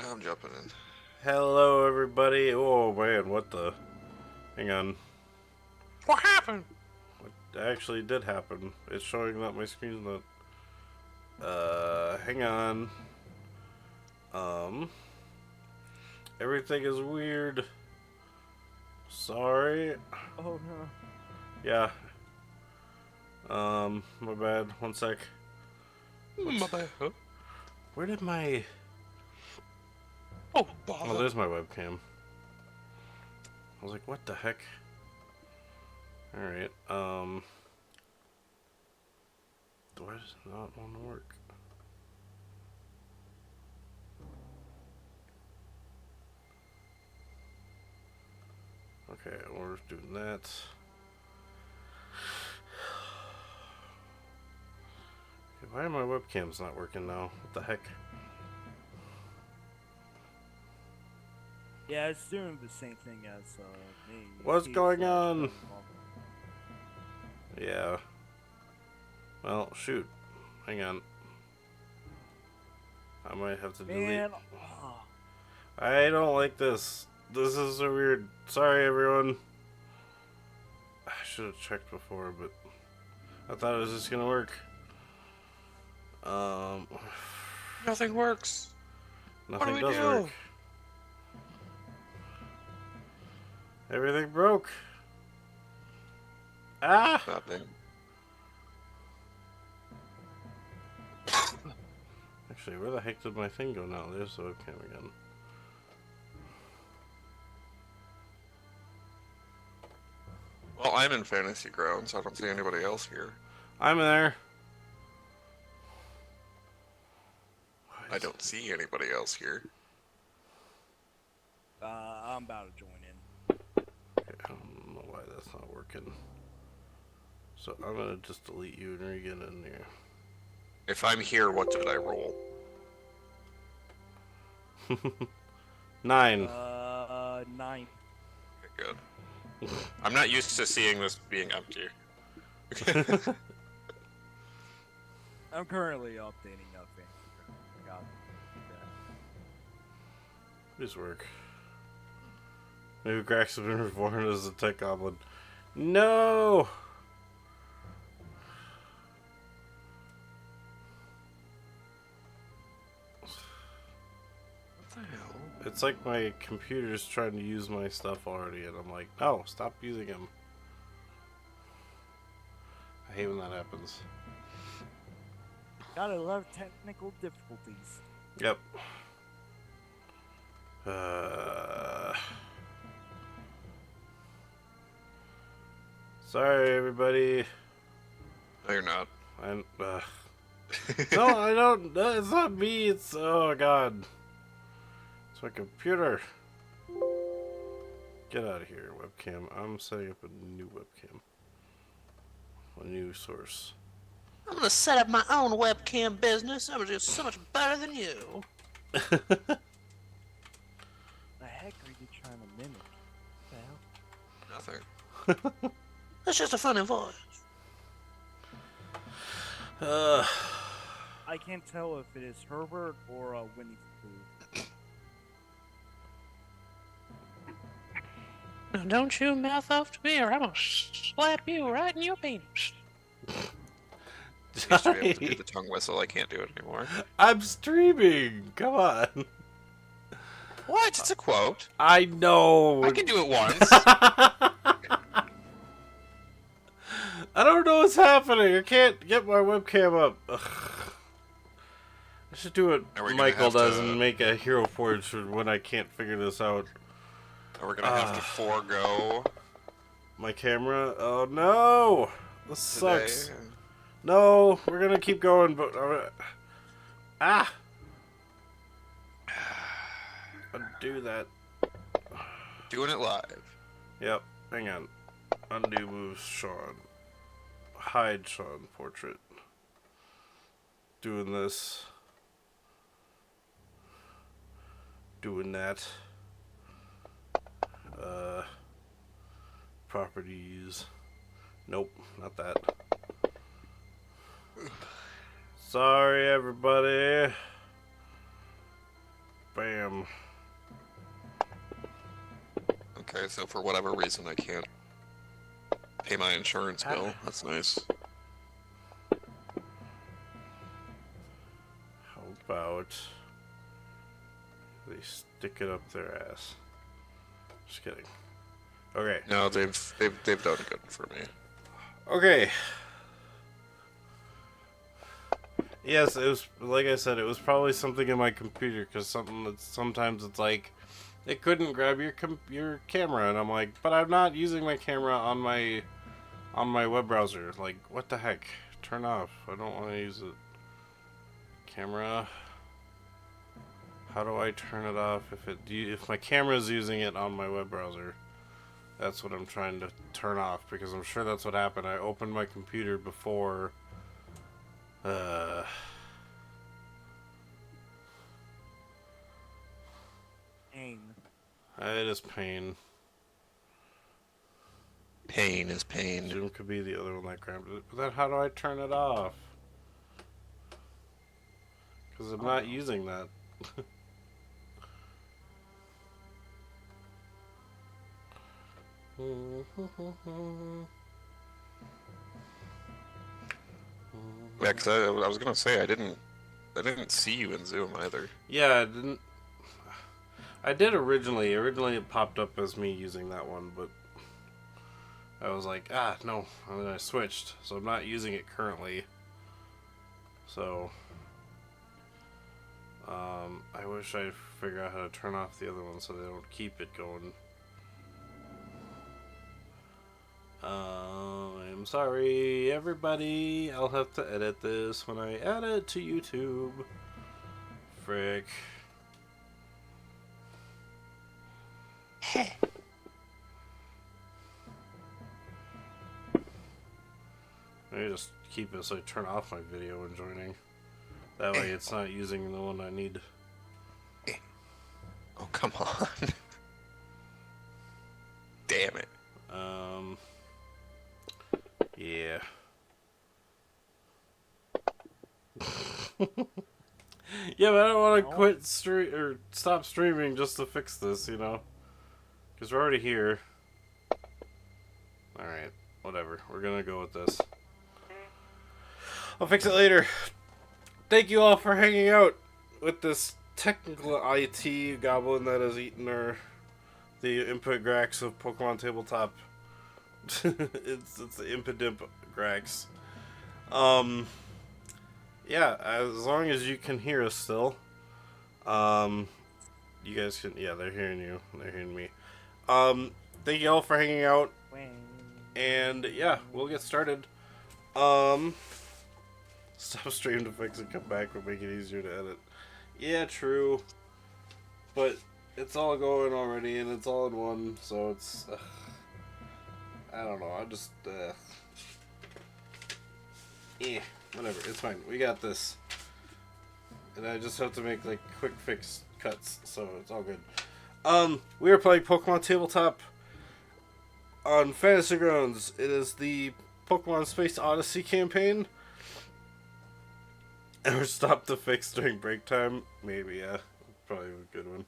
I'm jumping in. Hello, everybody. Oh man, what the? Hang on. What happened? What actually did happen? It's showing that my screen's not. Hang on. Um, everything is weird. Sorry. Oh no. Yeah. My bad. One sec. What? My bad. Huh? Where did my? Oh, Oh, bother. there's my webcam. I was like, what the heck? All right. Why does it not want to work? Okay, we're doing that. Okay, why are my webcams not working now? What the heck? Yeah, it's doing the same thing as me. It What's keeps going on? going off. Yeah. Well, shoot. Hang on. I might have to delete. Man, oh, I don't like this. This is so weird. Sorry, everyone. I should have checked before, but I thought it was just gonna work. Um, Nothing works. What do nothing we does work. do? Everything broke. Ah! Nothing. Actually, where the heck did my thing go now? There's the webcam again. Well, I'm in fantasy ground, so I don't see anybody else here. I'm there. I don't see anybody else here. I'm about to join in. Okay, I don't know why that's not working. So I'm gonna just delete you and re-get in there. If I'm here, what did I roll? 9. 9. Okay, good. I'm not used to seeing this being empty. I'm currently updating nothing. Forgot that. Just work. Maybe Grax has been reborn as a tech goblin. No! What the hell? It's like my computer's trying to use my stuff already, and I'm like, no, stop using them. I hate when that happens. Got a lot of technical difficulties. Yep. Uh... Sorry, everybody. No, you're not. I'm. No, I don't. It's not me. It's. Oh, God. It's my computer. Get out of here, webcam. I'm setting up a new webcam. A new source. I'm gonna set up my own webcam business. I'm just so much better than you. The heck are you trying to mimic? What the hell? Nothing. That's just a funny voice. I can't tell if it is Herbert or Winnie the Pooh. Don't you mouth off to me, or I'm gonna slap you right in your penis. I used to be able to do the tongue whistle. I can't do it anymore. I'm streaming. Come on. What? It's a quote. I know. I can do it once. I don't know what's happening. I can't get my webcam up. Ugh. I should do what Michael does and make a hero forge for when I can't figure this out. We're gonna have to forego my camera. Oh no! This today. sucks. No, we're gonna keep going, but ah! Undo that. Doing it live. Yep. Hang on. Undo moves Sean. Hide Sean portrait. Doing this. Doing that. Properties. Nope, not that. Sorry, everybody. Bam. Okay, so for whatever reason I can't pay my insurance bill. That's nice. How about they stick it up their ass? Just kidding. Okay. No, they've done good for me. Okay. Yes, it was like I said. It was probably something in my computer because something that sometimes it's like it couldn't grab your camera, and I'm like, but I'm not using my camera on my web browser. Like, what the heck? Turn off. I don't want to use it. Camera. How do I turn it off if my camera is using it on my web browser? That's what I'm trying to turn off because I'm sure that's what happened. I opened my computer before. Pain. It is pain. Pain is pain. Zoom could be the other one that grabbed it. But then how do I turn it off? Because I'm not using that. Yeah, because I was gonna say I didn't see you in Zoom either. Yeah, I didn't. I did originally. Originally, it popped up as me using that one, but I was like, no. And then I switched, so I'm not using it currently. So, I wish I'd figure out how to turn off the other one so they don't keep it going. I'm sorry, everybody. I'll have to edit this when I add it to YouTube. Frick. Maybe just keep it so I turn off my video when joining. That way it's not using the one I need. Oh, come on. Damn it. Yeah. Yeah, but I don't want to quit or stop streaming just to fix this, you know? Because we're already here. Alright, whatever. We're gonna go with this. I'll fix it later. Thank you all for hanging out with this technical IT goblin that has eaten the input Grax of Pokemon Tabletop. it's the Impidimp Grax. Yeah, as long as you can hear us still. You guys can, yeah, they're hearing you. They're hearing me. Thank you all for hanging out. And yeah, we'll get started. Stop stream to fix it, come back, will make it easier to edit. Yeah, true. But it's all going already, and it's all in one, so it's... I don't know, I'm just... whatever, it's fine. We got this. And I just have to make, like, quick fix cuts, so it's all good. We are playing Pokemon Tabletop on Fantasy Grounds. It is the Pokemon Space Odyssey campaign. And we're stopped to fix during break time. Maybe, yeah. Probably a good one.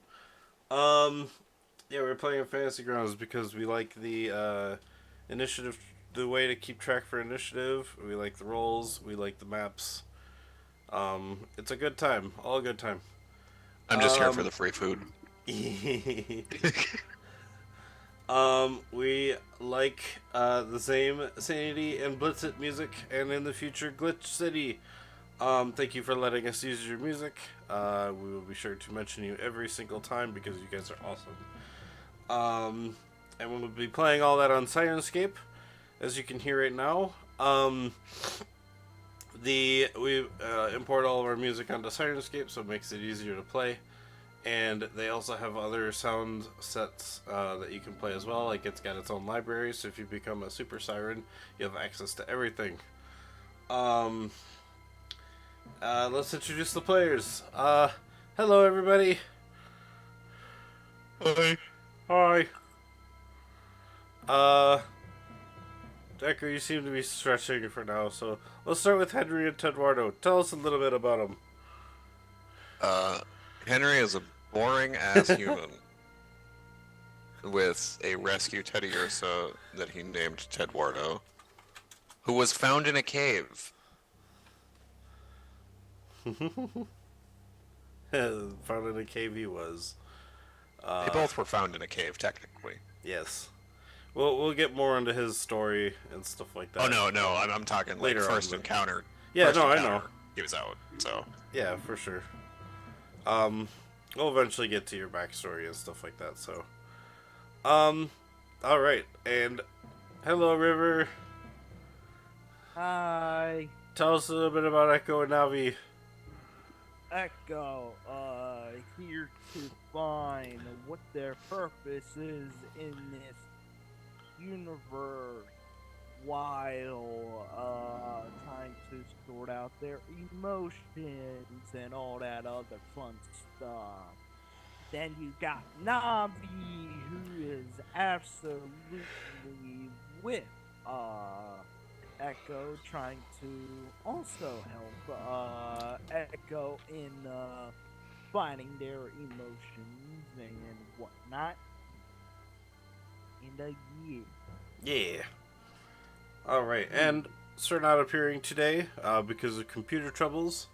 Yeah, we're playing on Fantasy Grounds because we like the initiative, the way to keep track for initiative. We like the rolls. We like the maps. It's a good time. All a good time. I'm just here for the free food. We like the same Sanity and Blitzit music, and in the future Glitch City. Thank you for letting us use your music. We will be sure to mention you every single time because you guys are awesome. And we'll be playing all that on Sirenscape, as you can hear right now. We import all of our music onto Sirenscape, so it makes it easier to play. And they also have other sound sets that you can play as well. Like, it's got its own library, so if you become a Super Siren, you have access to everything. Let's introduce the players. Hello, everybody. Hi. Hi. Decker, you seem to be stretching for now, so let's start with Henry and Eduardo. Tell us a little bit about them. Henry is a Boring ass human with a rescue teddy ursa that he named Tedwardo, who was found in a cave. Found in a cave he was. They both were found in a cave, technically. Yes. We'll get more into his story and stuff like that. Oh no, I'm talking like later first on, encounter. Yeah, first no, encounter, I know. He was out, so. Yeah, for sure. We'll eventually get to your backstory and stuff like that. So, all right, and hello, River. Hi, Tell us a little bit about Echo and Navi. Echo. Here to find what their purpose is in this universe, while trying to sort out their emotions and all that other fun stuff. Then you got Navi, who is absolutely with Echo, trying to also help Echo in finding their emotions and whatnot. In a year. Yeah. All right, and Sir not appearing today because of computer troubles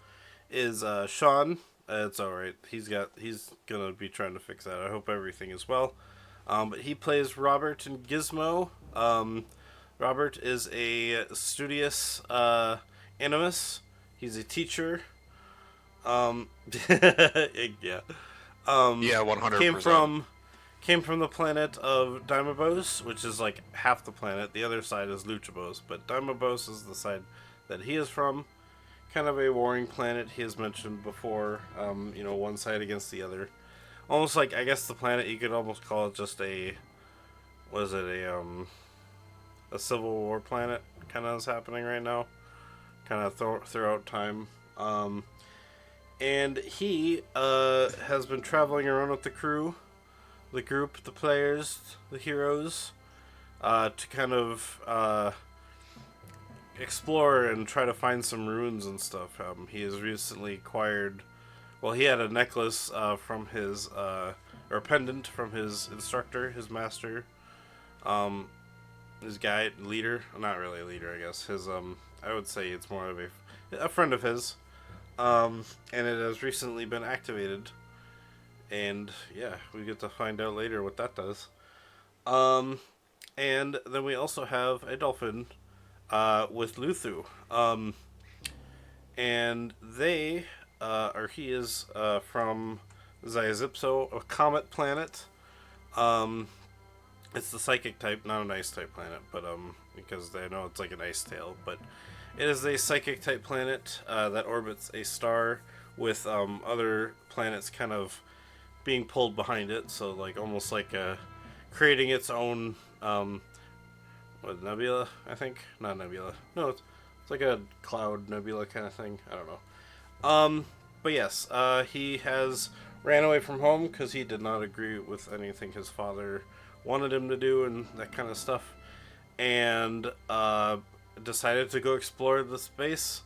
is Sean. It's all right. He's gonna be trying to fix that. I hope everything is well. But he plays Robert and Gizmo. Robert is a studious animus. He's a teacher. Yeah. Yeah, 100%. Came from the planet of Dimebos, which is like half the planet. The other side is Luchabos, but Dimebos is the side that he is from. Kind of a warring planet, he has mentioned before. One side against the other. Almost like, I guess the planet, you could almost call it just a civil war planet kind of is happening right now. Kind of throughout time. And he has been traveling around with the crew, the group, the players, the heroes, to kind of explore and try to find some ruins and stuff. He has recently acquired, he had a necklace from his, or a pendant from his instructor, his master, his guide, leader, not really a leader, I guess. His, I would say it's more of a friend of his, and it has recently been activated. And yeah, we get to find out later what that does. And then we also have a dolphin with Luthu. And they, he is from Zyzipso, a comet planet. It's the psychic type, not an ice type planet, but because they know it's like an ice tail, but it is a psychic type planet that orbits a star with other planets kind of being pulled behind it, so like almost like creating its own nebula, I think. Not nebula. No, it's like a cloud nebula kind of thing. I don't know. But yes, he has ran away from home because he did not agree with anything his father wanted him to do and that kind of stuff, and decided to go explore the space,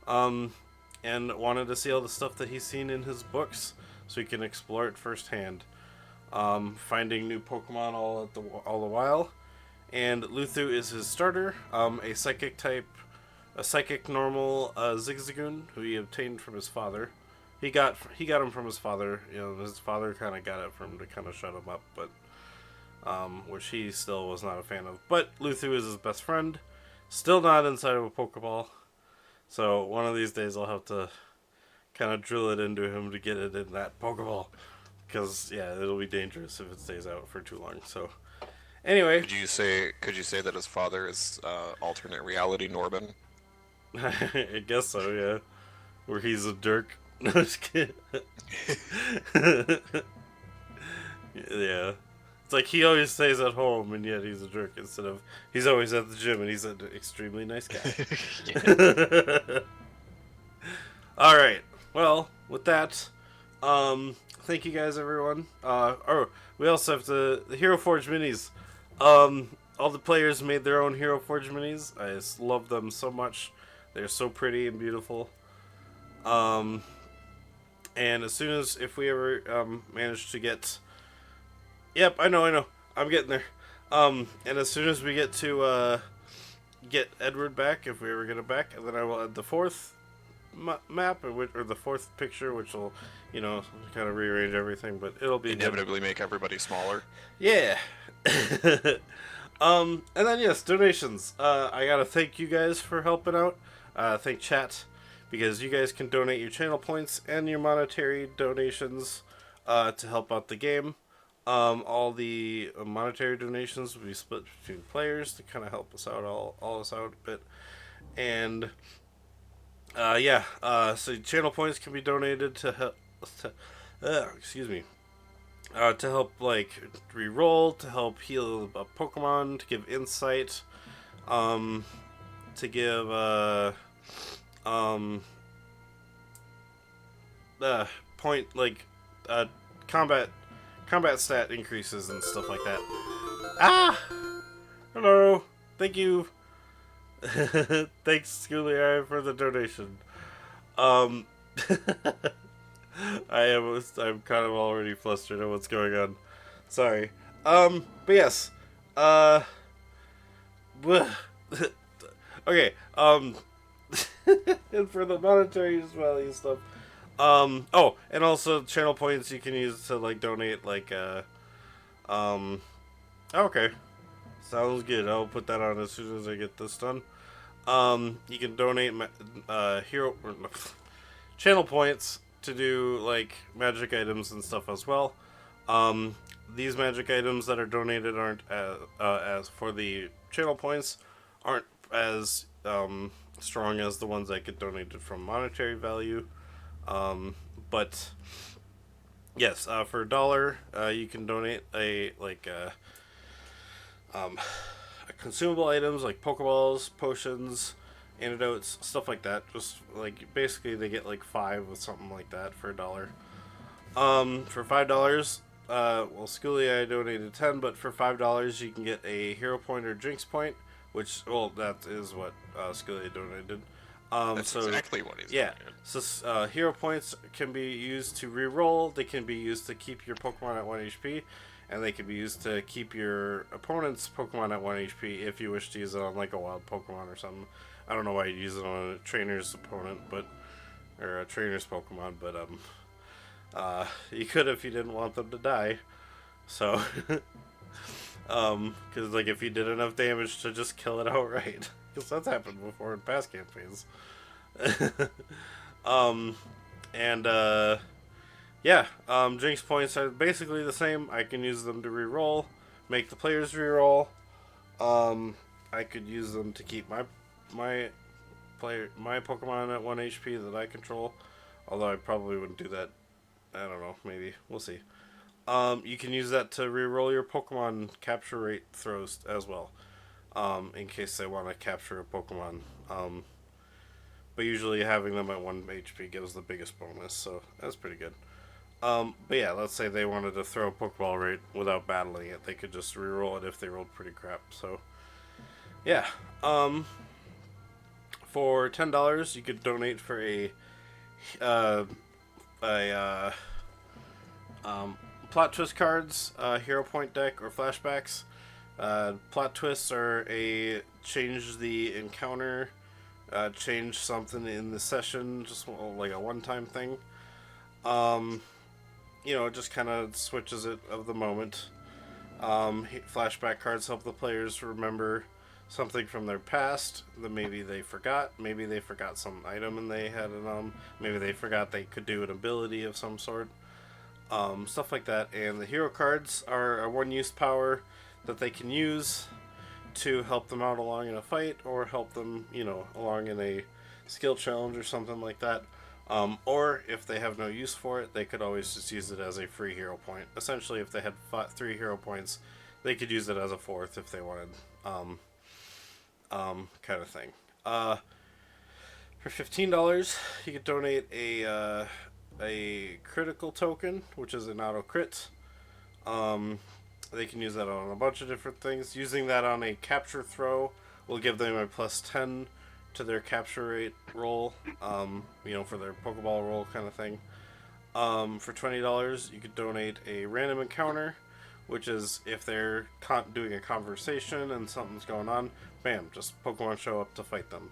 and wanted to see all the stuff that he's seen in his books, so he can explore it firsthand. Finding new Pokemon all the while, and Luthu is his starter, a psychic type, a psychic normal Zigzagoon who he obtained from his father. He got him from his father. His father kind of got it from him to kind of shut him up, but which he still was not a fan of. But Luthu is his best friend, still not inside of a Pokeball. So one of these days I'll have to kind of drill it into him to get it in that Pokeball, because yeah, it'll be dangerous if it stays out for too long. So anyway, Could you say that his father is alternate reality Norbin? I guess so, yeah. Where he's a jerk. No, just kidding. Yeah. It's like he always stays at home and yet he's a jerk, instead of he's always at the gym and he's an extremely nice guy. Alright. Well, with that, thank you guys, everyone. We also have the Hero Forge minis. All the players made their own Hero Forge minis. I just love them so much. They're so pretty and beautiful. And And as soon as, if we ever manage to get... Yep, I know. I'm getting there. And as soon as we get to get Edward back, if we ever get him back, then I will add the fourth map, or the fourth picture, which will, kind of rearrange everything, but it'll be inevitably make everybody smaller. Yeah. And then, yes, donations. I gotta thank you guys for helping out. Thank chat, because you guys can donate your channel points and your monetary donations to help out the game. All the monetary donations will be split between players to kind of help us out, all us out a bit. And so channel points can be donated to help. To help re-roll, to help heal a Pokemon, to give insight, to give point combat stat increases and stuff like that. Hello, thank you. Thanks, Schoolie, for the donation. I'm kind of already flustered at what's going on. Sorry. But yes. Okay. And for the monetary value stuff. Oh, and also channel points you can use to donate okay. Sounds good. I'll put that on as soon as I get this done. You can donate channel points to do magic items and stuff as well. These magic items that are donated aren't as for the channel points aren't as strong as the ones that get donated from monetary value. But yes, for $1, you can donate a consumable items like Pokeballs, potions, antidotes, stuff like that. Just basically they get 5 with something like that for $1. For $5, well, Schoolie I donated 10, but for $5 you can get a hero point or jinx point, which, well, that is what Schoolie donated. That's exactly what he's doing. So hero points can be used to re-roll. They can be used to keep your Pokemon at 1 HP, and they can be used to keep your opponent's Pokemon at 1 HP if you wish to use it on a wild Pokemon or something. I don't know why you'd use it on a trainer's opponent, or a trainer's Pokemon, but you could if you didn't want them to die. So, because if you did enough damage to just kill it outright, because that's happened before in past campaigns. Jinx points are basically the same. I can use them to re-roll, make the players re-roll. I could use them to keep my Pokemon at 1 HP that I control, although I probably wouldn't do that. I don't know, maybe. We'll see. You can use that to re-roll your Pokemon capture rate throws as well, in case they want to capture a Pokemon. But usually having them at 1 HP gives the biggest bonus, so that's pretty good. But yeah, let's say they wanted to throw a Pokeball right without battling it. They could just re-roll it if they rolled pretty crap, so... Yeah. For $10, you could donate for a plot twist cards, hero point deck, or flashbacks. Plot twists are a change the encounter, change something in the session, just like a one-time thing. It just kind of switches it of the moment. Flashback cards help the players remember something from their past that maybe they forgot. Maybe they forgot some item and they had it. Maybe they forgot they could do an ability of some sort. Stuff like that. And the hero cards are a one-use power that they can use to help them out along in a fight, or help them, along in a skill challenge or something like that. Or if they have no use for it, they could always just use it as a free hero point. Essentially, if they had 3 hero points, they could use it as a 4th if they wanted. Kind of thing. For $15, you could donate a critical token, which is an auto crit. They can use that on a bunch of different things. Using that on a capture throw will give them a +10 to their capture rate roll, for their Pokeball roll kind of thing. For $20, you could donate a random encounter, which is if they're doing a conversation and something's going on, bam, just Pokemon show up to fight them.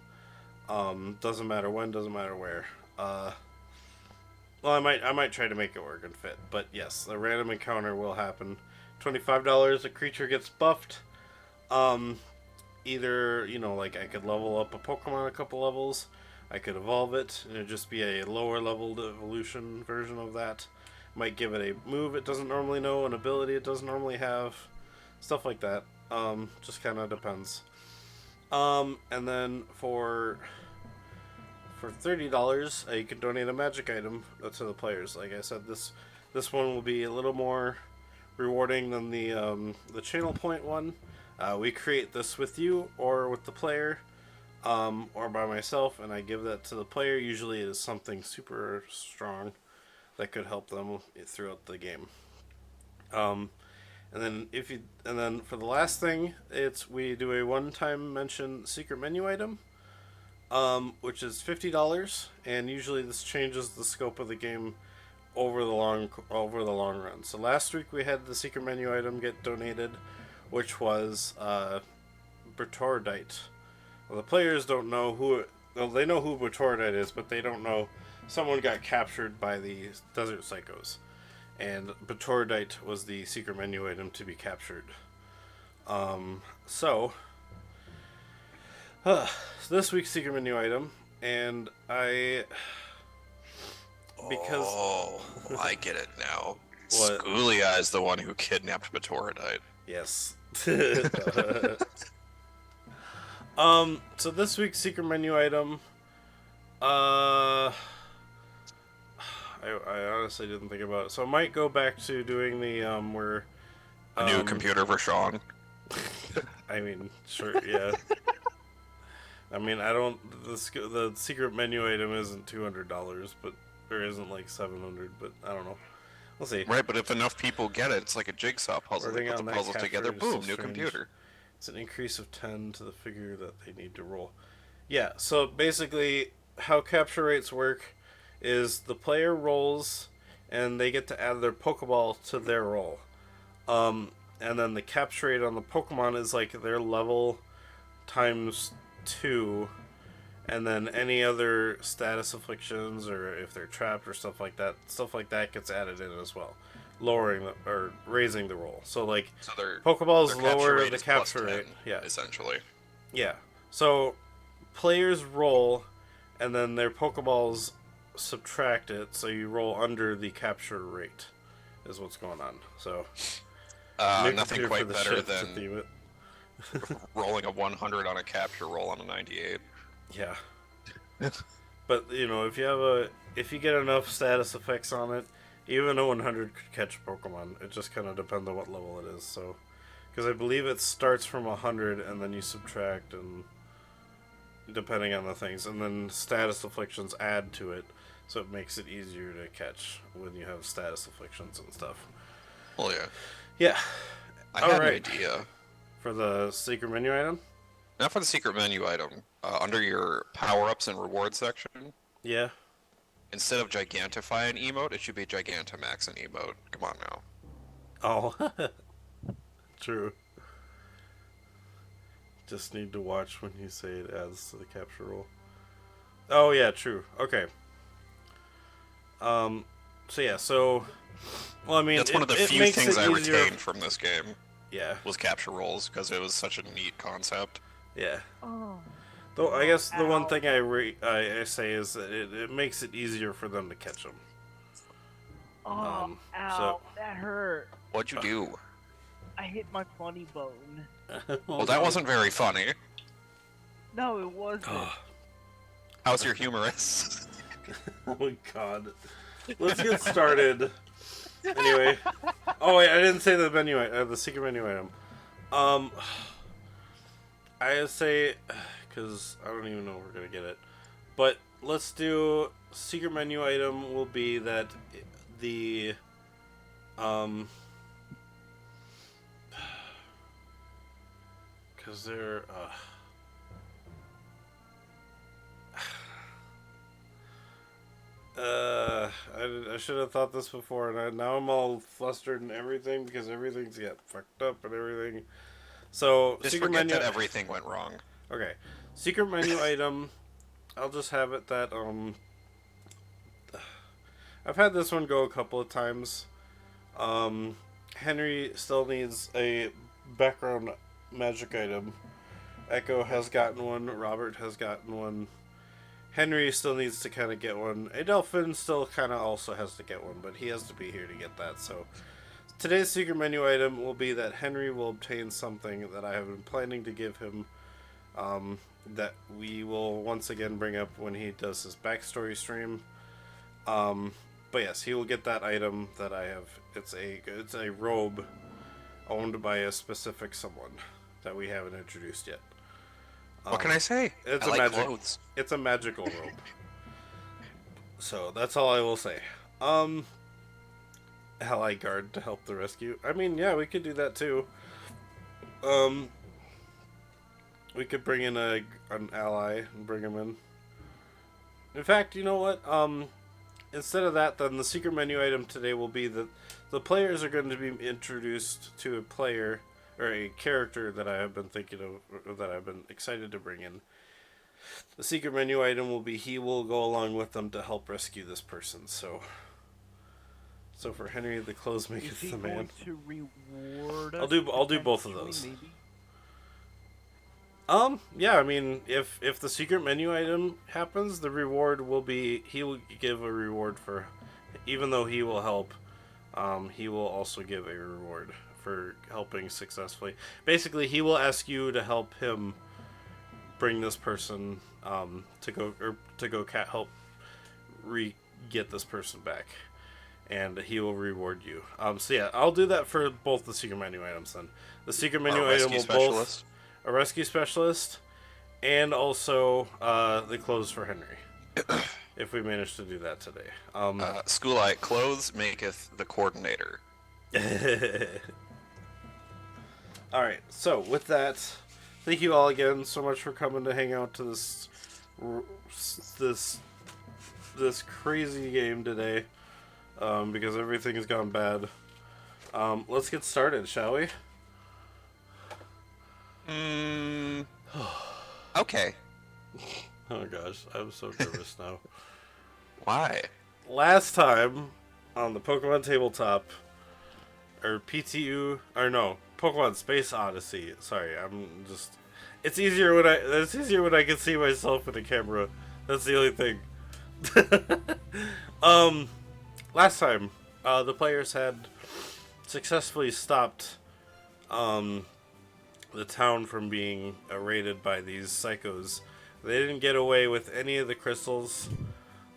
Doesn't matter when, doesn't matter where. Well, I might try to make it work and fit, but yes, a random encounter will happen. $25, a creature gets buffed. Either, like I could level up a Pokemon a couple levels, I could evolve it, and it'd just be a lower leveled evolution version of that. Might give it a move it doesn't normally know, an ability it doesn't normally have, stuff like that. Just kind of depends. And then for $30, you can donate a magic item to the players. Like I said, this one will be a little more rewarding than the channel point one. We create this with you or with the player, or by myself, and I give that to the player. Usually it is something super strong that could help them throughout the game. And then for the last thing, we do a one-time mention secret menu item, which is $50, and usually this changes the scope of the game over the long run. So last week we had the secret menu item get donated, which was Bertordite. Well, the players don't know who. Well, they know who Bertordite is, but they don't know someone got captured by the Desert Psychos, and Bertordite was the secret menu item to be captured. So this week's secret menu item, and I I get it now. What? Schoolia is the one who kidnapped Batoradite. Yes. So this week's secret menu item, I honestly didn't think about it. So I might go back to doing the where A new computer for Sean. I mean, sure, yeah. I mean, the secret menu item isn't $200, but there isn't like $700, but I don't know. We'll see. Right, but if enough people get it, it's like a jigsaw puzzle. They put the on that puzzles together, capture is boom, so new strange. computer. It's an increase of 10 to the figure that they need to roll. Yeah, so basically how capture rates work is the player rolls and they get to add their Pokeball to their roll. And then the capture rate on the Pokemon is like their level times 2, and then any other status afflictions or if they're trapped or stuff like that gets added in as well, lowering or raising the roll. So like Pokeballs lower the capture rate. Yeah, essentially. Yeah. So players roll, and then their Pokeballs subtract it, so you roll under the capture rate, is what's going on. So nothing quite better than rolling a 100 on a capture roll on a 98. Yeah. But if you get enough status effects on it, even a 100 could catch a Pokemon. It just kind of depends on what level it is. So, because I believe it starts from 100 and then you subtract, and depending on the things, and then status afflictions add to it, so it makes it easier to catch when you have status afflictions and stuff. Well, yeah. Yeah. I had an idea for the secret menu item. Not for the secret menu item. Under your power-ups and rewards section. Yeah. Instead of Gigantify an emote, it should be Gigantamax an emote. Come on now. Oh. True. Just need to watch when you say it adds to the capture roll. Oh yeah, true. Okay. Well, I mean, that's one of the few things I retained from this game. Yeah. Was capture rolls, because it was such a neat concept. Yeah. Oh. Though I guess the one thing I say is that it makes it easier for them to catch them. Oh, ow, that hurt. What'd you do? I hit my funny bone. Well, that wasn't very funny. No, it wasn't. How's your humerus? Oh my god. Let's get started. Anyway. Oh wait, I didn't say the menu, the secret menu item. I say, because I don't even know if we're gonna get it, but let's do secret menu item will be that the because they're I should have thought this before, and now I'm all flustered and everything because everything's got fucked up and everything. So Just secret forget menu. that everything went wrong. Okay, secret menu item. I'll just have it that I've had this one go a couple of times. Henry still needs a background magic item. Echo has gotten one. Robert has gotten one. Henry still needs to kind of get one. Adelphin still kind of also has to get one, but he has to be here to get that. So today's secret menu item will be that Henry will obtain something that I have been planning to give him, that we will once again bring up when he does his backstory stream. But yes, he will get that item that I have. It's a robe owned by a specific someone that we haven't introduced yet. What can I say? It's I a like magic. clothes. It's a magical robe. So that's all I will say. Ally guard to help the rescue. I mean, yeah, we could do that too. We could bring in an ally and bring him in. In fact, you know what? Instead of that, then the secret menu item today will be that the players are going to be introduced to a player or a character that I have been thinking of, or that I've been excited to bring in. The secret menu item will be he will go along with them to help rescue this person. So for Henry, the clothes maketh the man. To reward I'll do both of those. Maybe? Yeah, I mean, if the secret menu item happens, the reward will be, he will give a reward for, even though he will help, he will also give a reward for helping successfully. Basically, he will ask you to help him bring this person, to go help get this person back, and he will reward you. So yeah, I'll do that for both the secret menu items then. The secret menu item will both a rescue specialist, and also the clothes for Henry. If we manage to do that today. Schoolite clothes maketh the coordinator. Alright, so with that, thank you all again so much for coming to hang out to this crazy game today. Because everything has gone bad. Let's get started, shall we? Okay. Oh gosh, I'm so nervous now. Why? Last time on the Pokemon Tabletop, or Pokemon Space Odyssey. Sorry, it's easier when I can see myself in the camera. That's the only thing. Last time, the players had successfully stopped the town from being raided by these psychos. They didn't get away with any of the crystals.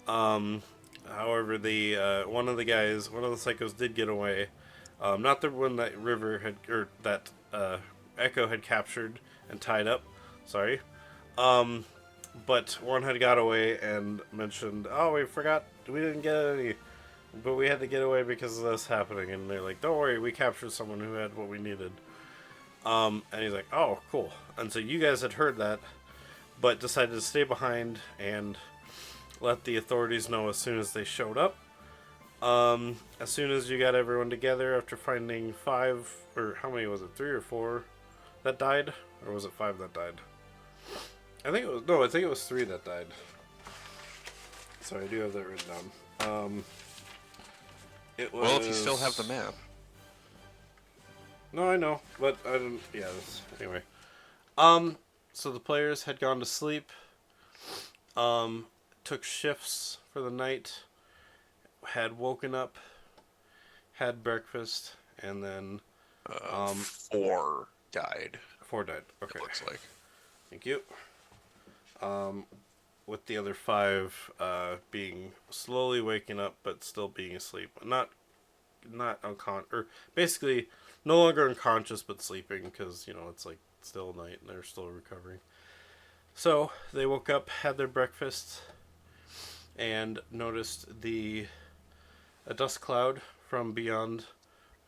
However, one of the psychos did get away. Not the one that Echo had captured and tied up. Sorry. But one had got away and mentioned, "Oh, we forgot. We didn't get any. But we had to get away because of this happening." And they're like, "Don't worry, we captured someone who had what we needed." And he's like, "Oh, cool." And so you guys had heard that, but decided to stay behind and let the authorities know as soon as they showed up. As soon as you got everyone together after finding 5, or how many was it, 3 or 4 that died? Or was it 5 that died? I think it was 3 that died. Sorry, I do have that written down. Well, if you still have the map. No, I know, but I don't. Yeah. Anyway. So the players had gone to sleep. Took shifts for the night. Had woken up. Had breakfast, and then 4 died. 4 died. Okay. It looks like. Thank you. With the other 5 being slowly waking up, but still being asleep. Not unconscious, or basically no longer unconscious, but sleeping, because it's like still night and they're still recovering. So they woke up, had their breakfast, and noticed a dust cloud from beyond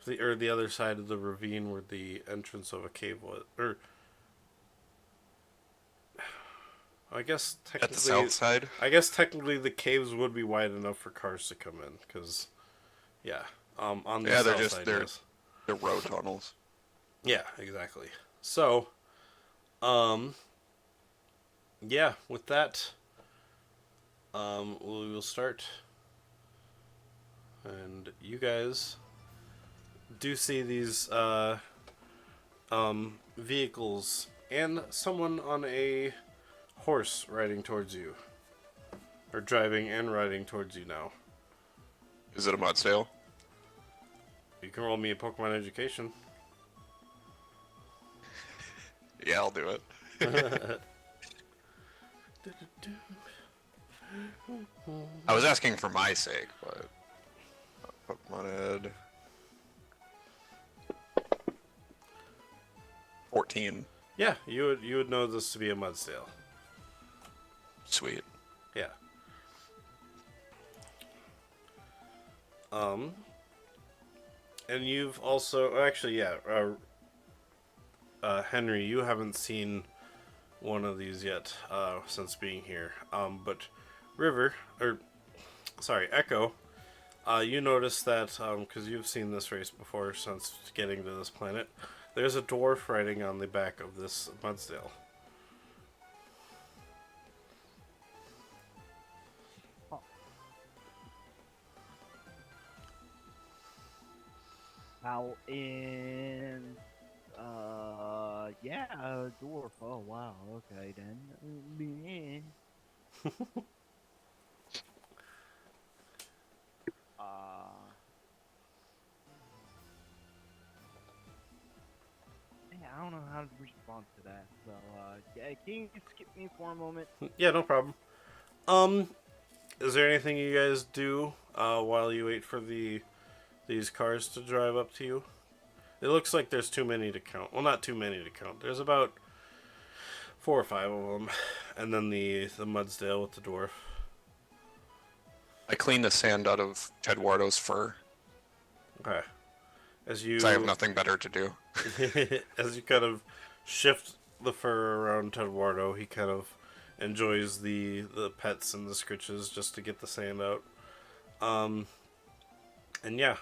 the other side of the ravine where the entrance of a cave was. Or I guess At the technically, south side? the caves would be wide enough for cars to come in, because, yeah, on the Yeah, south side, they're yes. road tunnels. Yeah, exactly. So, um, yeah, with that, we will start, and you guys do see these, vehicles, and someone on a horse riding towards you. Or driving and riding towards you now. Is it a Mudsdale? You can roll me a Pokemon education. Yeah, I'll do it. I was asking for my sake, but Pokemon Ed 14. Yeah, you would know this to be a Mudsdale. Sweet. Yeah. And you've also actually, yeah, Henry, you haven't seen one of these yet since being here. But River, or sorry, Echo, you notice that because you've seen this race before since getting to this planet. There's a dwarf riding on the back of this Mudsdale. How in yeah, dwarf. Oh wow, okay then. Uh yeah, I don't know how to respond to that. So yeah, can you skip me for a moment? Yeah, no problem. Is there anything you guys do while you wait for these cars to drive up to you? It looks like there's too many to count. Well, not too many to count. There's about 4 or 5 of them, and then the Mudsdale with the dwarf. I clean the sand out of Tedwardo's fur. Okay. As you 'Cause I have nothing better to do. as you kind of shift the fur around Tedwardo, he kind of enjoys the pets and the scritches just to get the sand out. And yeah,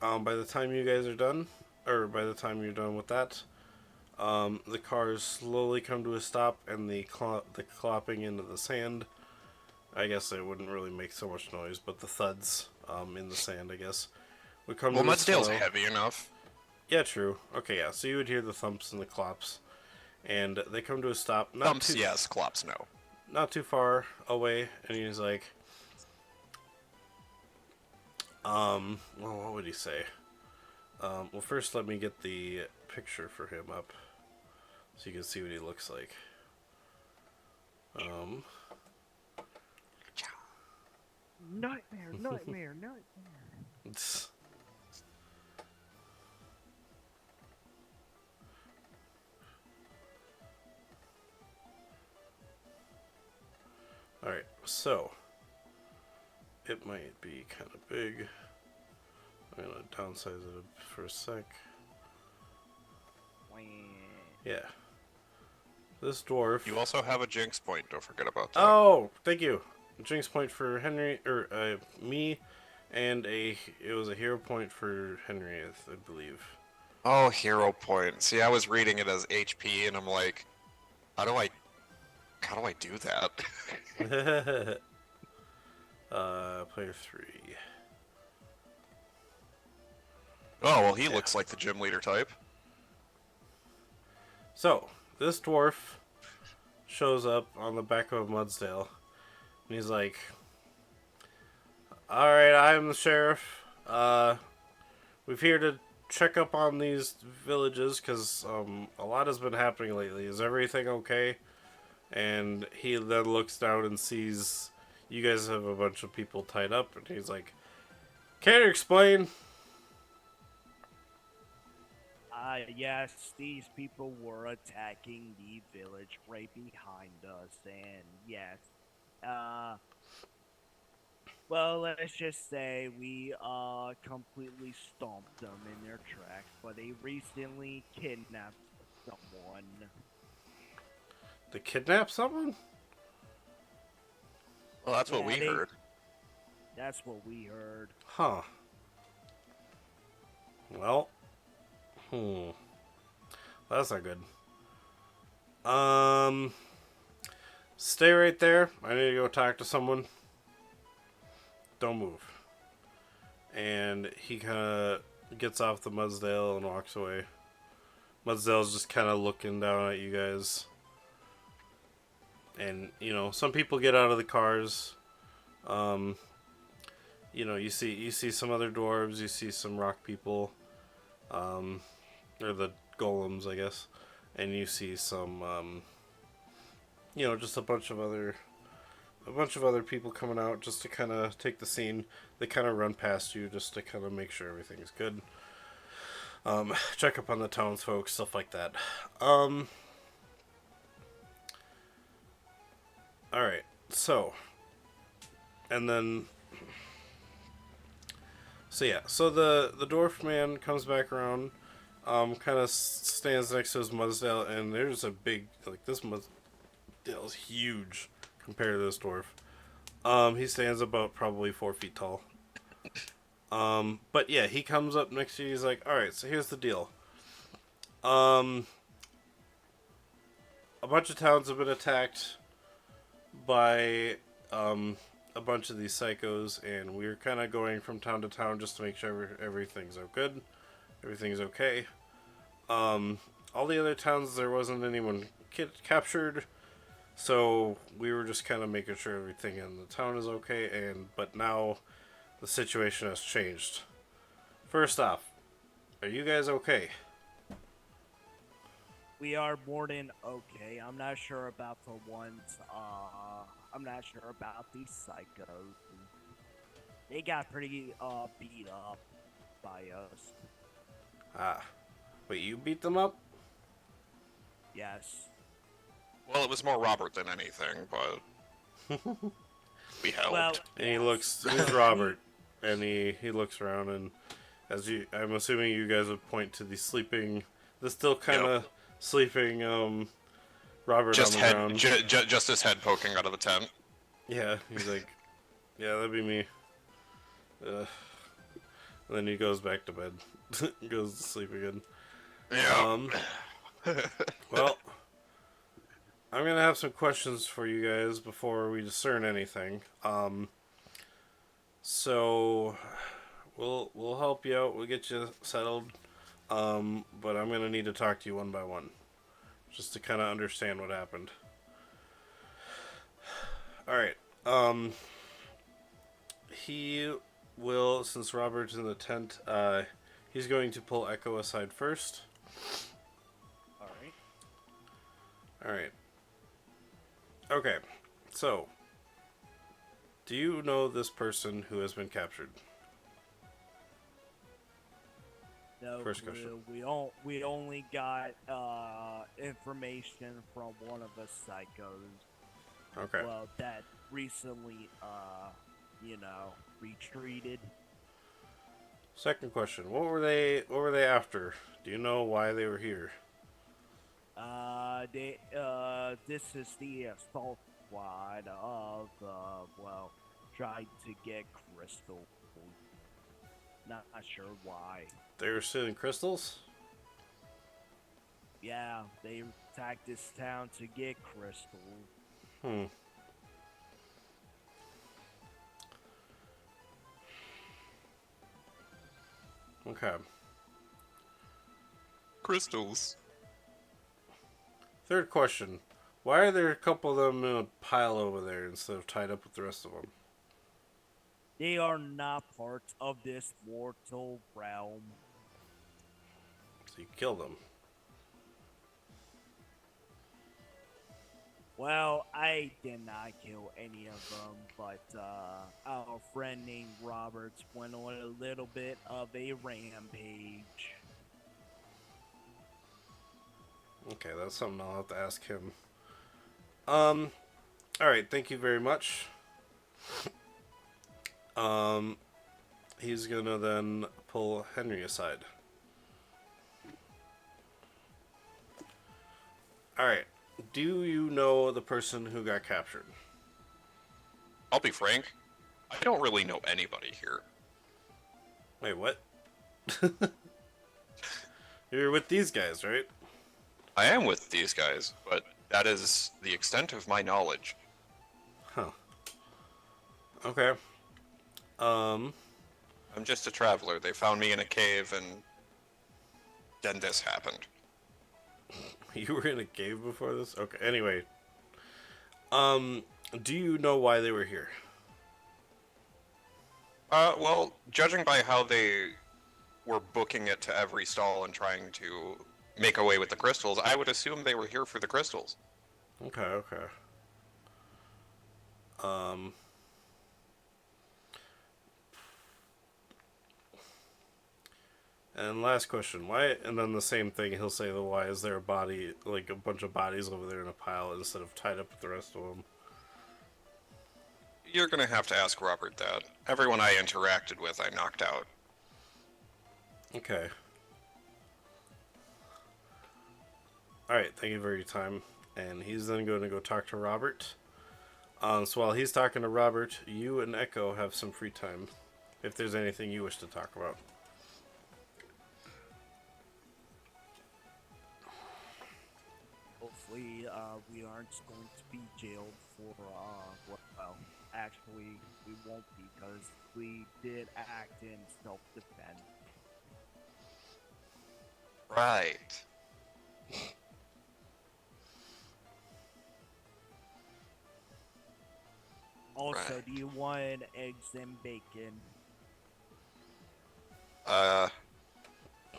by the time you guys are done, or by the time you're done with that, the cars slowly come to a stop, and the clopping into the sand. I guess it wouldn't really make so much noise, but the thuds in the sand, I guess, would come Well, to a Mudsdale's slow. heavy enough. Yeah, true. Okay, yeah. So you would hear the thumps and the clops, and they come to a stop. Thumps, yes. Clops, no. Not too far away, and he's like, well, what would he say? Well, first let me get the picture for him up, so you can see what he looks like. Nightmare, nightmare, nightmare. It's, all right, so it might be kind of big. I'm gonna downsize it for a sec. Yeah. This dwarf. You also have a Jinx point. Don't forget about that. Oh, thank you. Jinx point for Henry, or me, and it was a hero point for Henry, I believe. Oh, hero point. See, I was reading it as HP, and I'm like, how do I do that? Player 3. Oh, well, he looks like the gym leader type. So, this dwarf shows up on the back of a Mudsdale, and he's like, alright, I'm the sheriff. We're here to check up on these villages, because a lot has been happening lately. Is everything okay? And he then looks down and sees you guys have a bunch of people tied up, and he's like, can you explain? Yes, these people were attacking the village right behind us, and yes, well, let's just say we, completely stomped them in their tracks, but they recently kidnapped someone. They kidnap someone? Well, that's what Yeah, we heard. that's what we heard. Huh. Well, that's not good. Stay right there. I need to go talk to someone. Don't move. And he kind of gets off the Mudsdale and walks away. Mudsdale's just kind of looking down at you guys. And, you know, some people get out of the cars. You know, you see some other dwarves, you see some rock people, or the golems, I guess, and you see some, you know, just a bunch of other people coming out just to kind of take the scene. They kind of run past you just to kind of make sure everything's good. Check up on the townsfolk, stuff like that. All right, so, and then. So yeah, so the dwarf man comes back around, kind of stands next to his Mudsdale, and there's a big, like, this Mudsdale is huge compared to this dwarf. He stands about probably 4 feet tall. But yeah, he comes up next to you. He's like, "All right, so here's the deal. A bunch of towns have been attacked by a bunch of these psychos, and we're kind of going from town to town just to make sure everything's good, everything's okay. All the other towns, there wasn't anyone captured, so we were just kind of making sure everything in the town is okay. But now the situation has changed. First off, are you guys okay?" We are more than okay. I'm not sure about the ones, I'm not sure about these psychos. They got pretty, beat up by us. Ah, wait, you beat them up? Yes. Well, it was more Robert than anything, but we helped. Well, And he yes. looks, who's Robert? And he looks around, and I'm assuming you guys would point to the still kind of sleeping, Robert Just on the head, ground. just his head poking out of the tent. Yeah, he's like, "Yeah, that'd be me." And then he goes back to bed. Goes to sleep again. Yeah. Well, I'm gonna have some questions for you guys before we discern anything. So we'll help you out. We'll get you settled. But I'm gonna need to talk to you one by one, just to kind of understand what happened. All right. He will, since Robert's in the tent, he's going to pull Echo aside first. Alright. Alright. Okay, so, do you know this person who has been captured? No, First question. we only got information from one of the psychos. Okay. Well, that recently retreated. Second question. What were they after? Do you know why they were here? This is the assault squad of tried to get Crystal. Not sure why. They were stealing crystals? Yeah, they attacked this town to get Crystal. Okay. Crystals. Third question. Why are there a couple of them in a pile over there instead of tied up with the rest of them? They are not part of this mortal realm. So you killed them. Well, I did not kill any of them, but our friend named Roberts went on a little bit of a rampage. Okay, that's something I'll have to ask him. Alright, thank you very much. He's gonna then pull Henry aside. Alright, do you know the person who got captured? I'll be frank, I don't really know anybody here. Wait, what? You're with these guys, right? I am with these guys, but that is the extent of my knowledge. Huh. Okay. Um, I'm just a traveler. They found me in a cave, and then this happened. you were in a cave before this? Okay, anyway. Do you know why they were here? Well, judging by how they were booking it to every stall and trying to make away with the crystals, I would assume they were here for the crystals. Okay, okay. And last question, why? And then the same thing, he'll say, why is there a body, like a bunch of bodies over there in a pile instead of tied up with the rest of them? You're gonna have to ask Robert that. Everyone I interacted with, I knocked out. Okay. Alright, thank you for your time. And he's then going to go talk to Robert. So while he's talking to Robert, you and Echo have some free time. If there's anything you wish to talk about. Hopefully, we aren't going to be jailed for, well, actually, we won't be, because we did act in self-defense. Right. Also, Right. do you want eggs and bacon? Where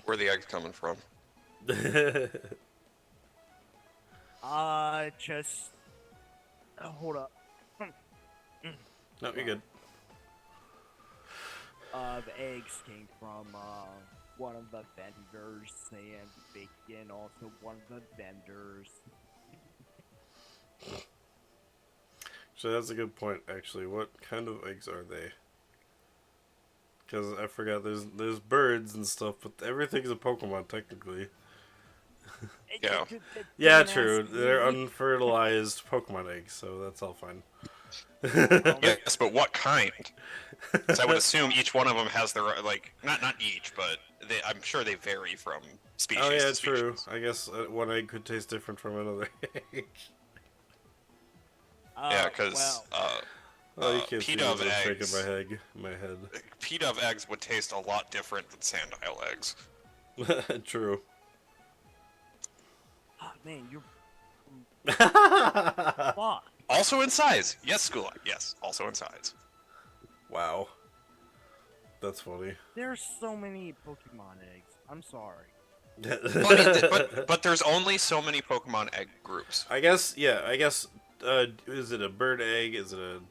are the eggs coming from? Just hold up. No, you're good. The eggs came from one of the vendors, and bacon also one of the vendors. So that's a good point, actually. What kind of eggs are they? Because I forgot, there's birds and stuff, but everything's a Pokemon, technically. Yeah. Yeah, true. They're unfertilized Pokemon eggs, so that's all fine. Yes, but what kind? Because I would assume each one of them has their, like, not each, but I'm sure they vary from species Oh yeah, to species. true. I guess one egg could taste different from another egg. Yeah, because Well, you can't see P-Dove what I'm shaking eggs, my head. P-Dove eggs would taste a lot different than Sandile eggs. True. Oh, man, you're fuck. Also in size. Yes, Skulak. Yes, also in size. Wow. That's funny. There's so many Pokemon eggs. I'm sorry. Well, I mean, but there's only so many Pokemon egg groups. I guess, yeah, I guess, is it a bird egg? Is it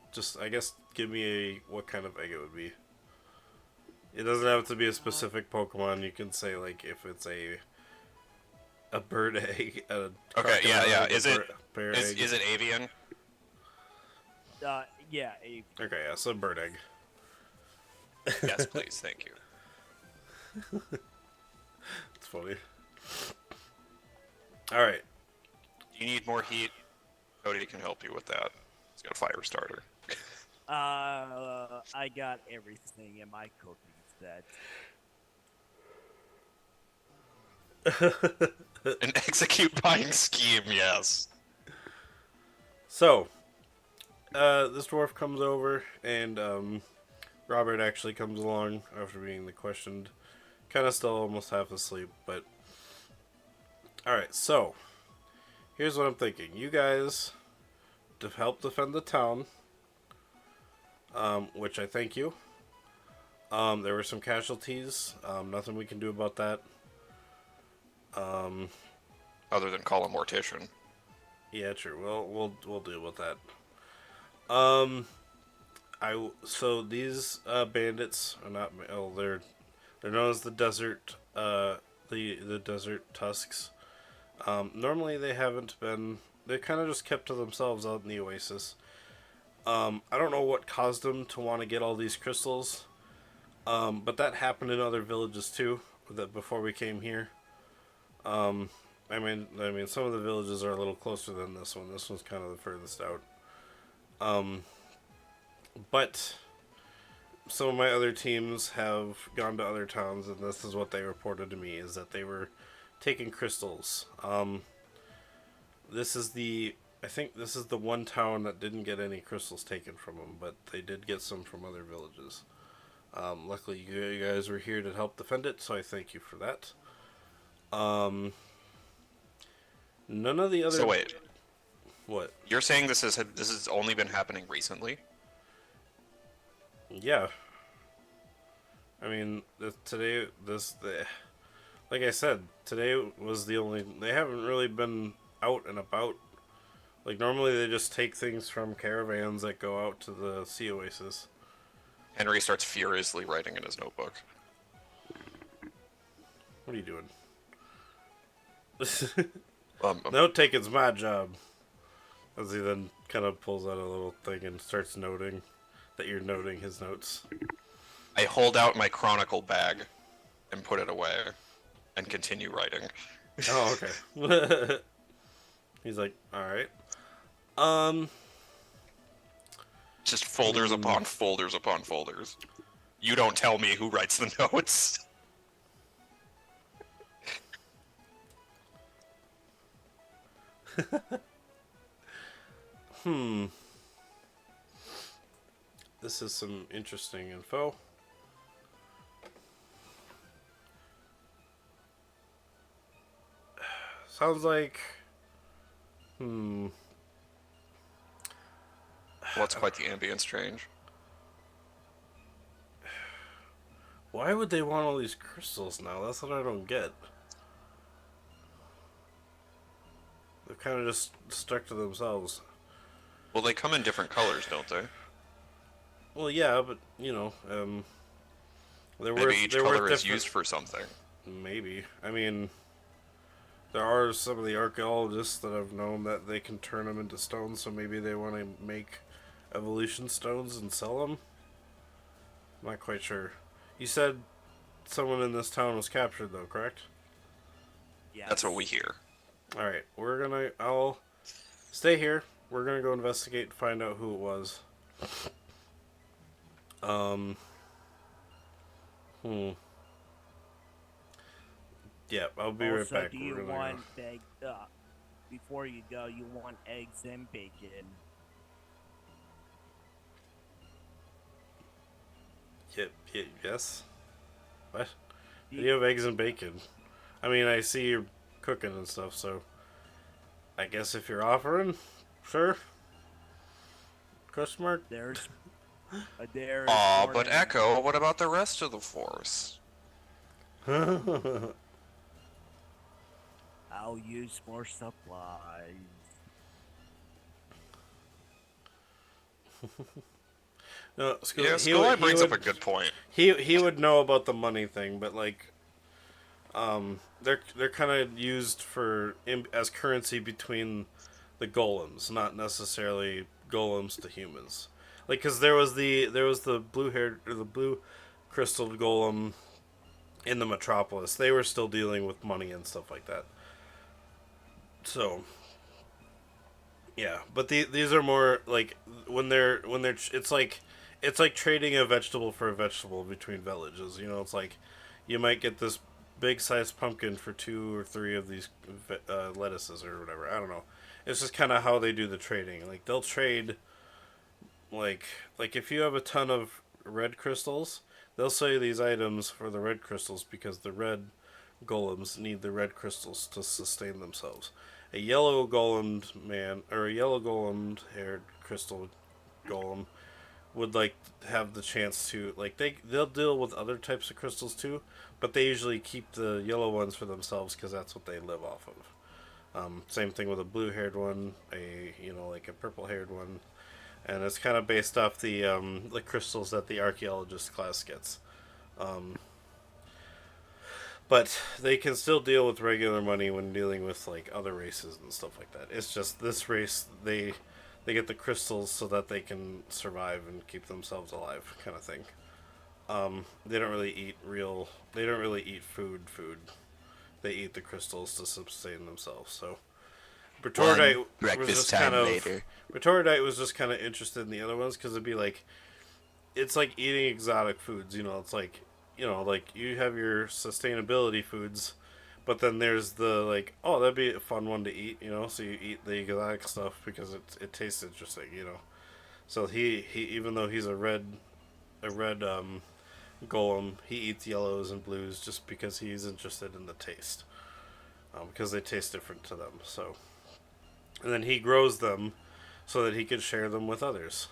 I guess, give me what kind of egg it would be. It doesn't have to be a specific Pokemon. You can say, like, if it's a bird egg, Okay, yeah. Egg, Is it avian? Yeah, Okay, yeah, so bird egg. Yes, please, thank you. It's funny. Alright. You need more heat? Cody can help you with that. He's got a fire starter. I got everything in my cooking set. An execute buying scheme, yes. So, this dwarf comes over, and Robert actually comes along after being questioned. Kind of still almost half asleep, but... Alright, so, here's what I'm thinking. You guys help defend the town, which I thank you. There were some casualties. Nothing we can do about that. Other than call a mortician. Yeah, true. We'll deal with that. So these bandits are not. Oh, they're known as the desert. The desert tusks. Normally they haven't been. They kind of just kept to themselves out in the oasis. I don't know what caused them to want to get all these crystals. But that happened in other villages too. That before we came here. I mean, some of the villages are a little closer than this one. This one's kind of the furthest out. But some of my other teams have gone to other towns, and this is what they reported to me, is that they were taking crystals. This is the... I think this is the one town that didn't get any crystals taken from them, but they did get some from other villages. Luckily, you guys were here to help defend it, so I thank you for that. None of the other... So wait. What? You're saying this has only been happening recently? Yeah. I mean, like I said, today was the only... They haven't really been out and about. Like, normally they just take things from caravans that go out to the Sea Oasis. Henry starts furiously writing in his notebook. What are you doing? Note taking's my job. As he then kind of pulls out a little thing and starts noting that you're noting his notes. I hold out my chronicle bag and put it away and continue writing. Oh, okay. He's like, alright. Just folders upon folders upon folders. You don't tell me who writes the notes. This is some interesting info. Sounds like... Well, it's quite the ambience change. Why would they want all these crystals now? That's what I don't get. They're kind of just stuck to themselves. Well, they come in different colors, don't they? Well, yeah, but, you know, maybe each color is used for something. Maybe. I mean, there are some of the archaeologists that have known that they can turn them into stones, so maybe they want to make evolution stones and sell them? I'm not quite sure. You said someone in this town was captured, though, correct? Yeah. That's what we hear. Alright, I'll stay here. We're gonna go investigate and find out who it was. Yeah, I'll be right back. Do you want before you go, you want eggs and bacon? Yes. What? You have eggs and bacon. I mean, I see you're cooking and stuff, so I guess if you're offering, sure. Question mark? There's Aw, but Echo, what about the rest of the force? I'll use more supplies. No, Skulai brings up a good point. He would know about the money thing, but like, they're kind of used as currency between the golems, not necessarily golems to humans. Like, cause there was the blue crystal golem in the metropolis. They were still dealing with money and stuff like that. So, yeah, but these are more like when they're it's like trading a vegetable for a vegetable between villages. You know, it's like you might get this big sized pumpkin for 2 or 3 of these lettuces or whatever. I don't know. It's just kind of how they do the trading. Like they'll trade like if you have a ton of red crystals, they'll sell you these items for the red crystals because the red golems need the red crystals to sustain themselves. A yellow golemed man or a yellow golemed haired crystal golem would like have the chance to they'll deal with other types of crystals too, but they usually keep the yellow ones for themselves because that's what they live off of. Same thing with a blue haired one, a purple haired one, and it's kind of based off the crystals that the archaeologist class gets. But they can still deal with regular money when dealing with like other races and stuff like that. It's just this race they get the crystals so that they can survive and keep themselves alive, kind of thing. They don't really eat food. They eat the crystals to sustain themselves. So Retordite was just kind of interested in the other ones because it'd be like it's like eating exotic foods. You know, it's like like you have your sustainability foods, but then there's the like, oh, that'd be a fun one to eat. You know, so you eat the exotic stuff because it tastes interesting. You know, so he even though he's a red golem, he eats yellows and blues just because he's interested in the taste, because they taste different to them. So, and then he grows them so that he could share them with others.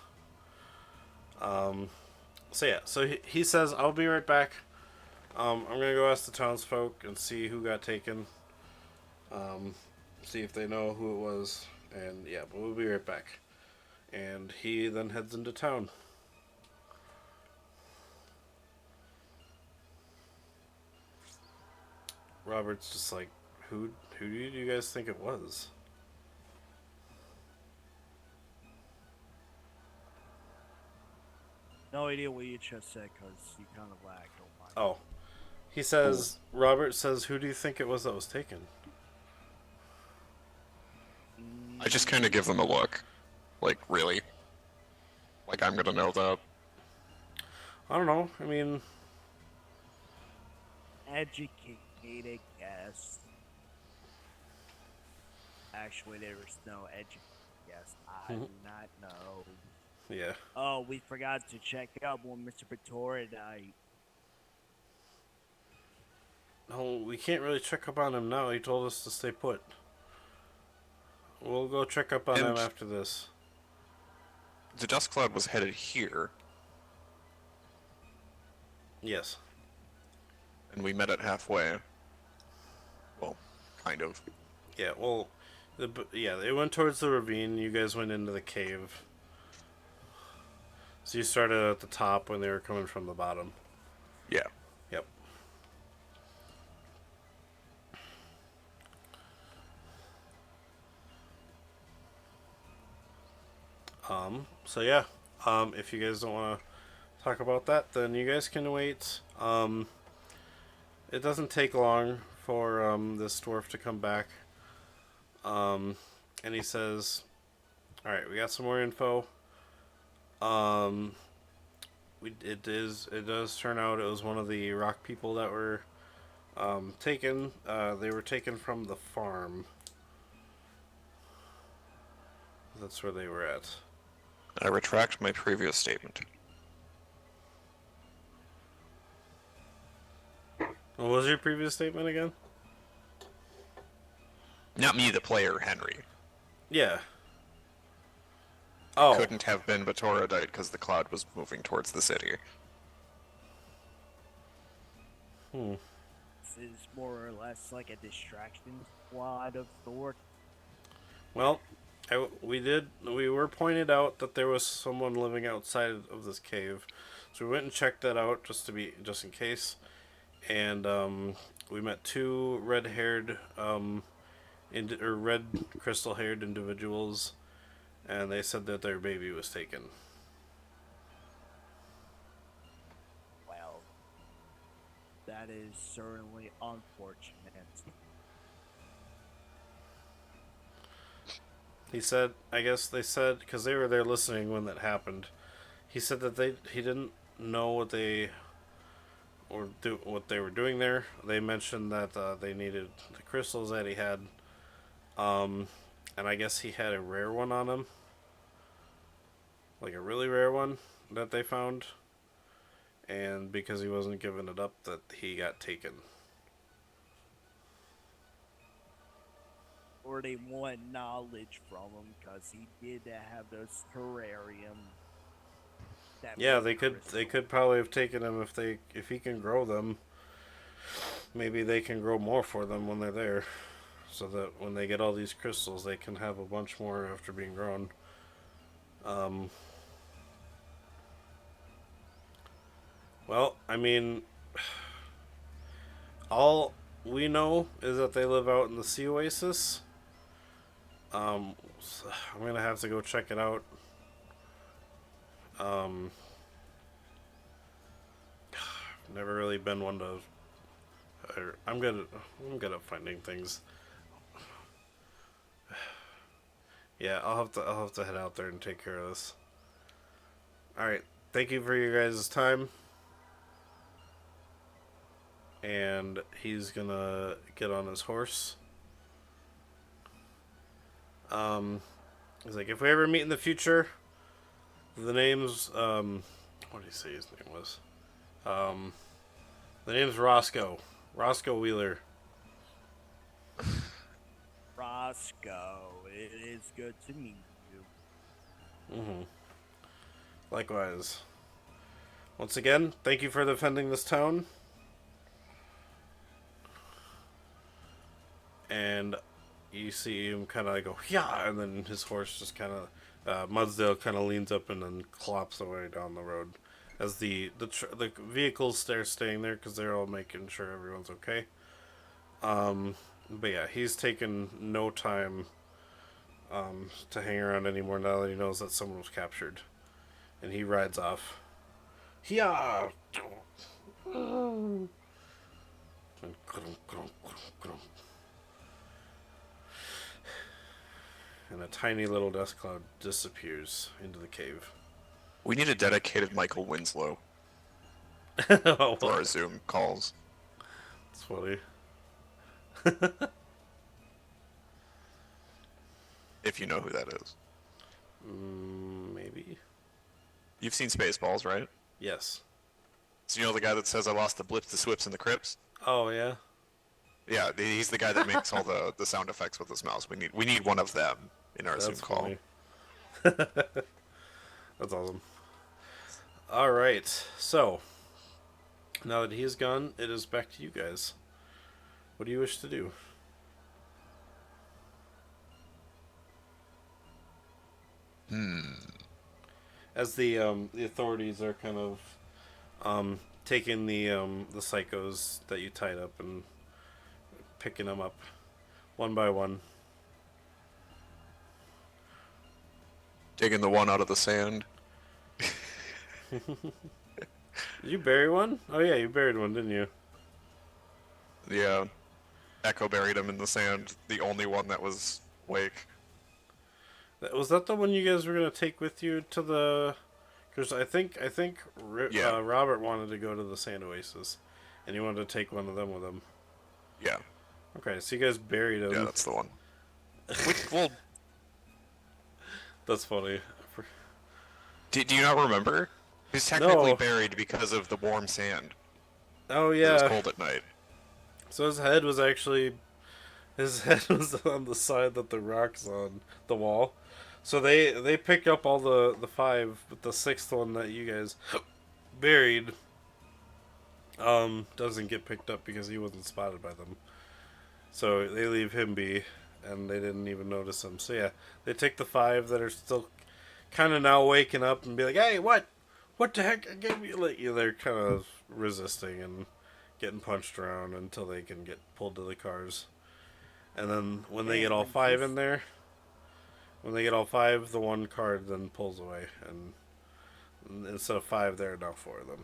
So yeah, so he says, "I'll be right back. I'm gonna go ask the townsfolk and see who got taken. See if they know who it was, and yeah, but we'll be right back." And he then heads into town. Robert's just like, who do you guys think it was? No idea what you just said because you kind of lagged on my. Oh, he says, Robert says, who do you think it was that was taken? I just kind of give them a look. Like, really? Like, I'm gonna know that. I don't know. I mean, Educated guess. Actually, there was no educated guess. I do not know. yeah. Oh, we forgot to check up on Mr. Pretorius tonight. No, we can't really check up on him now. He told us to stay put. We'll go check up on him And after this. the dust cloud was headed here, Yes. and we met it halfway. Well, kind of. Yeah, well, it went towards the ravine. You guys went into the cave. So you started at the top when they were coming from the bottom. Yeah. Yep. So yeah. If you guys don't want to talk about that, then you guys can wait. It doesn't take long for this dwarf to come back. And he says, "All right, we got some more info. Um, it does turn out it was one of the rock people that were taken. They were taken from the farm. That's where they were at." I retract my previous statement. What was your previous statement again? Not me, the player, Henry. Yeah. Oh. Couldn't have been Batorodite because the cloud was moving towards the city. This is more or less like a distraction squad of sort. Well, we were pointed out that there was someone living outside of this cave, so we went and checked that out just in case, and we met two red-haired red crystal-haired individuals, and they said that their baby was taken. Well, that is certainly unfortunate. He said, I guess they said, because they were there listening when that happened. He said that he didn't know what they were doing there. They mentioned that they needed the crystals that he had, and I guess he had a rare one on him, like a really rare one that they found, and because he wasn't giving it up, that he got taken. Or they want knowledge from him because he did have those terrarium. Yeah, they could probably have taken him if he can grow them. Maybe they can grow more for them when they're there, so that when they get all these crystals, they can have a bunch more after being grown. Well, I mean, all we know is that they live out in the Sea Oasis. So I'm gonna have to go check it out. Never really been one to. I'm good at finding things. Yeah, I'll have to head out there and take care of this. All right, thank you for your guys' time. And he's gonna get on his horse. He's like, if we ever meet in the future, the name's what did he say his name was? The name's Roscoe. Roscoe Wheeler. Roscoe, it is good to meet you. Mm-hmm. Likewise. Once again, thank you for defending this town. And you see him kind of go, yeah, and then his horse just kind of, Mudsdale kind of leans up and then clops away down the road. As the vehicles are staying there because they're all making sure everyone's okay. But yeah, he's taken no time to hang around anymore now that he knows that someone was captured. And he rides off. Yeah. And a tiny little dust cloud disappears into the cave. We need a dedicated Michael Winslow Oh, for our Zoom calls. It's funny. If you know who that is. Maybe. You've seen Spaceballs, right? Yes. So you know the guy that says, I lost the blips, the swips, and the crips? Oh, yeah? Yeah, he's the guy that makes all the sound effects with his mouse. We need one of them in our Zoom call. That's awesome. Alright, so now that he is gone, it is back to you guys. What do you wish to do? As the authorities are kind of taking the psychos that you tied up and picking them up one by one. Digging the one out of the sand. Did you bury one? Oh yeah, you buried one, didn't you? Yeah. Echo buried him in the sand. The only one that was awake. Was that the one you guys were gonna take with you to the? Because I think Yeah. Robert wanted to go to the Sand Oasis, and he wanted to take one of them with him. Yeah. Okay, so you guys buried him. Yeah, that's the one. Well, that's funny. do you not remember? He's technically No. buried because of the warm sand. Oh It yeah. was cold at night. So his head was on the side that the rock's on the wall. So they picked up all the five, but the sixth one that you guys buried doesn't get picked up because he wasn't spotted by them. So they leave him be, and they didn't even notice him. So yeah, they take the five that are still kind of now waking up and be like, "Hey, what the heck? I gave you like," they're kind of resisting and getting punched around until they can get pulled to the cars. And then when they get all five in there, the one card then pulls away, and instead of five, there are now four of them.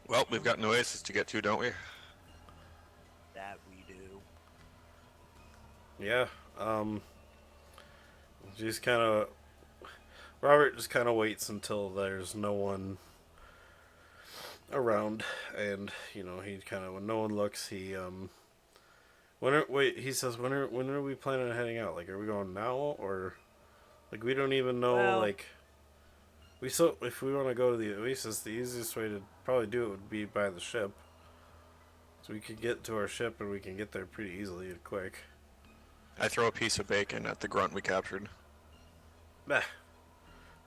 Well, we've got an oasis to get to, don't we? That we do. Yeah. Robert just kind of waits until there's no one around, and he kind of, when no one looks, he he says, when are we planning on heading out? Like, are we going now, or like we don't even know? Well, like, if we want to go to the Oasis, the easiest way to probably do it would be by the ship. So we could get to our ship and we can get there pretty easily and quick. I throw a piece of bacon at the grunt we captured. Bah.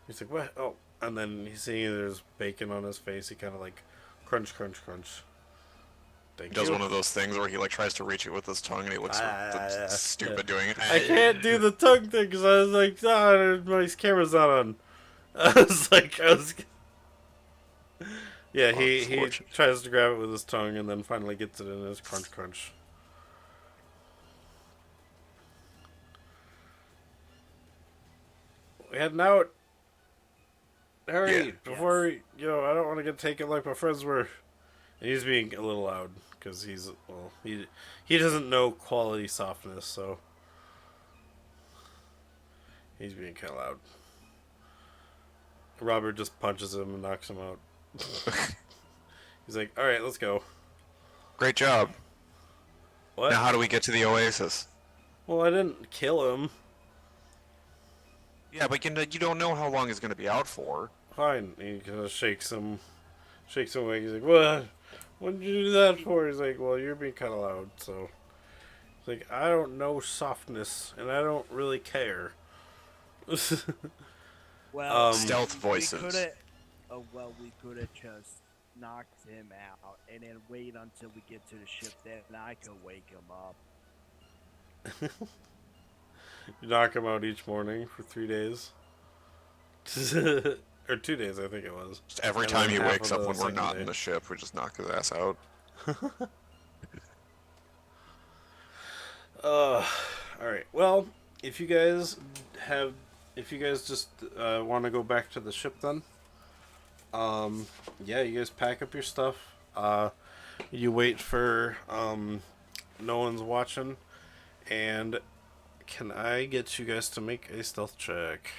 He's like, what? Oh. And then he's seeing there's bacon on his face. He kind of like, crunch, crunch, crunch. He does one of those things where he like tries to reach it with his tongue and he looks stupid doing it. I can't do the tongue thing because I was like, my camera's not on. Yeah, he tries to grab it with his tongue and then finally gets it in his crunch, crunch. We heading out. hurry, Yeah. before, I don't want to get taken like my friends were. And he's being a little loud, because he doesn't know quality softness, so he's being kind of loud. Robert just punches him and knocks him out. He's like, alright, let's go. Great job. What? Now how do we get to the Oasis? Well, I didn't kill him. Yeah, but you don't know how long he's going to be out for. Fine. He kind of shakes him awake. He's like, what did you do that for? He's like, well, you're being kind of loud, so. He's like, I don't know softness, and I don't really care. Well, Stealth voices. We could have just knocked him out and then wait until we get to the ship. Then I could wake him up. You knock him out each morning for 3 days. Or 2 days, I think it was. Just every And time then he half wakes of up the when we're second not day. in the ship, we just knock his ass out. Alright. Well, if you guys just want to go back to the ship then, yeah, you guys pack up your stuff. You wait for, no one's watching, and can I get you guys to make a stealth check?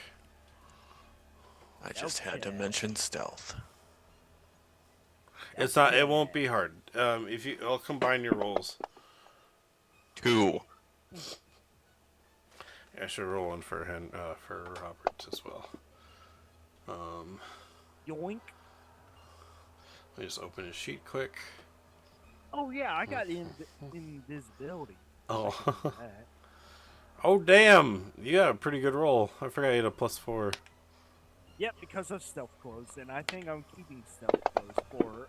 I just had to mention stealth. It's not. It won't be hard. I'll combine your rolls. 2. I should roll one for Robert as well. Yoink. Let me just open his sheet quick. Oh yeah, I got invisibility. Oh. Oh damn! You got a pretty good roll. I forgot you had a +4. Yep, because of stealth clothes, and I think I'm keeping stealth clothes for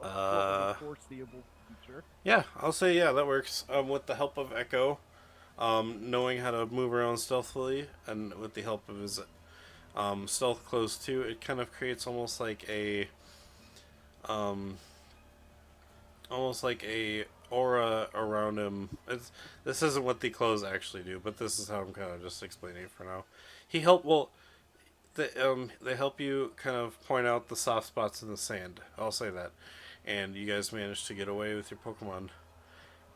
the foreseeable future. Yeah, I'll say that works. With the help of Echo, knowing how to move around stealthily, and with the help of his stealth clothes too, it kind of creates almost like a aura around him. This isn't what the clothes actually do, but this is how I'm kind of just explaining it for now. They help you kind of point out the soft spots in the sand. I'll say that. And you guys manage to get away with your Pokemon.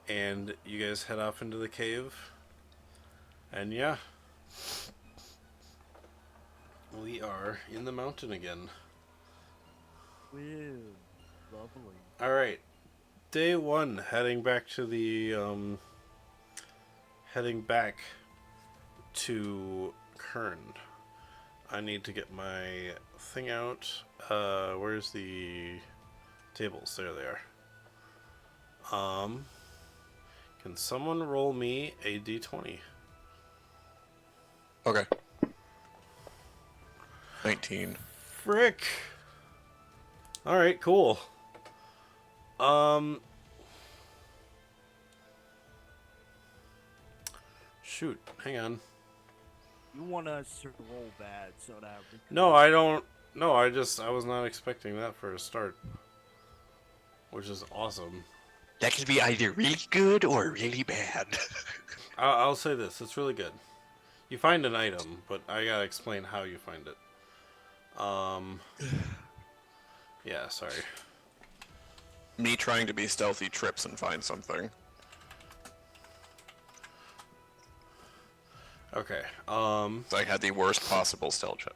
And you guys head off into the cave. And yeah. We are in the mountain again. Woo, lovely. Alright. Day 1, heading back to Kern. I need to get my thing out. Where's the tables? There they are. Can someone roll me a d20? Okay. 19. Frick! Alright, cool. Shoot, hang on. You want us to roll bad so that we can... No, I don't. No, I was not expecting that for a start. Which is awesome. That could be either really good or really bad. I'll say this, it's really good. You find an item, but I gotta explain how you find it. Yeah, sorry. Me trying to be stealthy trips and find something. Okay, So I had the worst possible stealth check.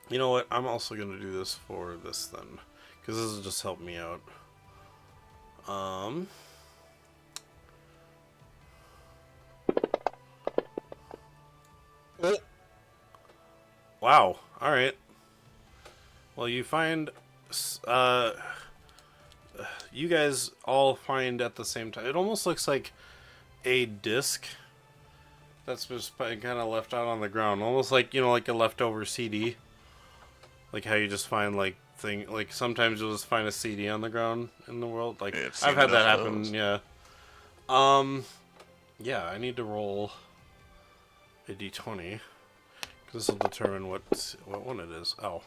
You know what? I'm also gonna do this for this then, because this will just help me out. Wow. All right. Well, you find, you guys all find at the same time. It almost looks like a disc that's just kind of left out on the ground, almost like, like a leftover CD. Like how you just find like sometimes you'll just find a CD on the ground in the world. Like Yeah, I've had that enough of happen. those. Yeah. Yeah, I need to roll a d20. This will determine what one it is. Oh.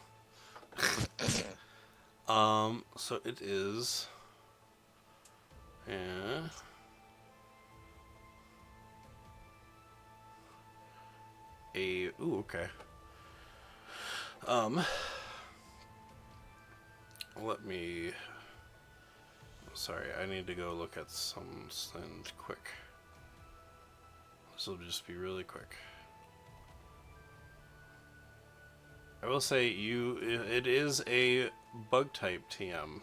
So it is. Yeah. Ooh, okay. Um, let me... Sorry, I need to go look at something quick. This will just be really quick. I will say it is a bug type TM.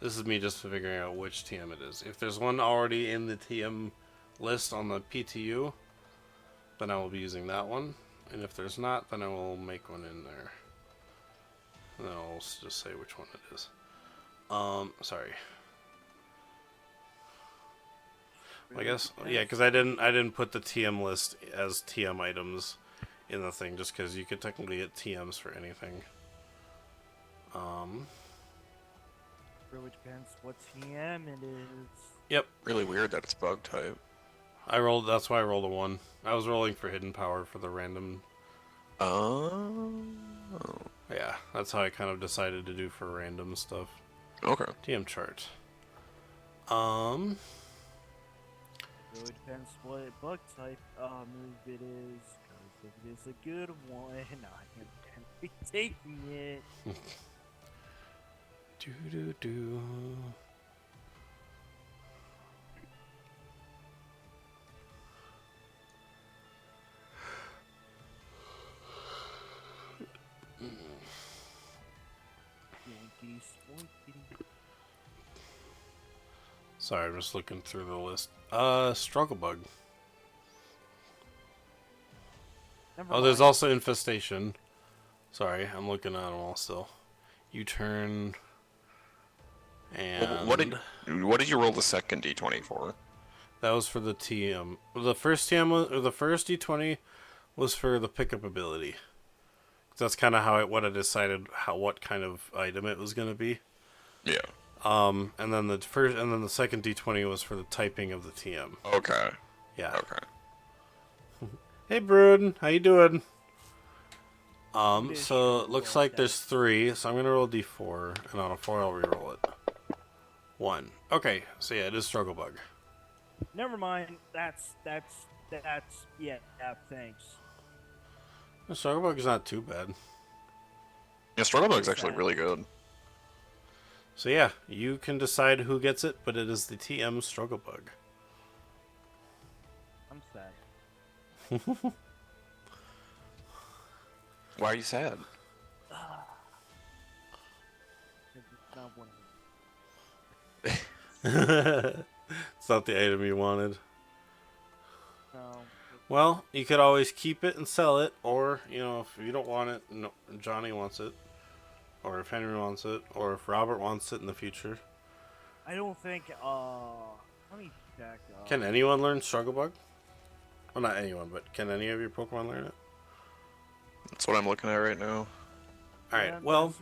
This is me just figuring out which TM it is. If there's one already in the TM list on the PTU, then I will be using that one. And if there's not, then I will make one in there. And then I'll just say which one it is. Sorry. I guess, yeah, because I didn't put the TM list as TM items in the thing, just because you could technically get TMs for anything. Really depends what TM it is. Yep. Really weird that it's bug type. That's why I rolled a 1. I was rolling for hidden power for the random. Oh. Yeah, that's how I kind of decided to do for random stuff. Okay. TM chart. Really depends what bug type move it is. Because if it is a good one, I am gonna be taking it. Do. Yankee Swanky. Sorry, I'm just looking through the list. Struggle bug. Never There's mind. also infestation. Sorry, I'm looking at them all still. U-turn. And What did you roll the second D20 for? that was for the TM. The first TM was, or the first D20 was for the pickup ability. That's kind of what I decided what kind of item it was going to be. Yeah. And then the second D20 was for the typing of the TM. Okay. Yeah. Okay. Hey, Brood, how you doing? So it looks like there's 3, so I'm gonna roll D4, and on a 4 I'll reroll it. 1. Okay, so yeah, it is struggle bug. Never mind. That's yeah. Thanks. The struggle bug is not too bad. Yeah, Struggle Bug's actually really good. So yeah, you can decide who gets it, but it is the TM struggle bug. I'm sad. Why are you sad? It's not one of them. It's not the item you wanted. No. Well, you could always keep it and sell it, or, if you don't want it, no, Johnny wants it, or if Henry wants it, or if Robert wants it in the future. I don't think. Let me check. Can anyone learn struggle bug? Well, not anyone, but can any of your Pokemon learn it? That's what I'm looking at right now. Alright, well,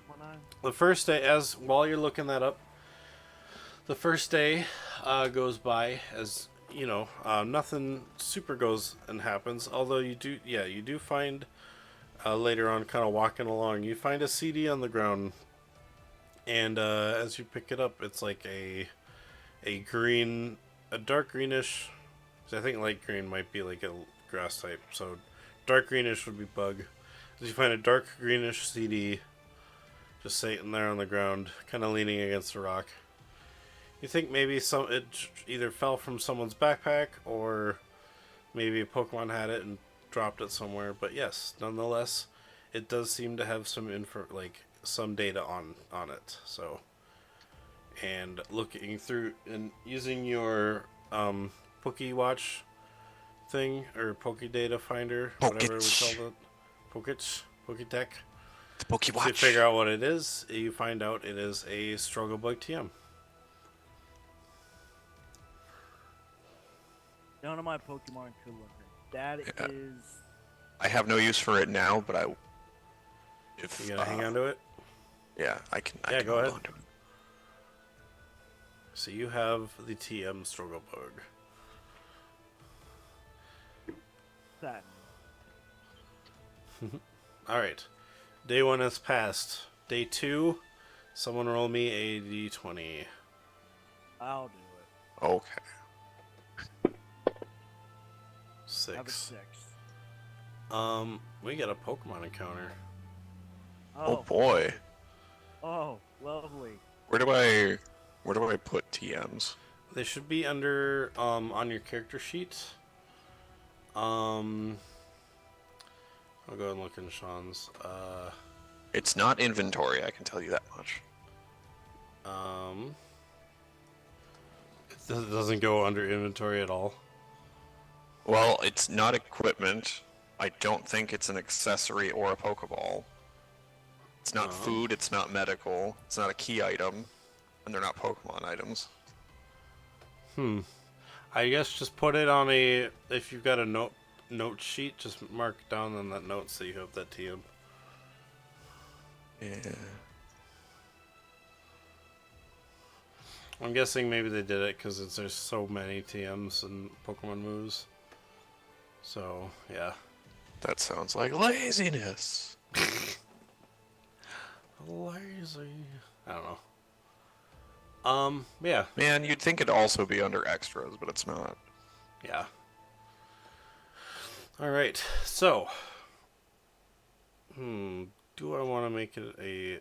the first day, while you're looking that up, the first day goes by as, nothing super goes and happens, although you do find, later on, kind of walking along, you find a CD on the ground, and as you pick it up, it's like a dark greenish, I think light green might be like a grass type, so dark greenish would be bug. As you find a dark greenish CD just sitting there on the ground, kind of leaning against a rock. You think maybe it either fell from someone's backpack, or maybe a Pokemon had it and dropped it somewhere. But yes, nonetheless, it does seem to have some some data on it. So, and looking through and using your PokeWatch thing, or Pokedata Finder, whatever we call it, Poketech. The PokeWatch. To figure out what it is, you find out it is a struggle bug TM. None of my Pokemon could learn it. That is. I have no use for it now, but You gonna hang on to it? Yeah, I can. Yeah, go ahead. On to it. So you have the TM struggle bug. That. Alright. Day 1 has passed. Day 2, someone roll me a d20. I'll do it. Okay. Have a 6. 6. We got a Pokemon encounter. Oh boy. Oh, lovely. Where do I put TMs? They should be under on your character sheet. I'll go and look in Sean's. It's not inventory, I can tell you that much. It doesn't go under inventory at all. Well, it's not equipment. I don't think it's an accessory or a Pokeball. It's not food, it's not medical, it's not a key item, and they're not Pokemon items. I guess just put it on a, if you've got a note sheet, just mark down on that note so you have that TM. Yeah. I'm guessing maybe they did it because there's so many TMs and Pokemon moves. So, yeah. That sounds like laziness. Lazy. I don't know. Yeah. Man, you'd think it'd also be under extras, but it's not. Yeah. Alright, so. Do I want to make it a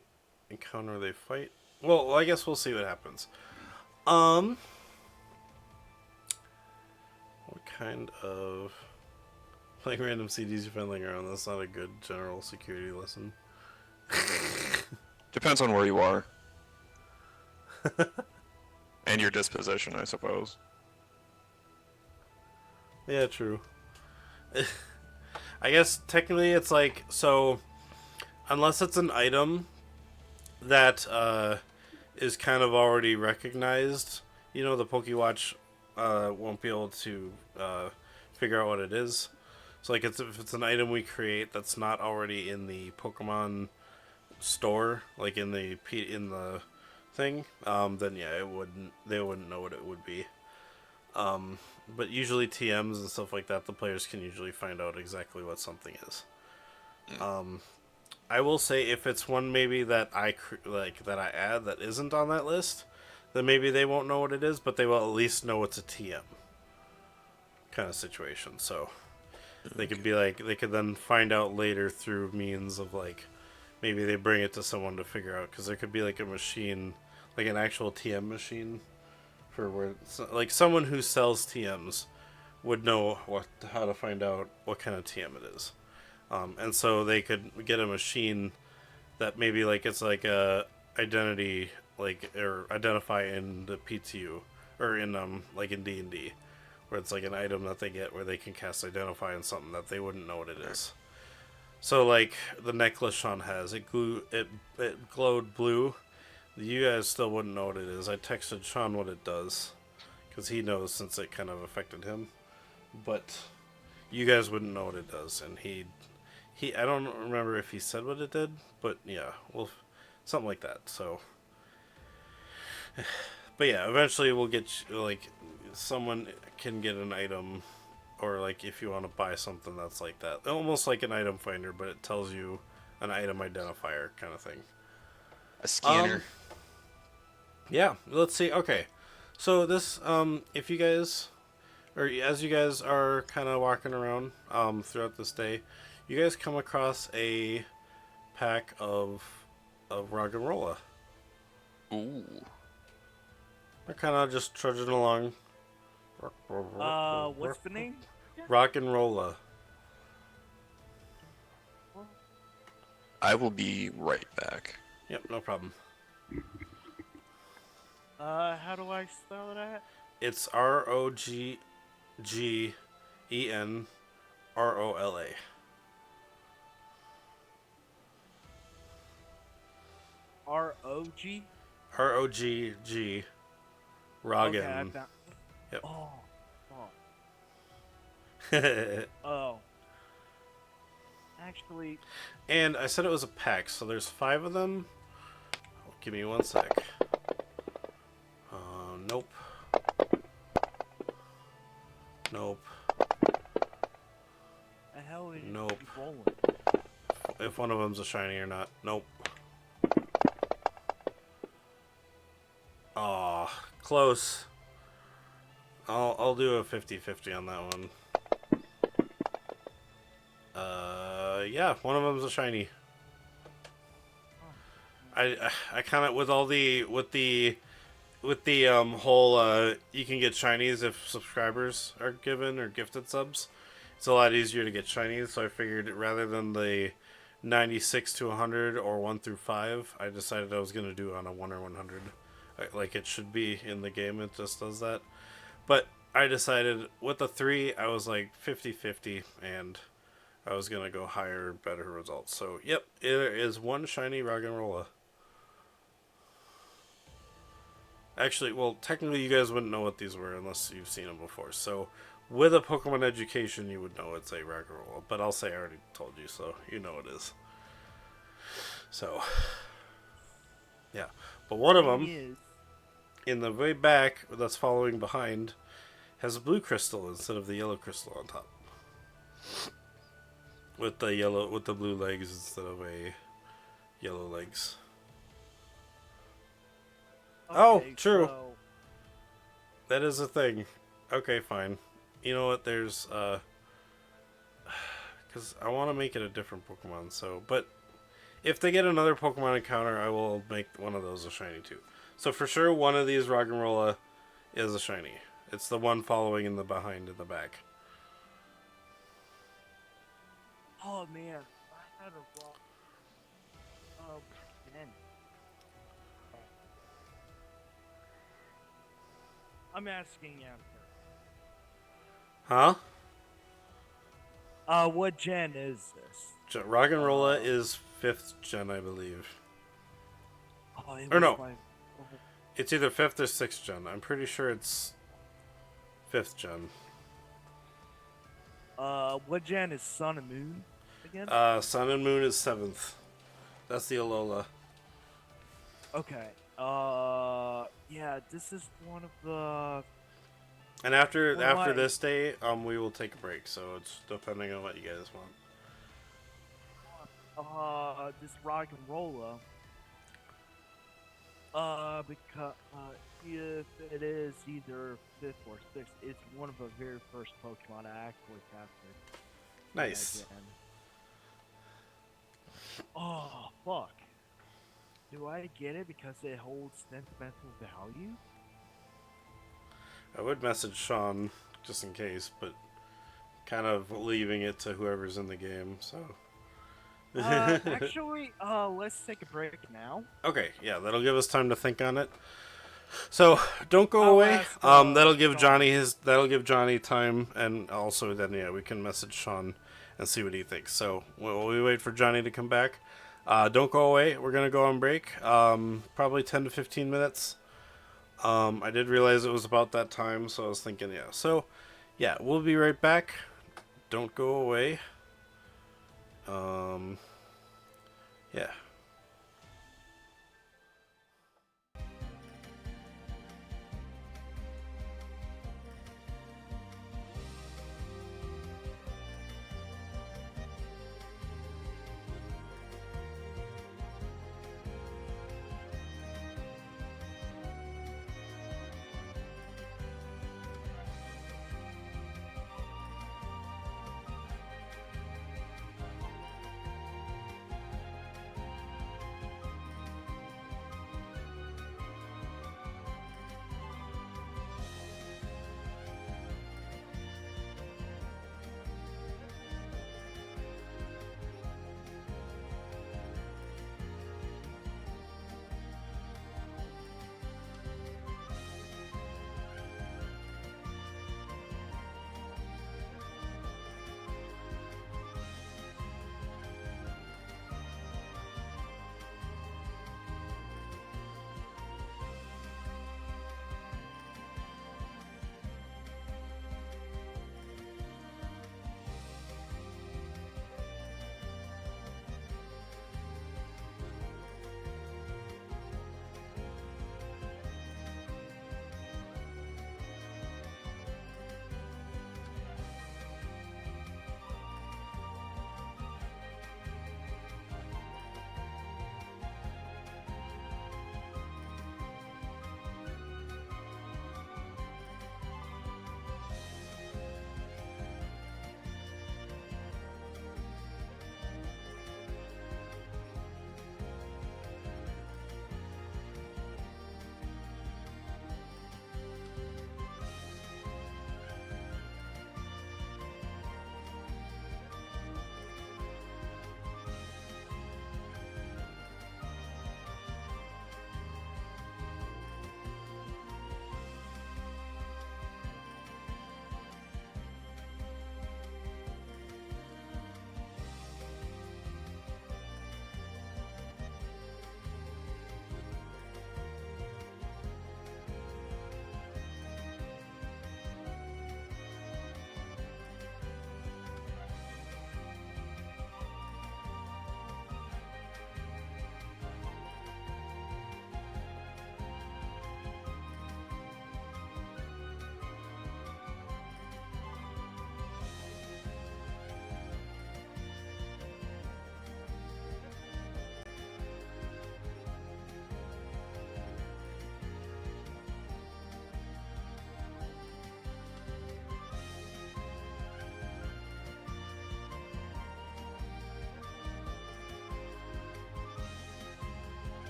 encounter they fight? Well, I guess we'll see what happens. What kind of... Playing random CDs you find laying around, that's not a good general security lesson. Depends on where you are. And your disposition, I suppose. Yeah, true. I guess technically it's like, so unless it's an item that is kind of already recognized, you know, the PokeWatch won't be able to figure out what it is. So like if it's an item we create that's not already in the Pokemon store, like in the thing, then yeah, they wouldn't know what it would be. But usually TMs and stuff like that, the players can usually find out exactly what something is. I will say if it's one maybe that I add that isn't on that list, then maybe they won't know what it is, but they will at least know it's a TM kind of situation. So they could be like, they could then find out later through means of like, maybe they bring it to someone to figure out, because there could be like a machine, like an actual TM machine, for where like someone who sells TMs would know how to find out what kind of TM it is, and so they could get a machine that maybe like it's like a identity, like, or identify in the PTU or in like in D&D, where it's like an item that they get where they can cast identify on something that they wouldn't know what it is. So like the necklace Sean has, it glowed blue. You guys still wouldn't know what it is. I texted Sean what it does, because he knows since it kind of affected him. But you guys wouldn't know what it does, and he I don't remember if he said what it did, but yeah, well, something like that. So, but yeah, eventually we'll get like someone can get an item, or like if you want to buy something that's like that, almost like an item finder, but it tells you an item identifier kind of thing. A scanner. Yeah, let's see. Okay, so this, if you guys, or as you guys are kind of walking around throughout this day, you guys come across a pack of rock and rolla. Ooh. They're kind of just trudging along. What's the name? Rock and rolla. I will be right back. Yep, no problem. How do I spell that? It's ROGGENROLA. R-O-G? ROGG. Roggen. Okay, I found... Yep. Oh. Actually... And I said it was a pack, so there's 5 of them. Oh, give me 1 sec. Nope. Nope. The hell is Nope. it rolling? If one of them's a shiny or not. Nope. Aw, close. I'll do a 50-50 on that one. yeah, one of them's a shiny. I kind of with the whole you can get shinies if subscribers are given or gifted subs. It's a lot easier to get shinies, so I figured rather than the 96 to 100 or 1 through 5, I decided I was going to do on a 1 or 100. Like it should be in the game, it just does that. But I decided with the 3, I was like 50-50, and I was going to go higher, better results. So, yep, there is one shiny Roggenrola. Actually, well, technically you guys wouldn't know what these were unless you've seen them before. So, with a Pokemon education, you would know it's a Roggenrola. But I'll say I already told you, so you know it is. So, yeah. But one of them, in the way back, that's following behind, has a blue crystal instead of the yellow crystal on top. With the blue legs instead of a yellow legs. Okay, oh, true. So... That is a thing. Okay, fine. You know what? There's because I want to make it a different Pokemon. So, but if they get another Pokemon encounter, I will make one of those a shiny too. So for sure, one of these Roggenrola is a shiny. It's the one following in the behind in the back. Oh man, I had a wrong. Oh man. I'm asking after. Huh? What gen is this? Roggenrola is 5th gen, I believe. Oh, Or no. It's either 5th or 6th gen. I'm pretty sure it's 5th gen. What gen is Sun and Moon again? Sun and Moon is 7th. That's the Alola. Okay. Yeah, this is one of the... And after this day, we will take a break. So it's depending on what you guys want. This Roggenrola. Because if it is either 5th or 6th, it's one of the very first Pokemon I actually captured. Nice. Oh, fuck. Do I get it because it holds sentimental value? I would message Sean just in case, but kind of leaving it to whoever's in the game, so. Actually, let's take a break now. Okay, yeah, that'll give us time to think on it. So don't go away. That'll give Johnny time, and also then we can message Sean and see what he thinks. So while we wait for Johnny to come back, don't go away. We're gonna go on break. Probably 10 to 15 minutes. I did realize it was about that time, so I was thinking, yeah. So yeah, we'll be right back. Don't go away. Yeah.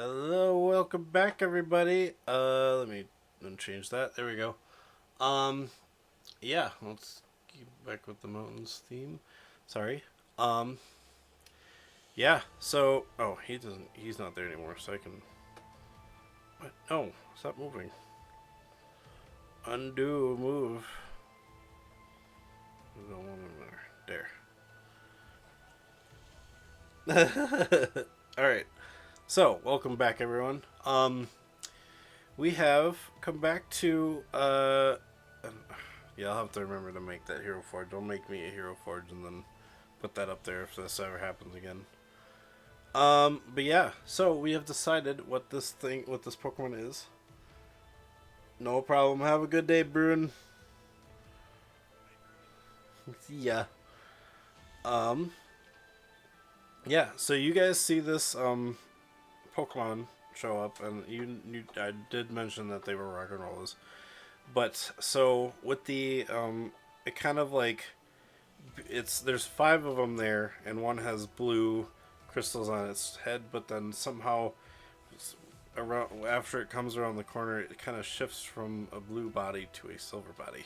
Hello, welcome back, everybody. Let me change that. There we go. Yeah, let's keep back with the mountains theme. Sorry. Yeah. So, oh, he's not there anymore. So I can. What? No, stop moving. Undo move. There's no one in there. There. All right. So, welcome back, everyone. We have come back to yeah, I'll have to remember to make that hero forge. Don't make me a hero forge and then put that up there if this ever happens again. But yeah, so we have decided what this Pokemon is. No problem. Have a good day, Bruin. Yeah. Yeah, so you guys see this Pokemon show up, and I did mention that they were rock and rollers. But so with the it kind of like there's 5 of them there, and one has blue crystals on its head, but then somehow around after it comes around the corner, it kind of shifts from a blue body to a silver body.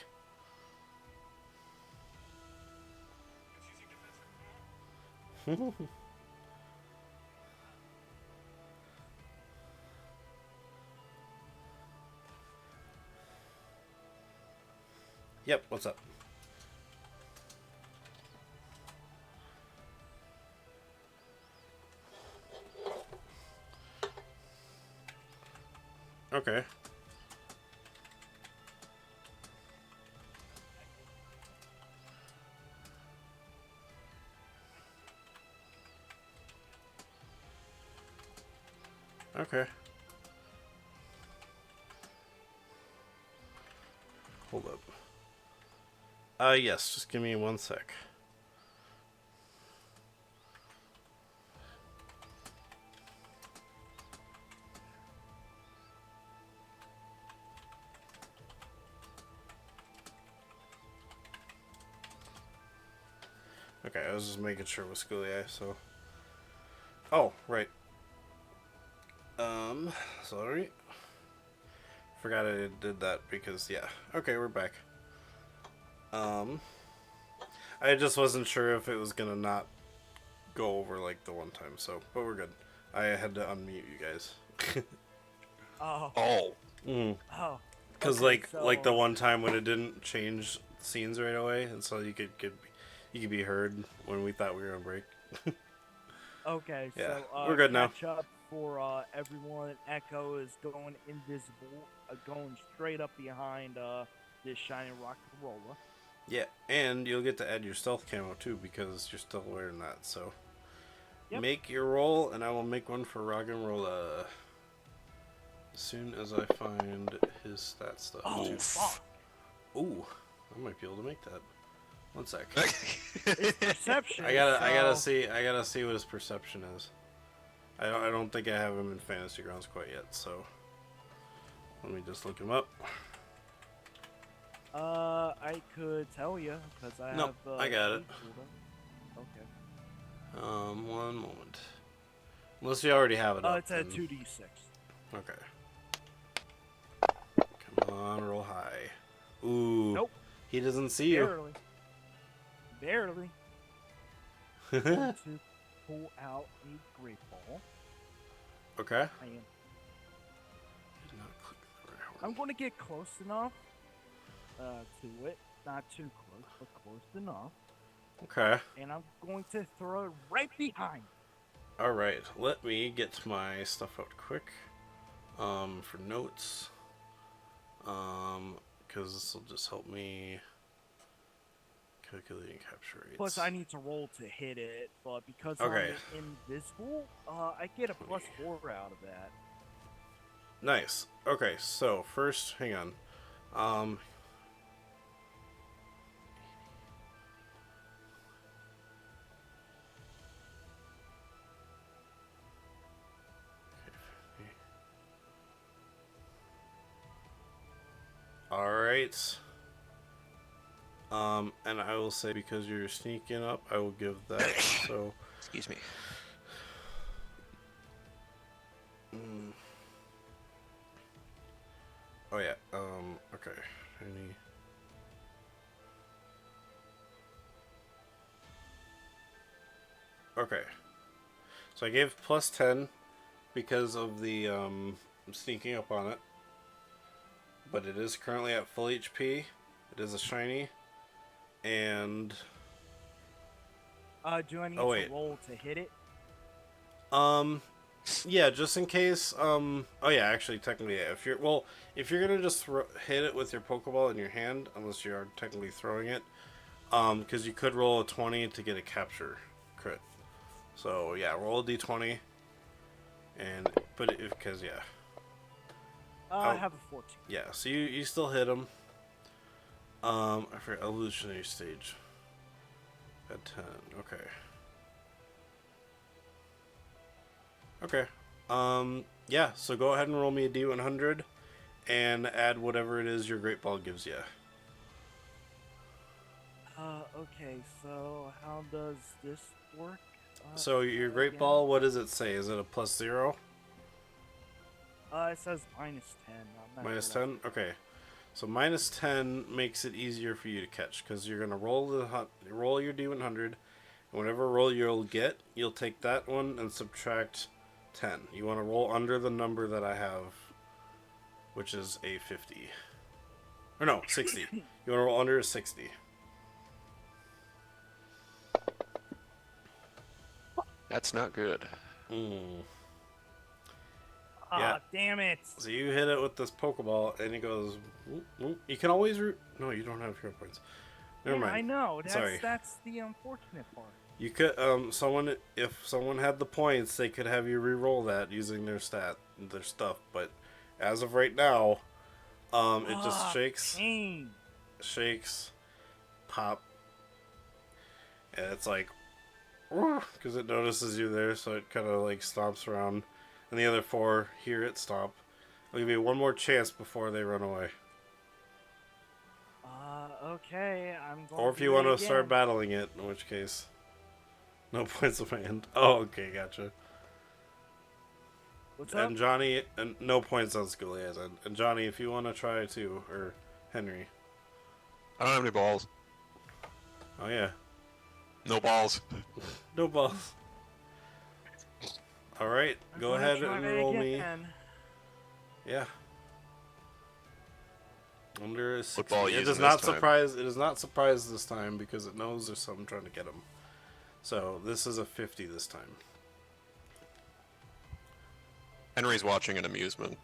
Yep, what's up? Okay. Okay. Hold up. Yes, just give me 1 sec. Okay, I was just making sure it was Schoolie, so. Oh, right. Sorry. Forgot I did that because, yeah. Okay, we're back. I just wasn't sure if it was gonna not go over like the one time, so, but we're good. I had to unmute you guys. Oh. Oh. Oh. Because Okay, like the one time when it didn't change scenes right away, and so you could be heard when we thought we were on break. Okay, Yeah, so we're good now. catch up for everyone. Echo is going invisible, going straight up behind this shiny rock and roller. Yeah, and you'll get to add your stealth camo too because you're still wearing that. So make your roll, and I will make one for Roggenrola as soon as I find his stat stuff. Oh, too. fuck! Ooh, I might be able to make that. 1 sec. It's perception. I gotta see what his perception is. I don't think I have him in Fantasy Grounds quite yet, so let me just look him up. I could tell you because I Nope, have. I got it. Okay. 1 moment. Unless you already have it up. It's at 2d6. Okay. Come on, roll high. Ooh. Nope. He doesn't see you. Barely. I'm going to pull out a great ball. Okay. I'm going to get close enough to it. Not too close, but close enough. Okay. And I'm going to throw it right behind. Alright, let me get my stuff out quick. For notes. Because this will just help me calculating capture rates. Plus, I need to roll to hit it, but because I'm invisible, I get a +4 out of that. Nice. Okay, so first, hang on. Alright. And I will say because you're sneaking up, I will give that, so... Excuse me. Mm. Oh yeah. Okay. Any... Okay. So I gave plus 10 because of the sneaking up on it. But it is currently at full HP. It is a shiny. And Do I need oh to wait. roll to hit it? Yeah, just in case. Oh yeah, actually, technically, yeah. If you're gonna just hit it with your Pokeball in your hand, unless you are technically throwing it, because you could roll a 20 to get a capture crit. So yeah, roll a d20, and because yeah. I have a 14. Yeah, so you still hit him. I forget evolutionary stage. At 10, okay. Okay. Yeah, so go ahead and roll me a d100 and add whatever it is your Great Ball gives you. Okay, so how does this work? So your Great again? Ball, what does it say? Is it a plus 0? It says -10. I'm not Minus sure 10? Okay. So minus 10 makes it easier for you to catch because you're gonna roll your d100, and whatever roll you'll get, you'll take that one and subtract 10. You want to roll under the number that I have, which is a 50. Or no, 60. You want to roll under a 60. That's not good. Yeah. Damn it! So you hit it with this Pokeball, and it goes. Whoop, whoop. You can always root. No, you don't have hero points. Never mind. I know. Sorry. That's the unfortunate part. You could if someone had the points, they could have you re-roll that using their stuff. But as of right now, it just shakes, pop, and it's like, because it notices you there, so it kind of like stomps around, and the other 4 hear it stomp. I'll give you one more chance before they run away. Okay, I'm going. Or if you want to start battling it, in which case, no points of hand. Oh, okay, gotcha. What's up? And Johnny, and no points on School Liaison. And Johnny, if you want to try too, or Henry. I don't have any balls. Oh yeah. No balls. No balls. All right, go ahead and roll me. Yeah. Under a 60. It is not surprised. It is not surprised this time because it knows there's something trying to get him. So this is a 50 this time. Henry's watching an amusement.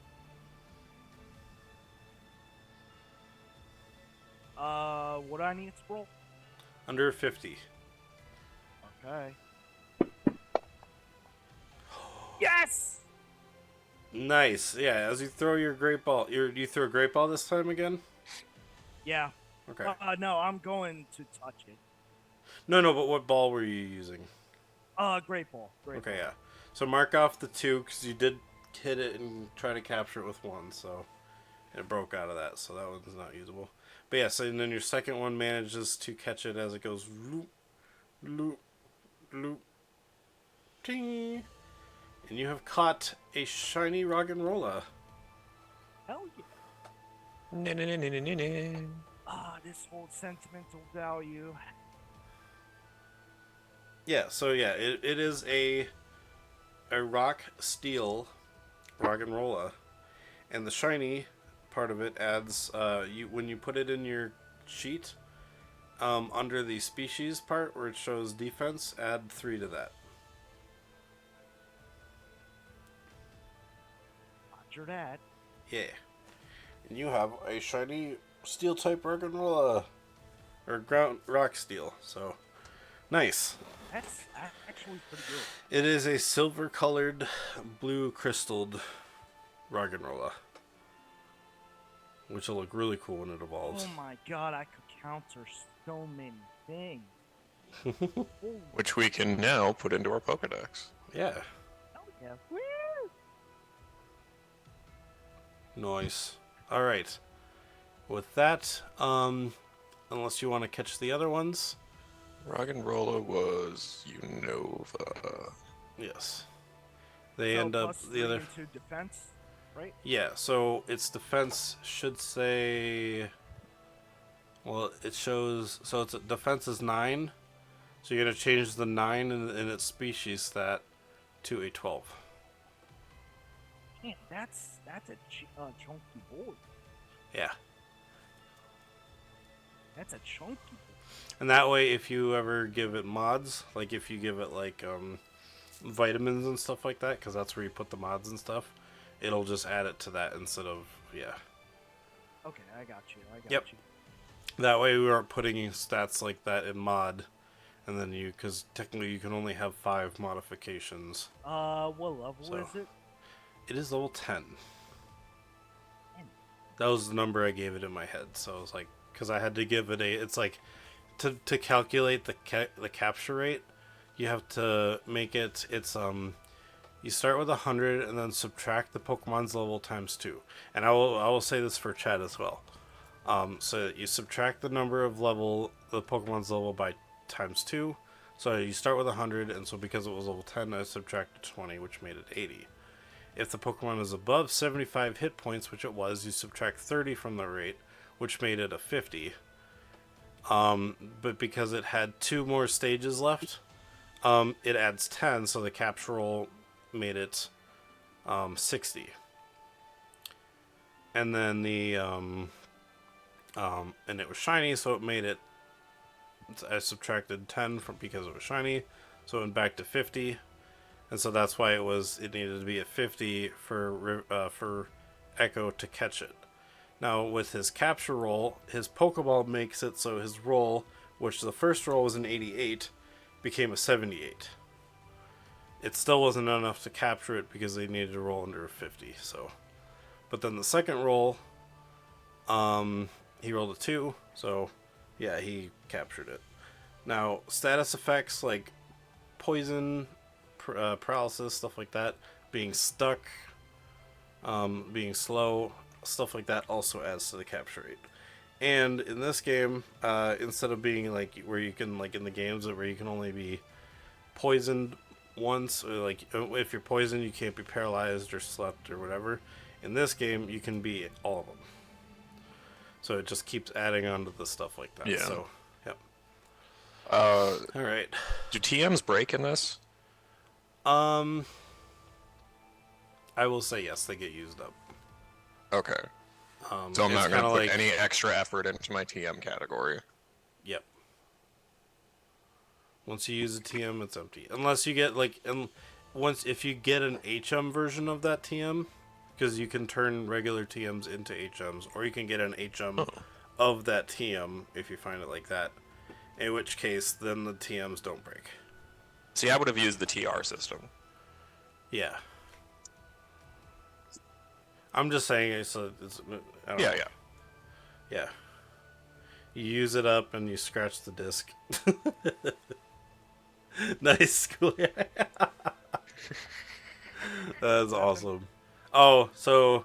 What do I need to roll? Under a 50. Okay. Yes! Nice. Yeah, as you throw your Great Ball, you throw a Great Ball this time again? Yeah. Okay. No, I'm going to touch it. No, but what ball were you using? Great Ball. Okay, yeah. So mark off the 2 because you did hit it and try to capture it with 1, so it broke out of that, so that one's not usable. But yeah, so and then your second one manages to catch it as it goes loop, loop, loop, ting. And you have caught a shiny Roggenrola. Hell yeah. This holds sentimental value. Yeah, so yeah, it is a rock steel Roggenrola. And the shiny part of it adds, when you put it in your sheet, under the species part where it shows defense, add 3 to that. Roger that. Yeah. And you have a shiny steel type Roggenrola. Or ground rock steel. So nice. That's actually pretty good. It is a silver colored blue crystalled Roggenrola. Which will look really cool when it evolves. Oh my god, I could counter so many things. Which we can now put into our Pokedex. Yeah. Hell yeah. Woo! Nice. Alright. With that, unless you want to catch the other ones. Roggenrola was Unova. Yes. They so end up plus the 3 other. into defense, right? Yeah, so its defense should say. Well, it shows. So its defense is 9. So you're gonna change the 9 in its species stat to a 12. Man, that's a chunky board. Yeah. That's a chunky board. And that way, if you ever give it mods, like if you give it like vitamins and stuff like that, because that's where you put the mods and stuff, it'll just add it to that instead of Okay, I got you. Yep. That way, we aren't putting stats like that in mod, and then because technically you can only have 5 modifications. What level is it? It is level 10. That was the number I gave it in my head, so I was like, because I had to give it it's like, to calculate the capture rate, you have to make it, you start with 100 and then subtract the Pokemon's level times 2. And I will say this for chat as well. So you subtract the number of the Pokemon's level by times 2. So you start with 100, and so because it was level 10, I subtracted 20, which made it 80. If the Pokemon is above 75 hit points, which it was, you subtract 30 from the rate, which made it a 50. But because it had 2 more stages left, it adds 10, so the capture roll made it 60. And then and it was shiny, so it made it, I subtracted 10 from because it was shiny, so it went back to 50. And so that's why it needed to be at 50 for Echo to catch it. Now, with his capture roll, his Pokeball makes it so his roll, which the first roll was an 88, became a 78. It still wasn't enough to capture it because they needed to roll under a 50. So, but then the second roll, he rolled a 2, so yeah, he captured it. Now, status effects like poison, paralysis, stuff like that, being stuck, being slow, stuff like that also adds to the capture rate. And in this game, instead of being like where you can, like in the games where you can only be poisoned once, or like if you're poisoned you can't be paralyzed or slept or whatever, in this game you can be all of them. So it just keeps adding on to the stuff like that. Yeah. So, yep. Alright. Do TMs break in this? I will say yes, they get used up. Okay. So I'm it's not going to put like, any extra effort into my TM category. Yep. Once you use a TM, it's empty. Unless you get, like, if you get an HM version of that TM, because you can turn regular TMs into HMs, or you can get an HM of that TM if you find it like that. In which case, then the TMs don't break. See, I would have used the TR system. Yeah. I'm just saying, I don't know. Yeah. You use it up and you scratch the disc. Nice. That's awesome. Oh, so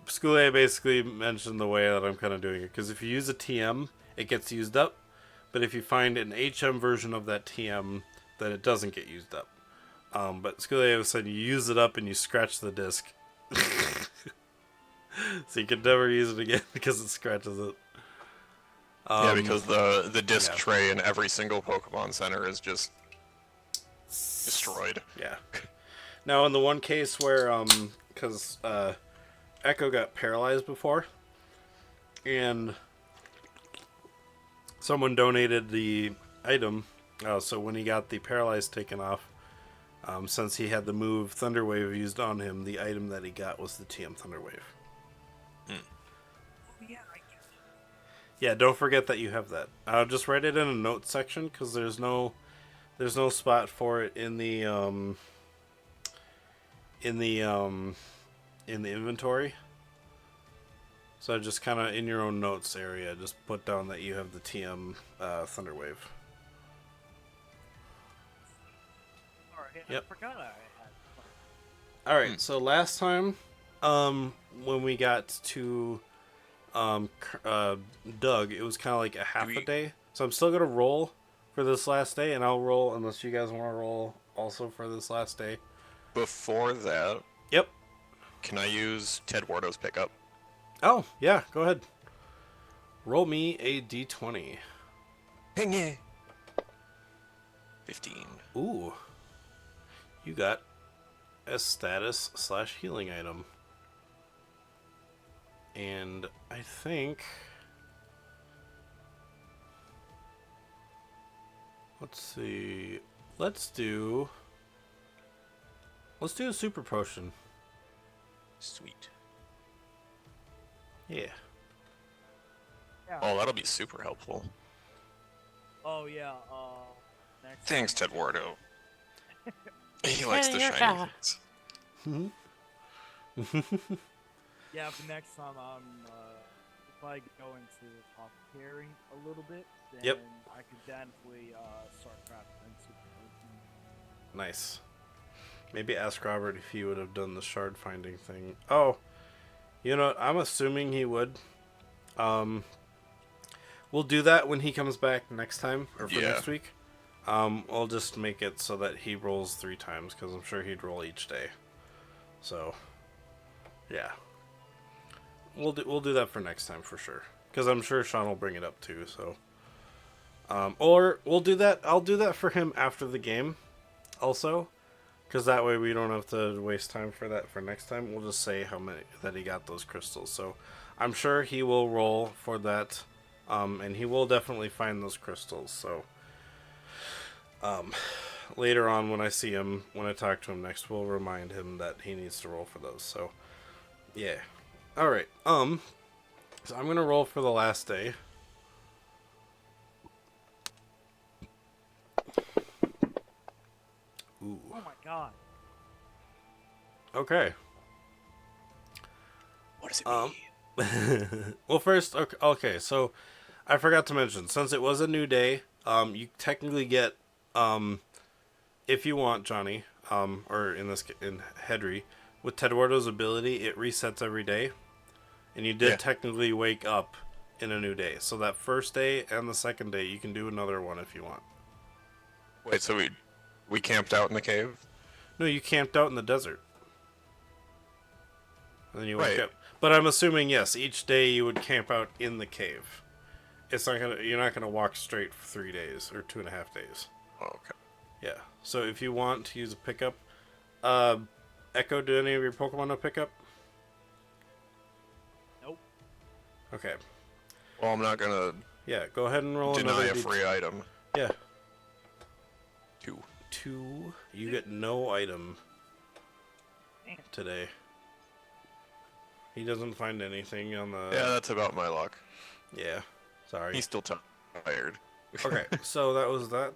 Skule basically mentioned the way that I'm kind of doing it, because if you use a TM, it gets used up, but if you find an HM version of that TM, then it doesn't get used up. But Skule said you use it up and you scratch the disc. So you can never use it again because it scratches it. Yeah, because the disc tray in every single Pokemon Center is just destroyed. Yeah. Now, in the one case where, because Echo got paralyzed before, and someone donated the item, so when he got the paralyzed taken off, since he had the move Thunder Wave used on him, the item that he got was the TM Thunder Wave. Yeah, don't forget that you have that. Just write it in a note section, because there's no spot for it in the inventory. So just kind of in your own notes area, just put down that you have the TM Thunder Wave. Alright, Yep. I forgot I had. Alright, so last time, when we got to Doug, it was kind of like a half a day. So I'm still going to roll for this last day, and I'll roll unless you guys want to roll also for this last day. Before that, Yep. can I use Ted Wardo's pickup? Oh, yeah, go ahead. Roll me a d20. Hang it. 15. Ooh. You got a status/healing item. And I think... Let's see. Let's do a super potion. Sweet. Yeah. Yeah. Oh, that'll be super helpful. Oh yeah. Next Thanks, time- Ted Wardo. He likes the shiny things. Yeah, but next time if I go into apothecary a little bit, then Yep. I could definitely start crafting super potions. Nice. Maybe ask Robert if he would have done the shard finding thing. Oh, you know what? I'm assuming he would. We'll do that when he comes back next time, or for next week. I'll just make it so that he rolls 3 times, because I'm sure he'd roll each day. So, yeah. We'll do that for next time for sure. Because I'm sure Sean will bring it up too, so. Or we'll do that. I'll do that for him after the game also. Because that way we don't have to waste time for that for next time. We'll just say how many that he got those crystals. So I'm sure he will roll for that. And he will definitely find those crystals. So later on when I see him, when I talk to him next, we'll remind him that he needs to roll for those. So yeah. Alright. So I'm gonna roll for the last day. Ooh. Oh my god. Okay. What does it mean? Well, first, okay, so I forgot to mention, since it was a new day, you technically get, if you want, Johnny, or in Hedry, with Tedwardo's ability, it resets every day, and you did technically wake up in a new day. So that first day and the second day, you can do another one if you want. Wait, so we camped out in the cave? No, you camped out in the desert. And then you wake Right. up. But I'm assuming, yes, each day you would camp out in the cave. You're not gonna walk straight for 3 days or 2.5 days. Oh, okay. Yeah. So if you want to use a pickup, Echo, do any of your Pokemon have pickup? Nope. Okay. Well, I'm not gonna Yeah, go ahead and roll deny another a free item. Yeah. 2. 2. You get no item today. He doesn't find anything on the... Yeah, that's about my luck. Yeah. Sorry. He's still tired. Okay, so that was that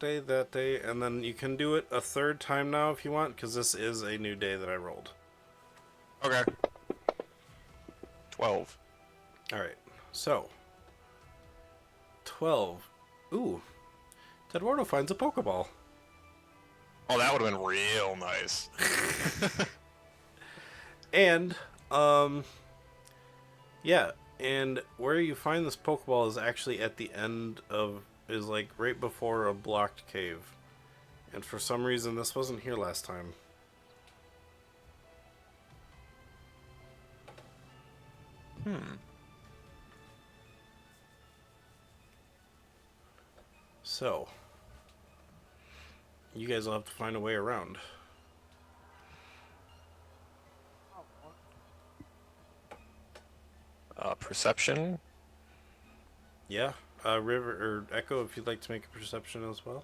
day, and then you can do it a third time now if you want, because this is a new day that I rolled. Okay. 12. Alright, so 12. Ooh. Tedwardo finds a Pokeball. Oh, that would have been real nice. And, yeah, and where you find this Pokeball is actually at the end of, is like right before a blocked cave. And for some reason this wasn't here last time. So, you guys will have to find a way around. Perception? Yeah, River or Echo, if you'd like to make a perception as well.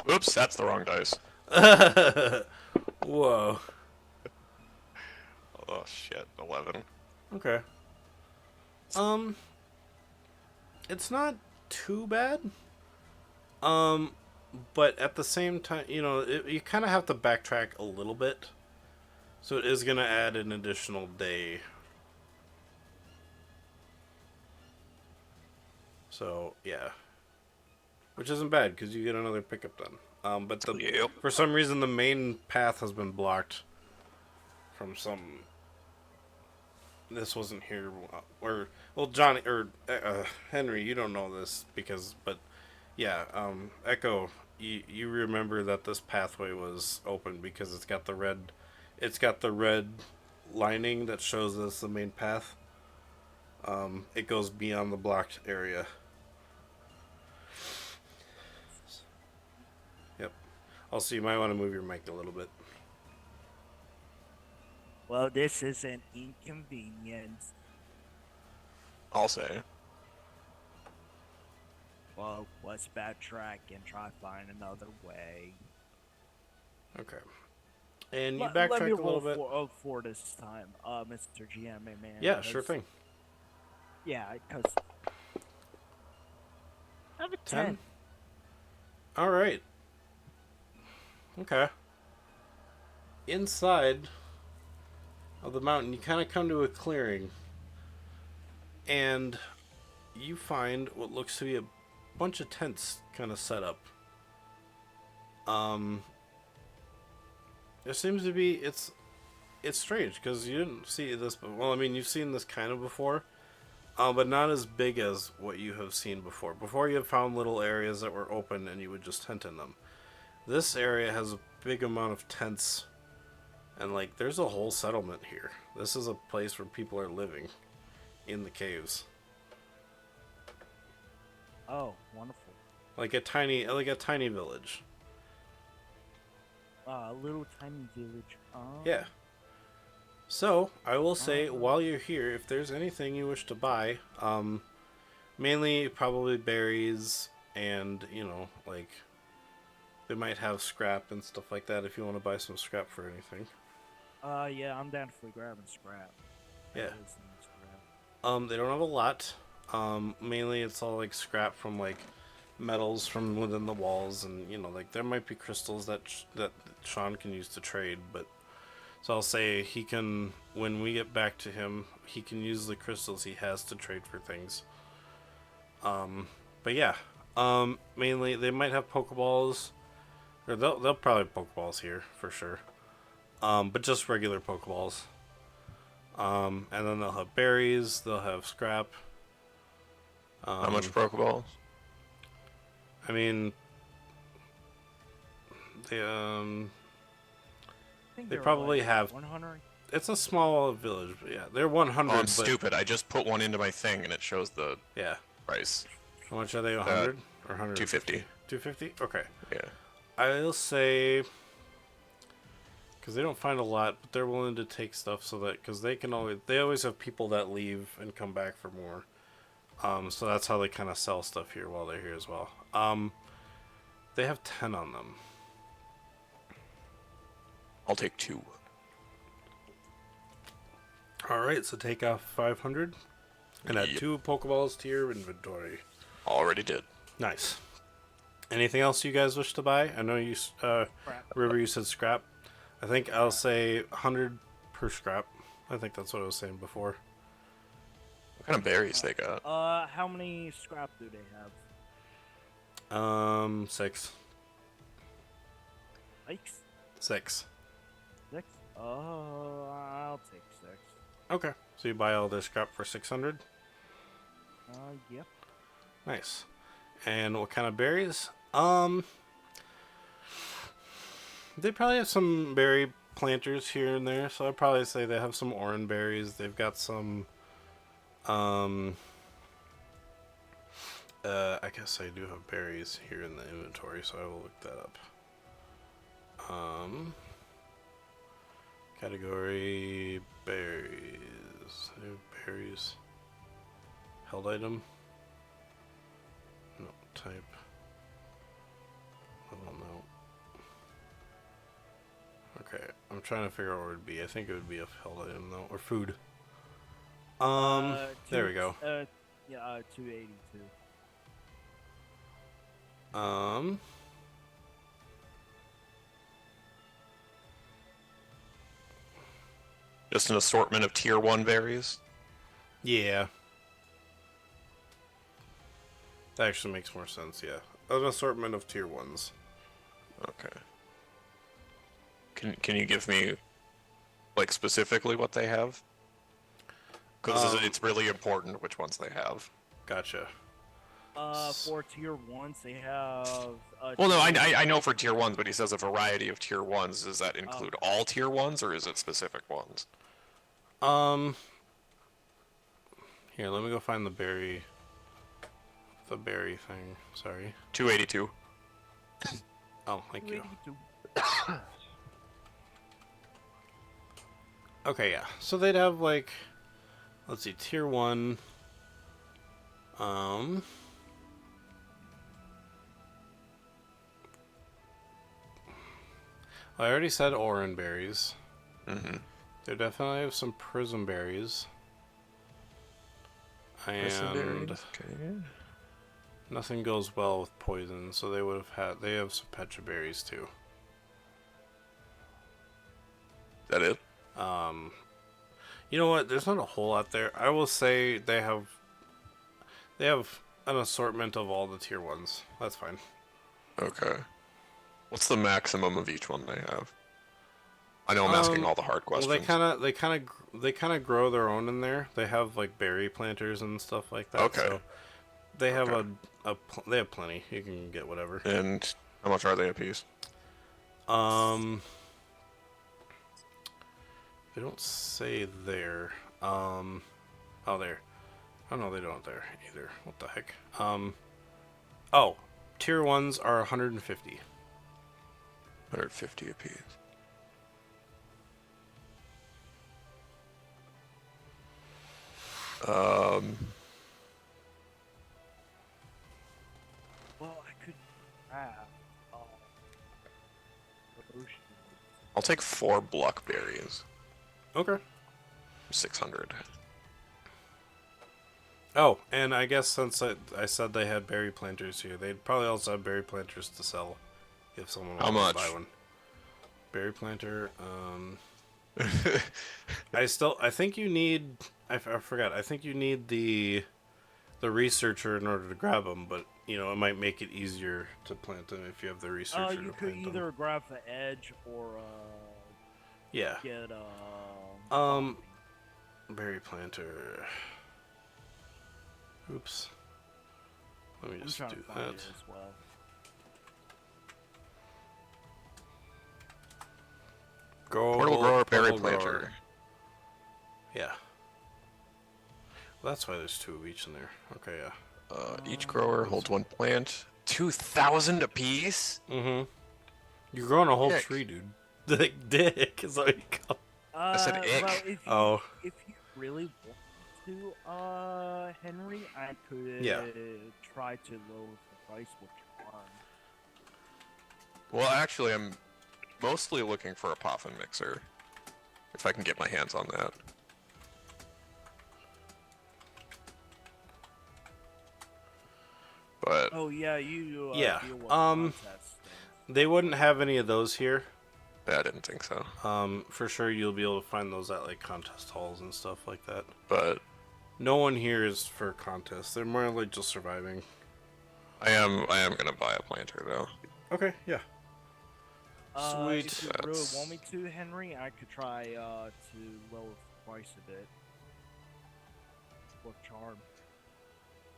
Oops, that's the wrong dice. Whoa. Oh, shit. 11. Okay. It's not too bad. But at the same time, you know, you kind of have to backtrack a little bit. So it is going to add an additional day. So, yeah. Which isn't bad, because you get another pickup done. But for some reason, the main path has been blocked from some... This wasn't here, or... Well, Johnny, or Henry, you don't know this, because... But, yeah, Echo, you remember that this pathway was open because it's got the red lining that shows us the main path. It goes beyond the blocked area. Yep. Also, you might want to move your mic a little bit. Well, this is an inconvenience. I'll say. Well, let's backtrack and try to find another way. Okay. And you Let backtrack me a little roll bit. for this time, Mr. GM, man. Yeah, sure thing. Yeah, because I have a 10. All right. Okay. Inside of the mountain, you kind of come to a clearing, and you find what looks to be a bunch of tents kind of set up. There seems to be it's strange because you didn't see this, but well, I mean, you've seen this kind of before, but not as big as what you have seen before. Before, you have found little areas that were open and you would just tent in them. This area has a big amount of tents, and like there's a whole settlement here. This is a place where people are living in the caves. Oh, wonderful. Like a tiny village. A little tiny village. Oh. Yeah. So, I will say, while you're here, if there's anything you wish to buy, mainly probably berries and, like, they might have scrap and stuff like that if you want to buy some scrap for anything. Yeah, I'm down for grabbing scrap. Yeah. Scrap. They don't have a lot. Mainly it's all, like, scrap from, like, metals from within the walls, and, like, there might be crystals that Sean can use to trade, but... So I'll say he can, when we get back to him, he can use the crystals he has to trade for things. But yeah, mainly they might have Pokeballs, or they'll probably have Pokeballs here for sure. But just regular Pokeballs. And then they'll have berries, they'll have scrap. How much Pokeballs? I mean, they probably have 100. It's a small village, but yeah, they're 100. Oh, I'm stupid. I just put one into my thing and it shows the Yeah. price. How much are they? 100 or 100? 250. 250. Okay. Yeah. I'll say because they don't find a lot, but they're willing to take stuff so that because they always have people that leave and come back for more. So that's how they kind of sell stuff here while they're here as well. They have 10 on them. I'll take 2. Alright, so take off 500 and add Yep. 2 Pokeballs to your inventory. Already did. Nice. Anything else you guys wish to buy? I know you, River, you said scrap. I think I'll say 100 per scrap. I think that's what I was saying before. What kind of berries they got? How many scrap do they have? 6. Likes? 6. 6? Oh, I'll take 6. Okay. So you buy all this scrap for 600? Yep. Nice. And what kind of berries? They probably have some berry planters here and there, so I'd probably say they have some orange berries. They've got some, I guess I do have berries here in the inventory, so I will look that up. Category berries. Berries. Held item. No, type. Level no. Okay, I'm trying to figure out where it would be. I think it would be a held item though, or food. There we go. Yeah, 282. Just an assortment of tier 1 berries? Yeah. That actually makes more sense, yeah. An assortment of tier 1s. Okay. Can you give me, like, specifically what they have? Because it's really important which ones they have. Gotcha. For tier ones, they have. Well, no, tier I know for tier ones, but he says a variety of tier ones. Does that include all tier ones, or is it specific ones? Here, let me go find the berry. The berry thing. Sorry. 282. Oh, thank you. 282. Okay, yeah. So they'd have like, let's see, tier one. I already said oran berries. Mm-hmm. They definitely have some prism berries. And Okay. nothing goes well with poison, so they would have had. They have some petra berries too. That it? You know what? There's not a whole lot there. I will say they have an assortment of all the tier ones. That's fine. Okay. What's the maximum of each one they have? I know I'm asking all the hard questions. Well, they kind of grow their own in there. They have like berry planters and stuff like that. Okay. So they have they have plenty. You can get whatever. And how much are they a piece? They don't say there. Oh, there. Oh no, they don't there either. What the heck? Oh, tier ones are 150. 150 a piece. Well, I could have. Ocean. I'll take 4 blackberries. Okay. 600. Oh, and I guess since I said they had berry planters here, they'd probably also have berry planters to sell if someone How wanted much? to buy one. Berry planter. I think you need. I forgot. I think you need the researcher in order to grab them, but you know it might make it easier to plant them if you have the researcher You to could plant either them. grab the edge or Yeah. get Berry planter. Oops. Let me I'm just trying do to find that. it as well. Oh, Go Portable grower, berry portable grower. planter. Yeah. Well, that's why there's 2 of each in there. Okay, yeah. Each grower holds 1 plant. 2,000 a piece? Mm-hmm. You're growing a whole Dick. tree, dude. Like dick is what you call. I said ick. Well, Oh. if you really want to, Henry, I could try to lower the price with charm. Well, actually, I'm mostly looking for a poffin mixer. If I can get my hands on that. But Oh yeah, you Yeah, deal with contest things. They wouldn't have any of those here. I didn't think so. For sure you'll be able to find those at like contest halls and stuff like that. But No one here is for contests. They're more like just surviving. I am gonna buy a planter though. Okay, yeah. Sweet. If you really want me to, Henry, I could try to lower the price a bit. For charm.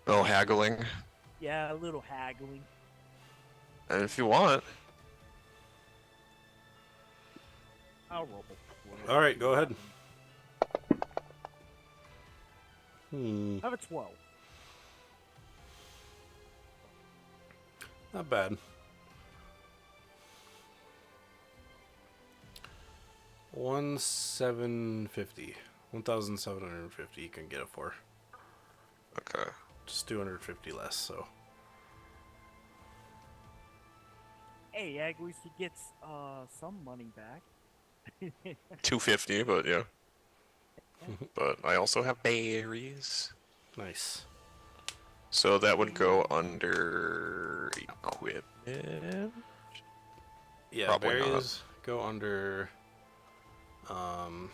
Oh, haggling. Yeah, a little haggling. And if you want, I'll roll it. All right, go ahead. I have a 12. Not bad. 1,750. 1,750 you can get it for. okay. Just 250 less, so. Hey, at least he gets some money back. 250, but yeah. But I also have berries. Nice. So that would go under equipment. Yeah, Probably berries go under.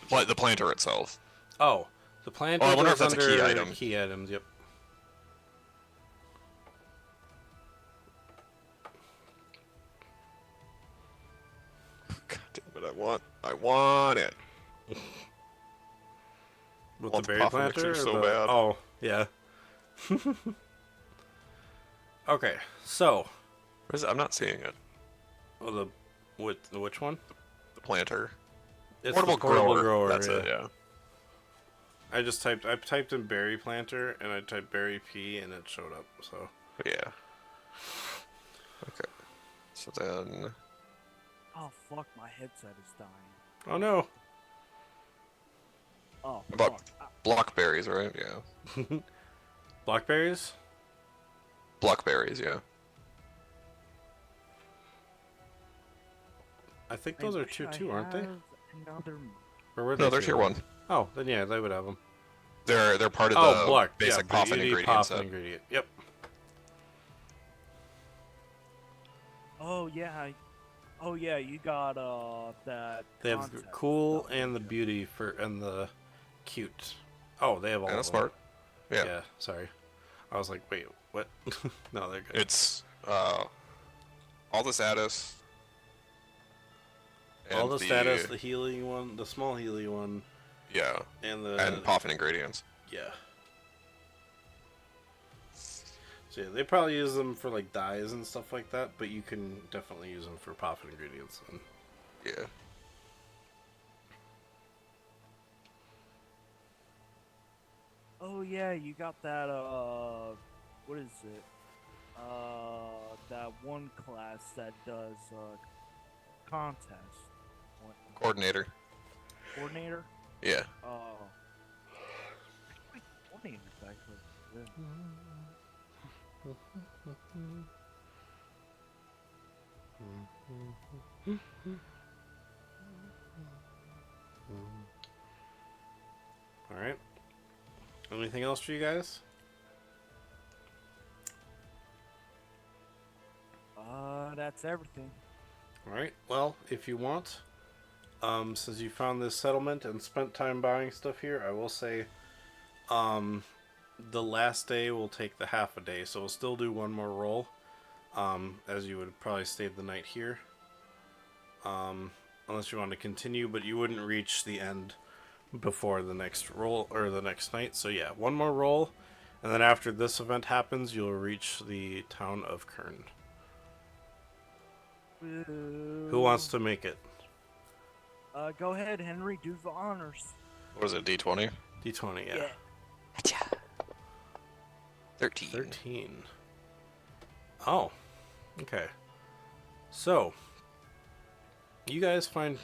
What, the planter itself? Oh, the planter Oh, I wonder goes if that's a key under item. Key items, yep. God damn it, I want it. With Want the the berry puffer planter? mixer or so the- bad. Oh, yeah. Okay, so Where is it? I'm not seeing it. well, which one? The planter. It's Portable the portable grower. grower. That's yeah. it. Yeah. I typed in berry planter and I typed berry pea and it showed up. So Yeah. Okay. So then. Oh fuck, my headset is dying. oh no. Oh About fuck. blockberries, right? Yeah. Blackberries? Blockberries, yeah. I think those are tier 2, aren't they? Another... Or were they No, they're tier tier 1. Oh, then yeah, they would have them. They're part of Oh, the block. basic Yeah, Poffin you need ingredient Poffin set. ingredient. Yep. Oh yeah. Oh yeah, you got that. They have the concept cool stuff. and the beauty and the cute. Oh, they have all And of that's them. smart. Yeah. Yeah, sorry. I was like, wait, what? No, they're good. It's all the status. all And the status, the healing one, the small healing one, Yeah. and the And Poffin ingredients. yeah. So yeah, they probably use them for like dyes and stuff like that, but you can definitely use them for Poffin ingredients. And Yeah. Oh yeah, you got that. What is it? That one class that does contest. What? Coordinator. Coordinator. Yeah. Oh. Wait, coordinator's actually good. all right. Anything else for you guys? That's everything. All right. Well, if you want, since you found this settlement and spent time buying stuff here, I will say, the last day will take the half a day, so we'll still do one more roll, as you would probably stay the night here, unless you want to continue, but you wouldn't reach the end before the next roll or the next night. So yeah, one more roll, and then after this event happens, you'll reach the town of Kern. Who wants to make it? Go ahead, Henry. Do the honors. What is it, D20? D20, yeah. 13. 13. Oh, okay. So, you guys find,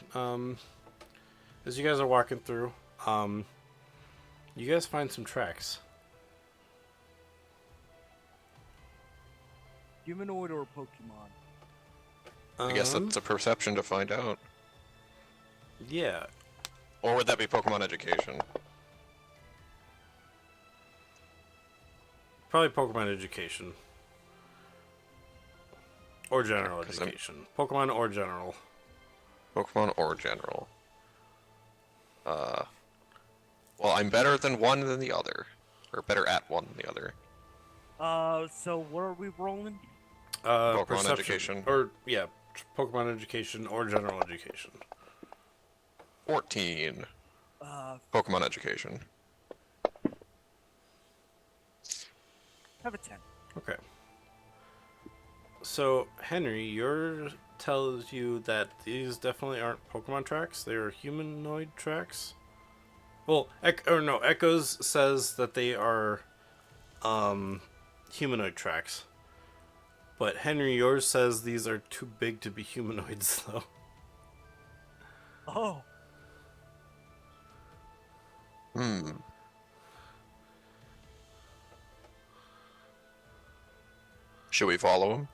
as you guys are walking through, you guys find some tracks. Humanoid or Pokemon? I guess that's a perception to find out. Yeah. Or would that be Pokemon education? Probably Pokemon education. Or general 'Cause I'm- education. Pokemon or general. Pokemon or general? Well, I'm better than one than the other. Or better at one than the other. So what are we rolling? Pokemon Perception. education. Or, yeah, Pokemon education or general education. 14. Pokemon education. Have a 10. Okay. So, Henry, your tells you that these definitely aren't Pokemon tracks. They are humanoid tracks. Well, Echoes says that they are humanoid tracks. But Henry, yours says these are too big to be humanoids, though. Oh. Should we follow him?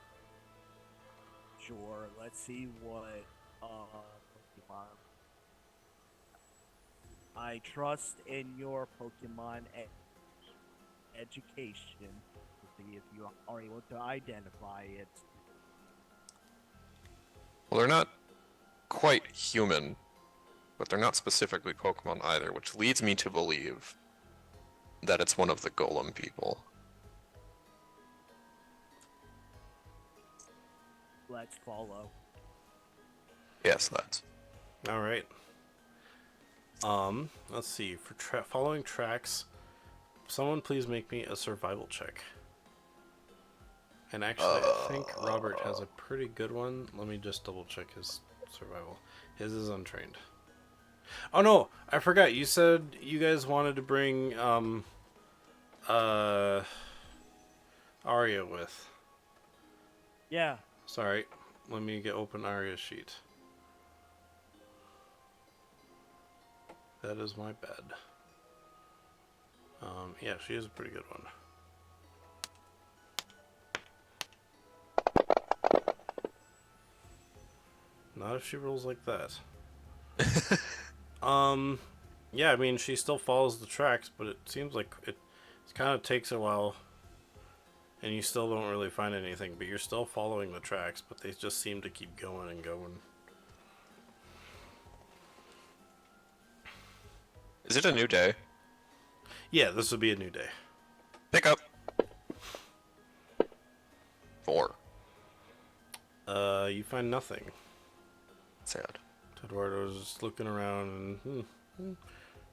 Sure. Let's see what Pokemon. I trust in your Pokemon education to see if you are able to identify it. Well, they're not quite human, but they're not specifically Pokemon either, which leads me to believe that it's one of the Golem people. Let's follow. Yes, that's. All right. Let's see. For following tracks, someone please make me a survival check. And actually, I think Robert has a pretty good one. Let me just double check his survival. His is untrained. Oh no, I forgot. You said you guys wanted to bring Arya with. Yeah. Sorry, let me open Arya's sheet. That is my bad. Yeah, she is a pretty good one. Not if she rolls like that. Yeah, I mean, she still follows the tracks, but it seems like it kind of takes a while, and you still don't really find anything, but you're still following the tracks, but they just seem to keep going and going. Is it a new day? Yeah, this would be a new day. Pick up. 4. You find nothing. Sad. Eduardo's just looking around and,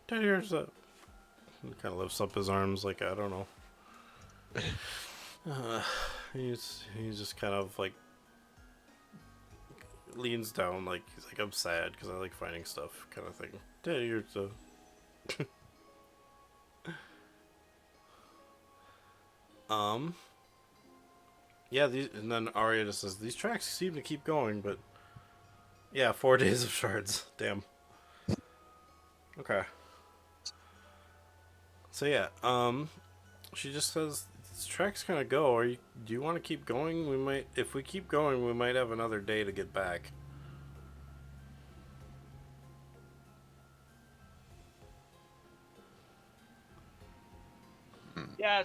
here's a... He kind of lifts up his arms like, I don't know. He's just kind of like leans down like he's like, I'm sad because I like finding stuff kind of thing. Here's a... Yeah, and then Arya just says, these tracks seem to keep going, but yeah, 4 days of shards. Damn. Okay. So yeah, she just says these tracks kind of go. Do you want to keep going? If we keep going, we might have another day to get back. Yeah,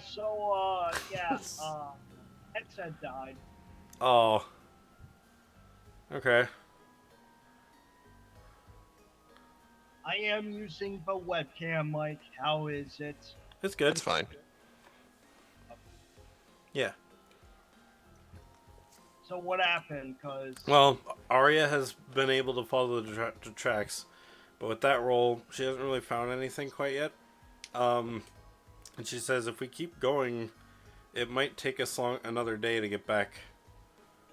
headset died. Oh. Okay. I am using the webcam mic. How is it? It's good. That's fine. Yeah. So what happened? Well, Arya has been able to follow the tracks, but with that roll, she hasn't really found anything quite yet. And she says if we keep going, it might take us another day to get back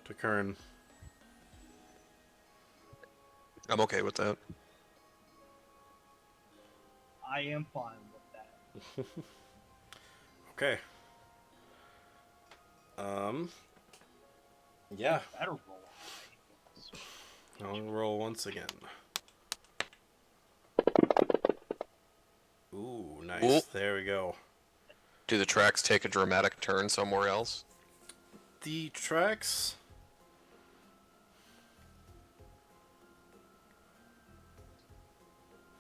to Kern. I'm okay with that. I am fine with that. Okay. Yeah. Better roll. I'll roll once again. Ooh, nice. Ooh. There we go. Do the tracks take a dramatic turn somewhere else? The tracks...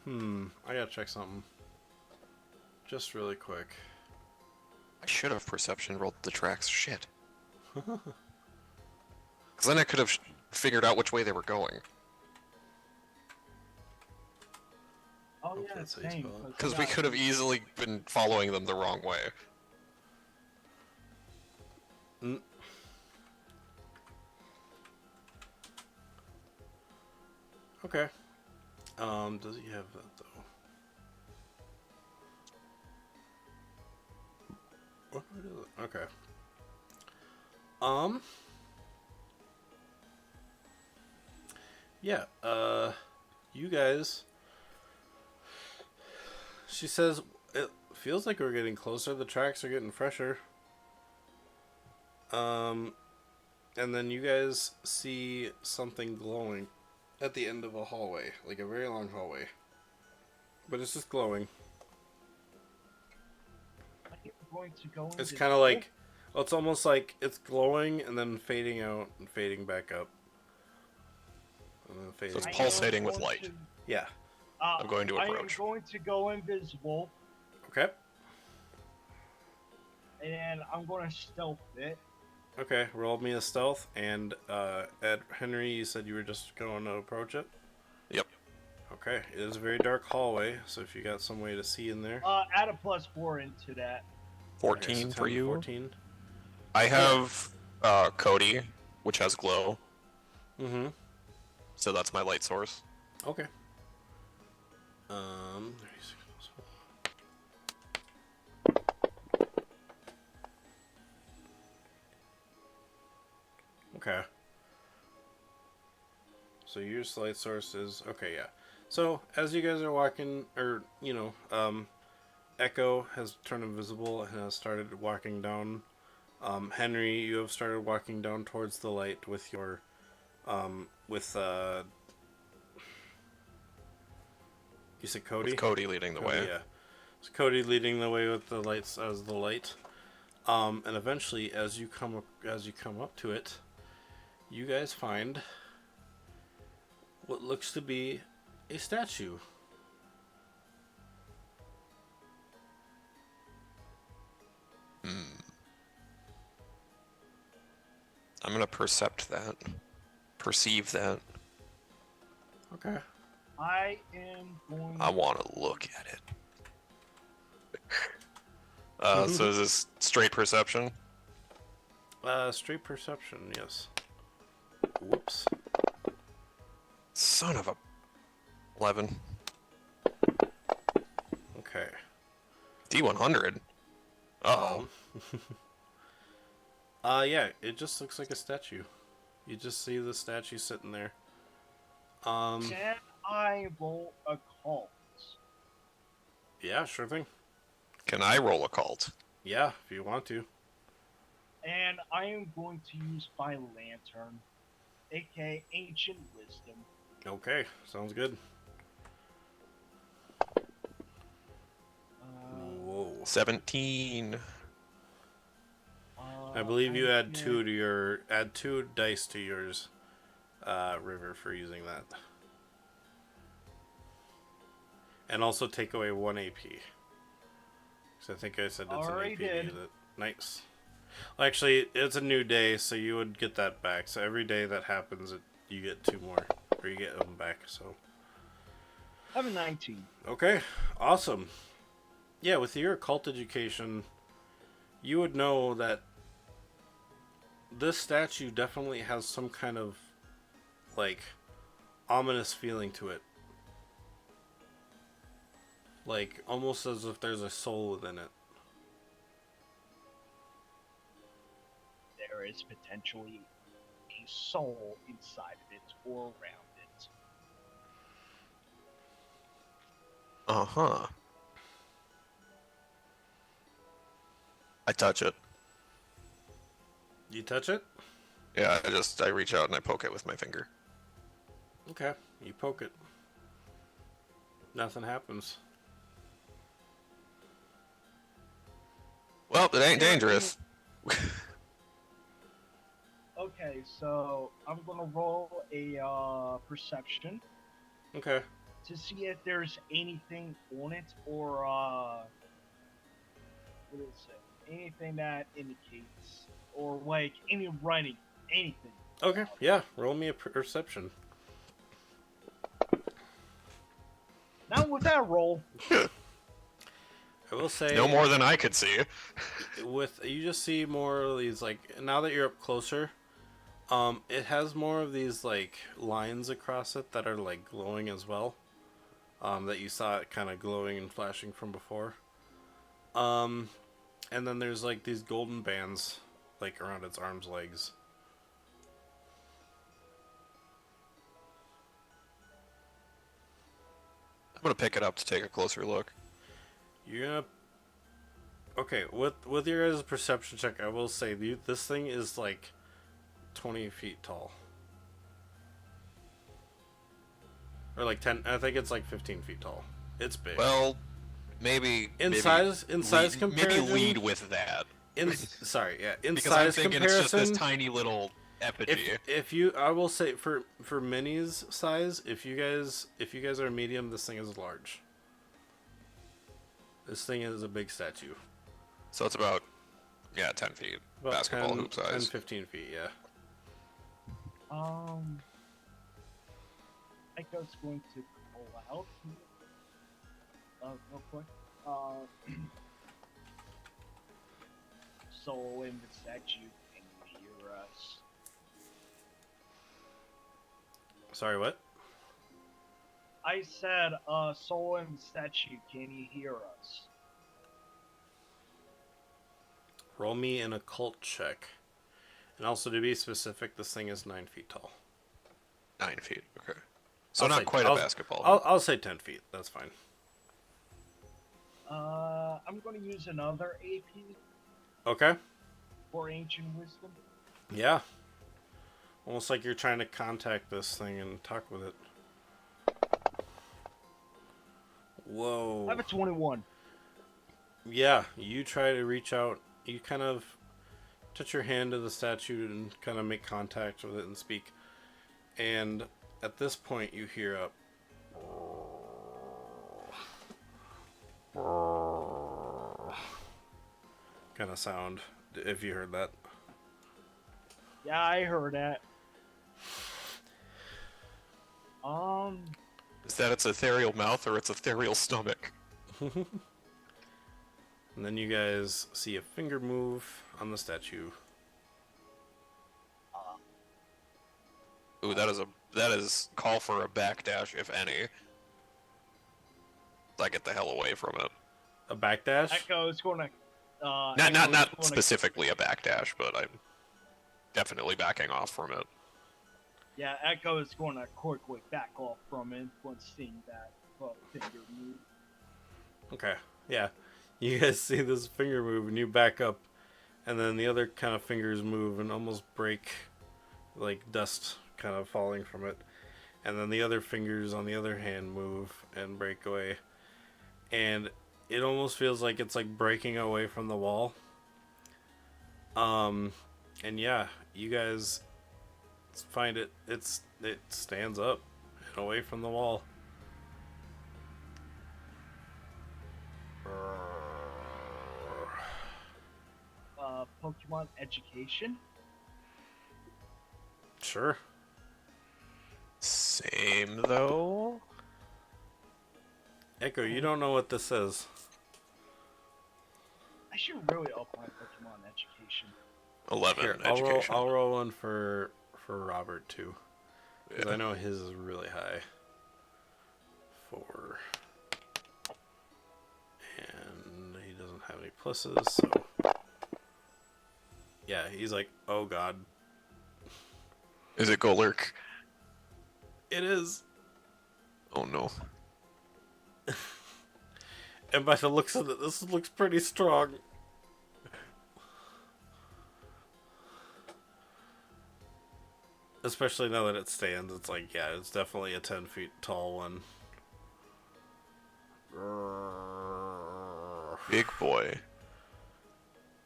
I gotta check something. Just really quick. I should have perception rolled the tracks. Shit. Because then I could have figured out which way they were going. Oh Hope yeah, that's how you same. spell it. Because we could have easily been following them the wrong way. Okay. Does he have that though? What is it? Okay. Yeah, you guys... She says, it feels like we're getting closer, the tracks are getting fresher. And then you guys see something glowing at the end of a hallway, like a very long hallway. But it's just glowing. Going to go It's kind of like, well, it's almost like it's glowing and then fading out and fading back up. And then fading. So it's pulsating with light. Yeah. I'm going to approach. I am going to go invisible. Okay. And I'm going to stealth it. Okay, roll me a stealth, and Henry, you said you were just going to approach it? Yep. Okay, it is a very dark hallway, so if you got some way to see in there. Add a +4 into that. 14 Okay, so for you. 14. I have Cody, which has glow. Mm-hmm. So that's my light source. Okay. Okay. So your light source is okay. Yeah. So as you guys are walking, or Echo has turned invisible and has started walking down. Henry, you have started walking down towards the light with your, with you said Cody. With Cody leading the Cody, way. yeah. So Cody leading the way with the lights as the light. And eventually, as you come up to it, you guys find what looks to be a statue. I'm gonna perceive that. Okay. I am going. I want to look at it. So is this straight perception? Straight perception, yes. Whoops. Son of a 11. Okay. D100. Uh-oh. Yeah, it just looks like a statue. You just see the statue sitting there. Can I roll a cult? Yeah, sure thing. Can I roll a cult? Yeah, if you want to. And I am going to use my lantern, aka Ancient Wisdom. Okay, sounds good. Whoa. 17. I believe you add two dice to yours, River, for using that. And also take away 1 AP. Because I think I said it's Already an AP. did. Nice. Well, actually, it's a new day, so you would get that back. So every day that happens, you get 2 more. Or you get them back, so. I have a 19. Okay, awesome. Yeah, with your occult education, you would know that this statue definitely has some kind of, like, ominous feeling to it. Like, almost as if there's a soul within it. There is potentially a soul inside of it or around it. Uh-huh. I touch it. You touch it? Yeah, I reach out and I poke it with my finger. Okay, you poke it. Nothing happens. Well, it ain't dangerous. Okay, so I'm gonna roll a perception Okay. to see if there's anything on it or what is it? Anything that indicates or like any writing, anything. Okay, yeah, roll me a perception. Not with that roll. I will say No more than I could see. with you just see more of these, like, now that you're up closer, it has more of these, like, lines across it that are, like, glowing as well, that you saw it kind of glowing and flashing from before, and then there's, like, these golden bands, like, around its arms, legs. I'm gonna pick it up to take a closer look. You're gonna... Okay, with your guys' perception check, I will say, this thing is, like, 20 feet tall. Or, like, 10... I think it's, like, 15 feet tall. It's big. Well, maybe... size comparison... Maybe lead with that. Sorry, yeah. In Because size I'm thinking comparison... it's just this tiny little effigy. If you... I will say, for minis size, if you guys are medium, this thing is large. This thing is a big statue. So it's about, 10 feet. About Basketball 10, hoop size. 10, 15 feet, yeah. I was going to call out real quick. Soul in the statue can hear us. Sorry, what? I said, soul in the statue, can you hear us? Roll me an occult check. And also, to be specific, this thing is 9 feet tall. 9 feet. Okay. So I'll not say- quite I'll- a basketball. I'll say 10 feet. That's fine. I'm going to use another AP Okay. for Ancient Wisdom. Yeah. Almost like you're trying to contact this thing and talk with it. Whoa. I have a 21. Yeah, you try to reach out. You kind of touch your hand to the statue and kind of make contact with it and speak. And at this point, you hear a kind of sound. If you heard that. Yeah, I heard that. Is that its ethereal mouth or its ethereal stomach? And then you guys see a finger move on the statue. Ooh, that is call for a backdash, if any. I get the hell away from it. A backdash? Echo's going to. Not specifically a backdash, but I'm definitely backing off from it. Yeah, Echo is going to quickly back off from it once seeing that finger move. Okay, yeah. You guys see this finger move and you back up, and then the other kind of fingers move and almost break, like dust kind of falling from it. And then the other fingers on the other hand move and break away. And it almost feels like it's like breaking away from the wall. And yeah, you guys find it stands up and away from the wall. Pokemon education. Sure. Same though. Echo, you don't know what this is. I should really up my Pokemon education. 11 Here, education. I'll roll one for Robert too, because I know his is really high. 4, and he doesn't have any pluses, so yeah, he's like, oh god, Is it Golurk? it is. Oh no. And by the looks of it, this looks pretty strong. Especially now that it stands, it's like, yeah, it's definitely a 10 feet tall one. Big boy.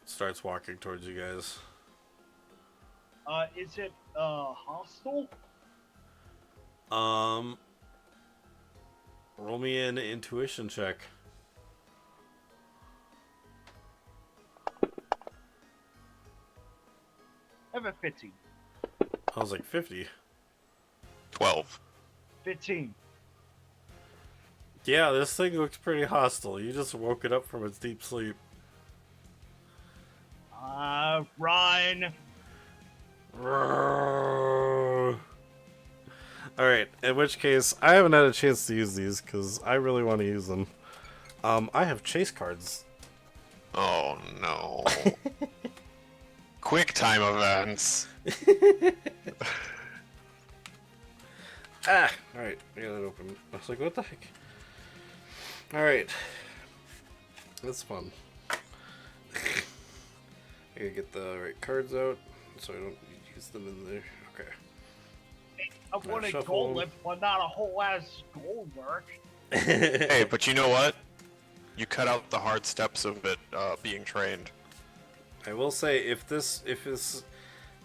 Starts walking towards you guys. Is it hostile? Roll me an intuition check. I have a 15. I was like 50. 12. 15. Yeah, this thing looks pretty hostile. You just woke it up from its deep sleep. Run. Alright, in which case, I haven't had a chance to use these because I really want to use them. I have chase cards. Oh no. Quick time events. Alright, I got it open. I was like, what the heck? Alright. That's fun. I gotta get the right cards out so I don't use them in there. Okay. I want a shuffle. Golem, but not a whole ass Golurk. Hey, but you know what? You cut out the hard steps of it being trained. I will say, if this,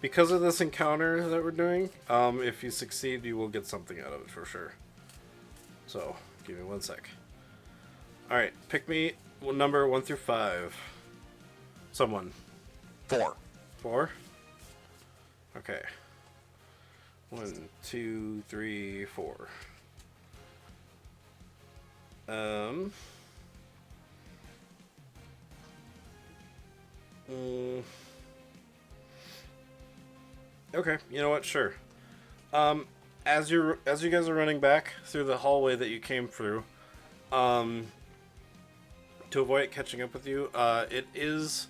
because of this encounter that we're doing, if you succeed, you will get something out of it for sure. So, give me 1 sec. Alright, pick me number 1 through 5. Someone. 4. 4? Okay. 1, 2, 3, 4. Okay, you know what? Sure. As you guys are running back through the hallway that you came through, to avoid it catching up with you, it is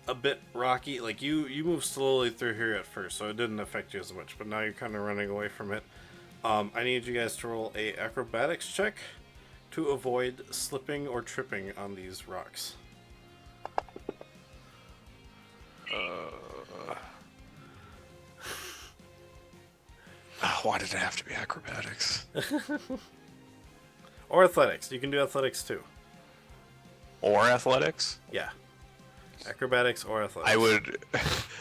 a bit rocky. Like you move slowly through here at first, so it didn't affect you as much. But now you're kind of running away from it. I need you guys to roll a acrobatics check to avoid slipping or tripping on these rocks. Why did it have to be acrobatics? Or athletics. You can do athletics too. Or athletics? Yeah. Acrobatics or athletics.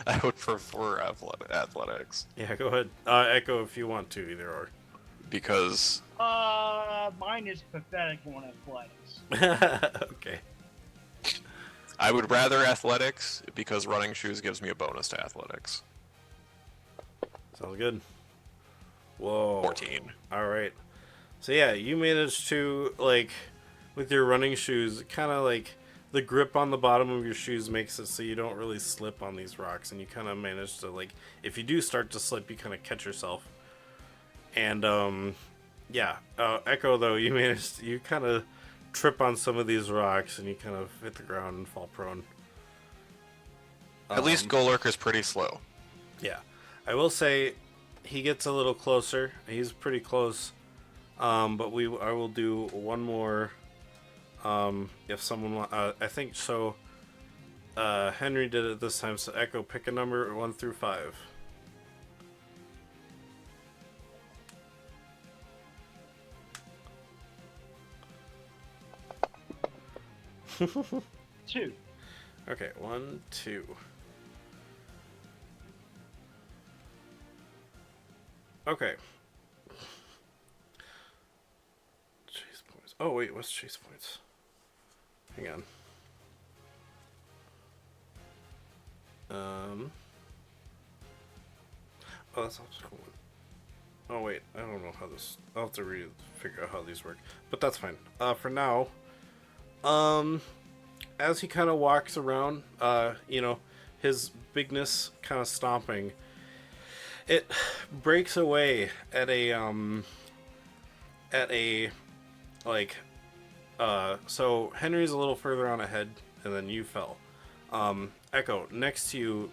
I would prefer athletics. Yeah, go ahead. Echo if you want to, either or. Because mine is pathetic on athletics. Okay. I would rather athletics because running shoes gives me a bonus to athletics. Sounds good. Whoa. 14. Alright. So yeah, you managed to, like, with your running shoes, kind of like the grip on the bottom of your shoes makes it so you don't really slip on these rocks, and you kind of manage to, like, if you do start to slip, you kind of catch yourself. And yeah, Echo though, you kind of trip on some of these rocks, and you kind of hit the ground and fall prone. At least Golurk is pretty slow. Yeah, I will say he gets a little closer. He's pretty close, but I will do one more. If someone I think so. Henry did it this time, so Echo, pick a number 1 through 5. Two. Okay, 1, 2. Okay. Chase points. Oh wait, what's chase points? Hang on. Oh, that's also cool. Oh wait, I don't know how this. I'll have to figure out how these work, but that's fine. For now, as he kind of walks around, you know, his bigness kind of stomping, it breaks away at a like, so Henry's a little further on ahead, and then you fell. Echo, next to you,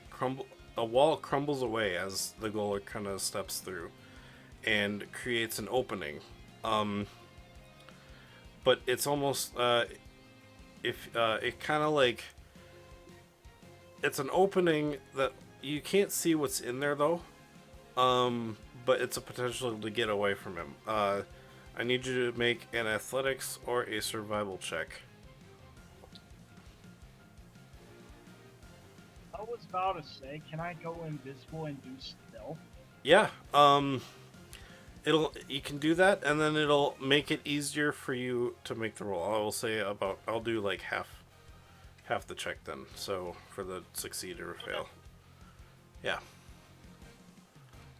a wall crumbles away as the Golurk kind of steps through, and creates an opening. But it's almost, it kind of like, it's an opening that you can't see what's in there though. But it's a potential to get away from him. I need you to make an athletics or a survival check. I was about to say, can I go invisible and do stealth? Yeah. You can do that, and then it'll make it easier for you to make the roll. I will say I'll do like half the check then. So for the succeed or fail. Yeah.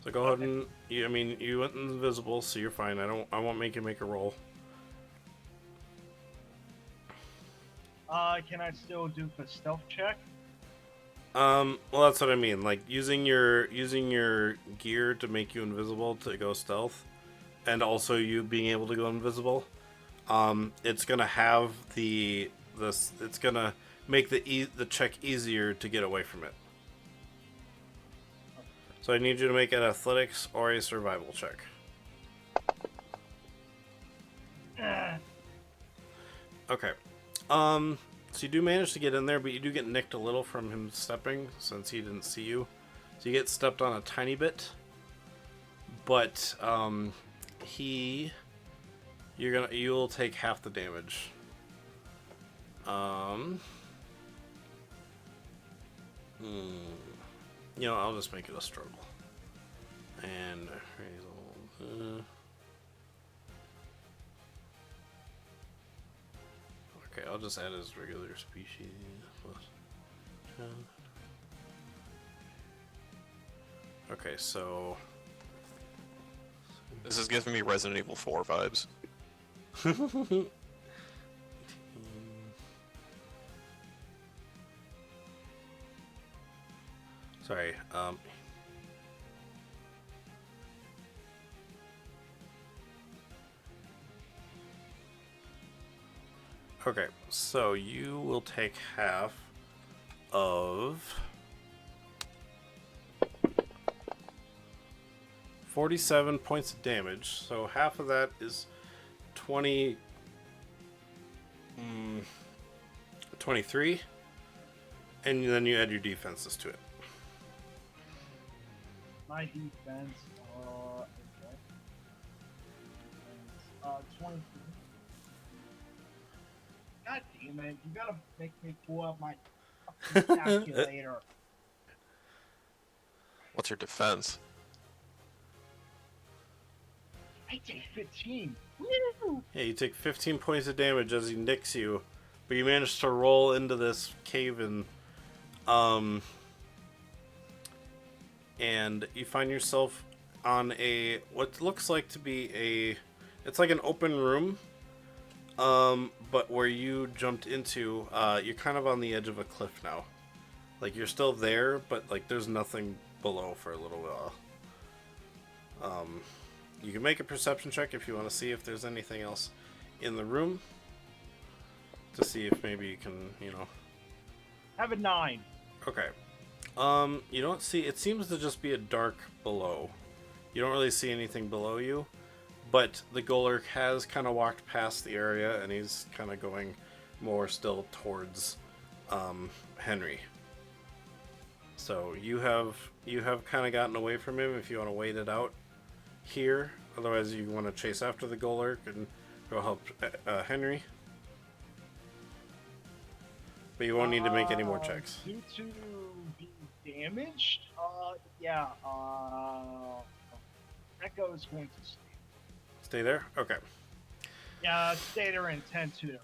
So go ahead and you went invisible, so you're fine. I won't make you make a roll. Can I still do the stealth check? Well, that's what I mean. Like using your gear to make you invisible to go stealth, and also you being able to go invisible. It's gonna have it's gonna make the check easier to get away from it. So I need you to make an athletics or a survival check. Okay. So you do manage to get in there, but you do get nicked a little from him stepping since he didn't see you. So you get stepped on a tiny bit. But you'll take half the damage. You know, I'll just make it a struggle. And okay, I'll just add his regular species. Okay, so This is giving me Resident Evil 4 vibes. Sorry, okay, so you will take half of 47 points of damage. So half of that is 20. 23. And then you add your defenses to it. My defense, okay. 23. God damn it! You gotta make me pull out my fucking calculator. What's your defense? I take 15. Woo! Yeah, you take 15 points of damage as he nicks you, but you manage to roll into this cave-in, and you find yourself on a what looks like to be it's like an open room, but where you jumped into, you're kind of on the edge of a cliff now. Like, you're still there, but like there's nothing below for a little while. You can make a perception check if you want to see if there's anything else in the room. To see if maybe you can, Have a 9. Okay. You don't see... It seems to just be a dark below. You don't really see anything below you. But the Golurk has kind of walked past the area, and he's kind of going more still towards Henry. So you have kind of gotten away from him if you want to wait it out here. Otherwise, you want to chase after the Golurk and go help Henry. But you won't need to make any more checks. Due to being damaged, yeah, Echo is going to stay. Stay there? Okay. Yeah, stay there and tend to them.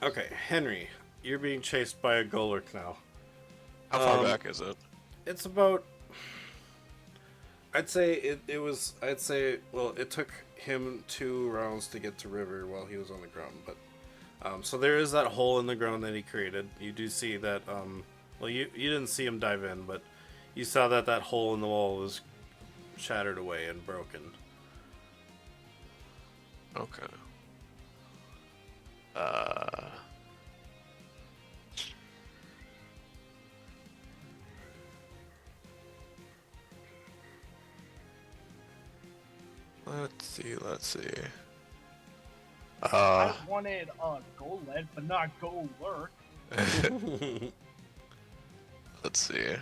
Okay, Henry, you're being chased by a Golurk now. How far back is it? It's about... I'd say well, it took him 2 rounds to get to River while he was on the ground, but... so there is that hole in the ground that he created. You do see that, well, you didn't see him dive in, but you saw that hole in the wall was shattered away and broken. Okay. Let's see. I wanted Goled, but not Golurk. Let's see.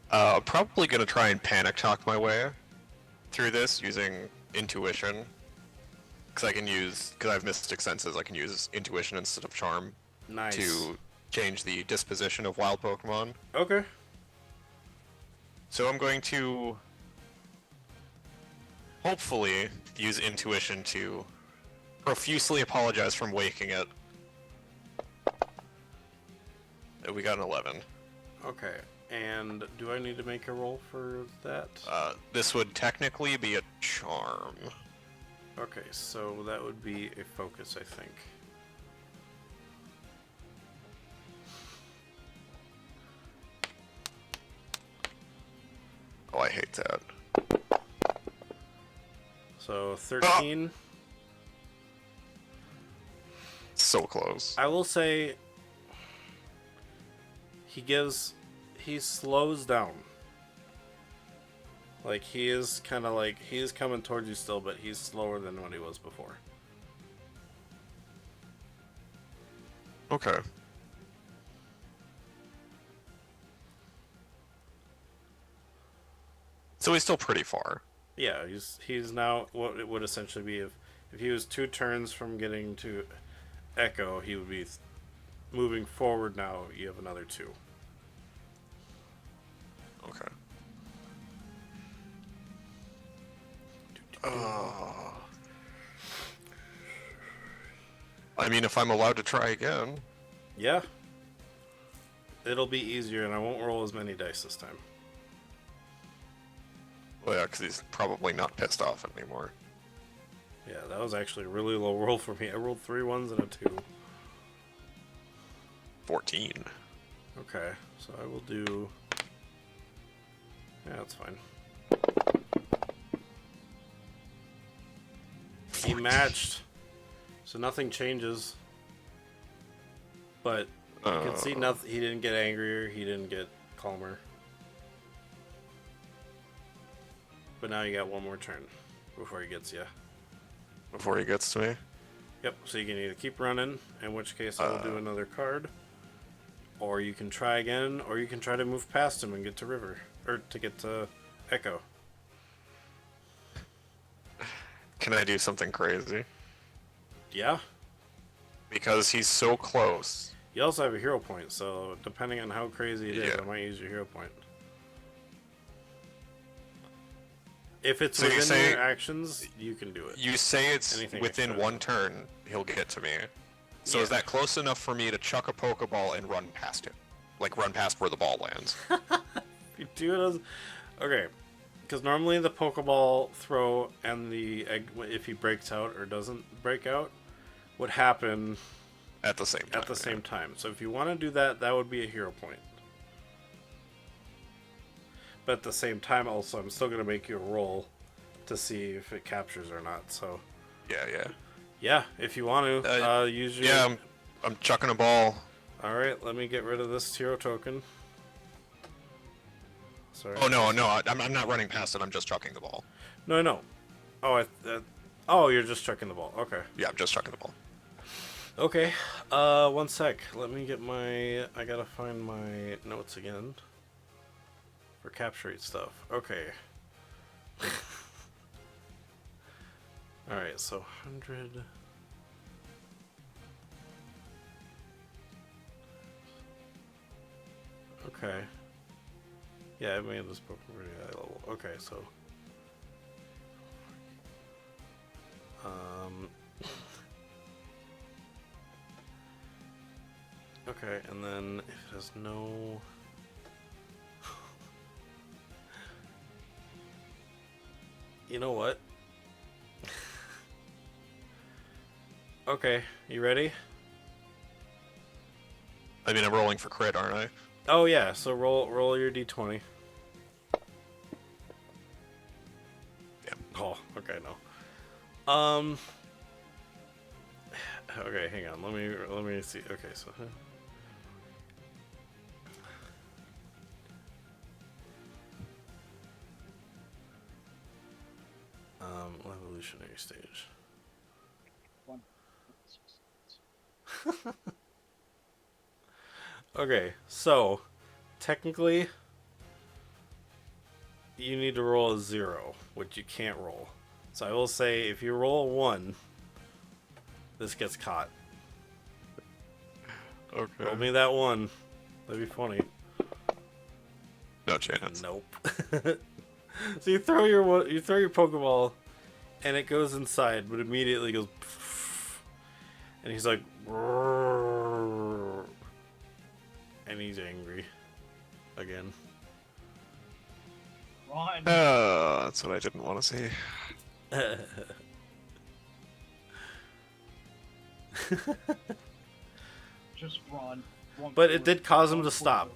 Probably gonna try and panic talk my way through this using intuition. Because I have mystic senses, I can use intuition instead of charm. Nice. To change the disposition of wild Pokemon. Okay. So I'm going to hopefully use intuition to profusely apologize from waking it. We got an 11. Okay. And do I need to make a roll for that? This would technically be a charm. Okay, so that would be a focus, I think. Oh, I hate that. So 13. So close. I will say he slows down. Like, he is kind of like, he's coming towards you still, but he's slower than what he was before. Okay. So he's still pretty far. Yeah, he's now what it would essentially be if he was 2 turns from getting to Echo, he would be moving forward now. You have another 2. Okay. I mean, if I'm allowed to try again. Yeah. It'll be easier, and I won't roll as many dice this time. Well, yeah, because he's probably not pissed off anymore. Yeah, that was actually a really low roll for me. I rolled 3 1s and a 2. 14. Okay, so I will do... Yeah, that's fine. He matched, so nothing changes. But you can see nothing. He didn't get angrier. He didn't get calmer. But now you got one more turn before he gets you. Before he gets to me? Yep, so you can either keep running, in which case I will do another card, or you can try again, or you can try to move past him and get to River, or to get to Echo. Can I do something crazy? Yeah. Because he's so close. You also have a hero point, so depending on how crazy it is, Yeah. I might use your hero point. If it's So you within say- your actions, you can do it. You say it's Anything within extra. one turn, he'll get to me. So is Yeah. that close enough for me to chuck a Pokeball and run past him? Like, run past where the ball lands? You do it as... Okay. Because normally the Pokeball throw and the egg, if he breaks out or doesn't break out, would happen At the same time. at the same time. So if you want to do that, that would be a hero point. But at the same time, also, I'm still going to make you a roll to see if it captures or not. So, Yeah. yeah, if you want to, use your... Yeah, I'm chucking a ball. Alright, let me get rid of this hero token. Sorry. Oh, no, I'm not running past it, I'm just chucking the ball. No. Oh, oh, you're just checking the ball. Okay. Yeah, I'm just chucking the ball. Okay. One sec. Let me get my... I gotta find my notes again. For capture rate stuff. Okay. Alright, so 100... Okay. Yeah, I made this book pretty high level. Okay, so... Okay, and then if it has no... You know what? Okay, you ready? I mean, I'm rolling for crit, aren't I? Oh yeah, so roll your d20. Yeah. Oh, okay, no. Okay, hang on. Let me see. Okay, so evolutionary stage. Okay, so technically you need to roll a 0, which you can't roll. So I will say if you roll a 1, this gets caught. Okay. Roll me that 1. That'd be funny. No chance. Nope. So you throw your Pokeball, and it goes inside, but immediately goes, and he's like, and he's angry again. Run. That's what I didn't want to see. Just run. But it did cause him to stop.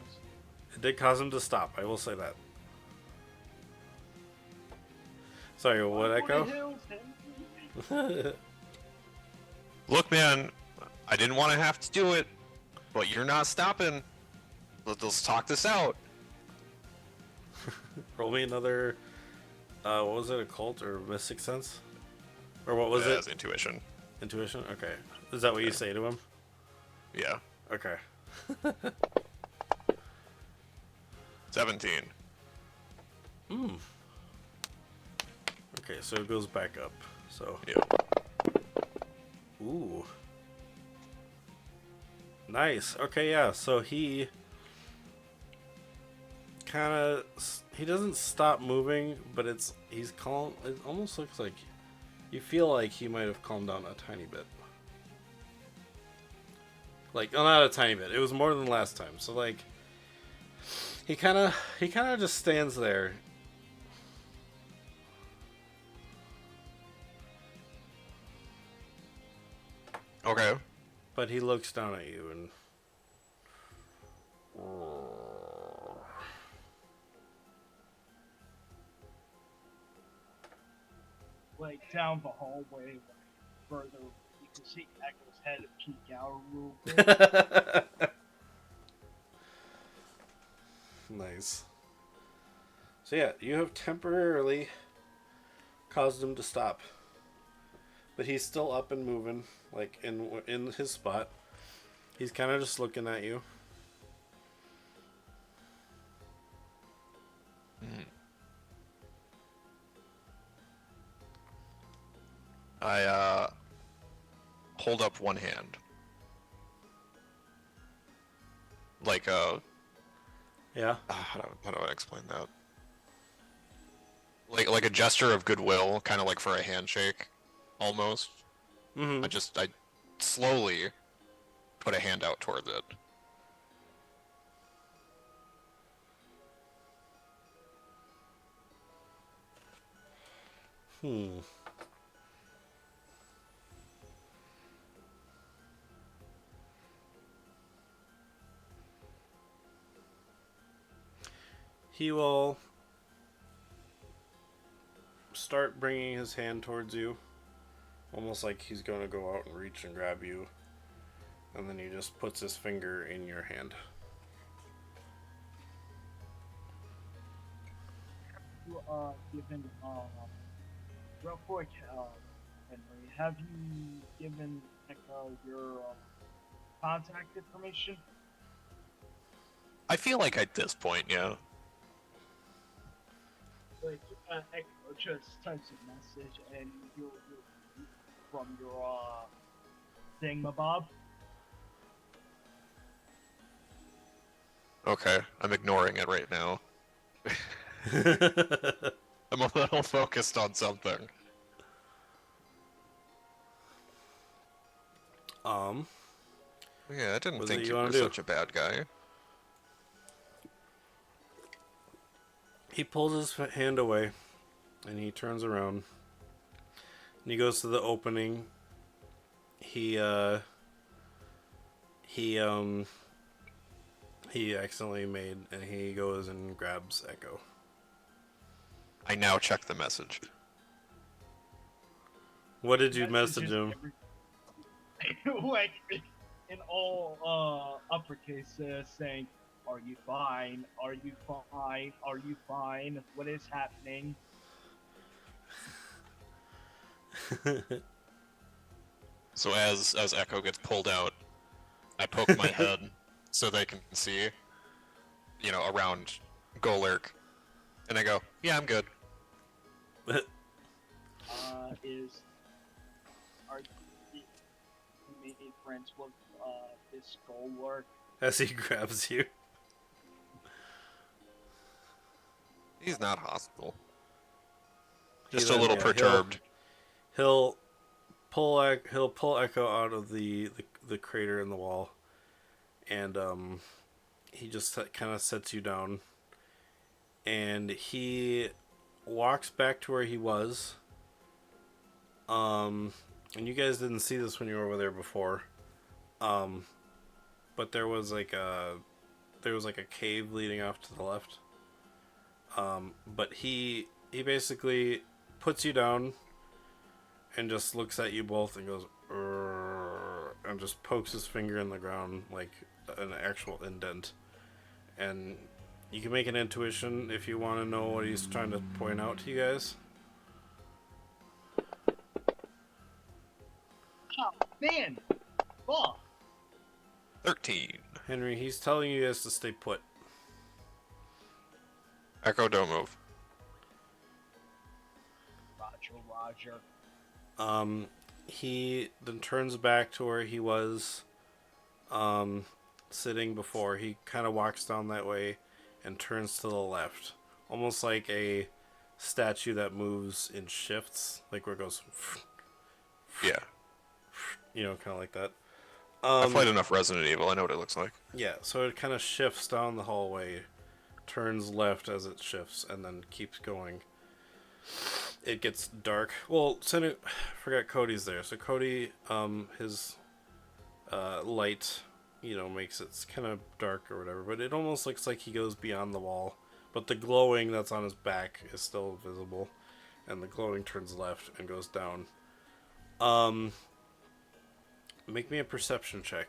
It did cause him to stop. I will say that. Sorry, what, Echo? Look, man, I didn't want to have to do it, but you're not stopping. Let's talk this out. Roll me another. What was it? A cult or Mystic Sense? Or what was Yeah, it? it's intuition. Intuition? Okay. Is that what you say to him? Yeah. Okay. 17. Okay, so it goes back up. So. Yeah. Ooh. Nice. Okay, yeah. So he kind of he doesn't stop moving, but he's calm. It almost looks like you feel like he might have calmed down a tiny bit. Like, well, not a tiny bit. It was more than last time. So like he kind of just stands there. Okay. But he looks down at you and Like down the hallway, further to see Echo's head peek out a little bit. Nice. So yeah, you have temporarily caused him to stop. But he's still up and moving, like in his spot. He's kind of just looking at you. I hold up one hand. Like Yeah. how do I explain that? Like a gesture of goodwill, kind of like for a handshake, almost. Mm-hmm. I slowly put a hand out towards it. He will start bringing his hand towards you, almost like he's going to go out and reach and grab you, and then he just puts his finger in your hand. Given real quick, Henry, have you given Echo your contact information? I feel like at this point, yeah. Like Echo just types a message and you'll from your thingamabob. Okay, I'm ignoring it right now. I'm a little focused on something. Yeah, I didn't think you were such a bad guy. He pulls his hand away, and he turns around, and he goes to the opening. He accidentally made, and he goes and grabs Echo. I now check the message. What did you message him? Like, in all uppercase, saying, "Are you fine? Are you fine? Are you fine? What is happening?" So as Echo gets pulled out, I poke my head so they can see, around Golurk, and I go, "Yeah, I'm good." Are you made friends with this Golurk? As he grabs you. He's not hostile. Just a little perturbed. He'll pull Echo out of the crater in the wall, and he just kind of sets you down, and he walks back to where he was. And you guys didn't see this when you were over there before, but there was like a cave leading off to the left. But he basically puts you down and just looks at you both and goes, and just pokes his finger in the ground like an actual indent. And you can make an intuition if you want to know what he's trying to point out to you guys. Oh, man! Fuck! 13. Henry, he's telling you guys to stay put. Echo, don't move. Roger. He then turns back to where he was sitting before. He kind of walks down that way and turns to the left. Almost like a statue that moves in shifts. Like where it goes... Yeah. Kind of like that. I've played enough Resident Evil, I know what it looks like. Yeah, so it kind of shifts down the hallway, turns left as it shifts, and then keeps going. It gets dark. Well, forgot Cody's there. So Cody, his light, makes it kind of dark or whatever, but it almost looks like he goes beyond the wall. But the glowing that's on his back is still visible, and the glowing turns left and goes down. Make me a perception check.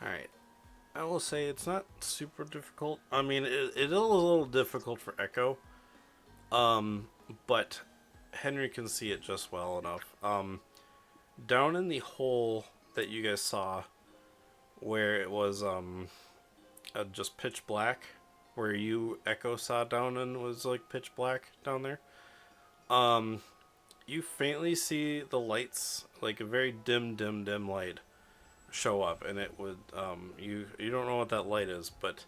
Alright. I will say it's not super difficult. I mean, it is a little difficult for Echo. But Henry can see it just well enough. Down in the hole that you guys saw, where it was just pitch black, where you Echo saw down and was like pitch black down there. You faintly see the lights, like a very dim light, show up, and it would you don't know what that light is, but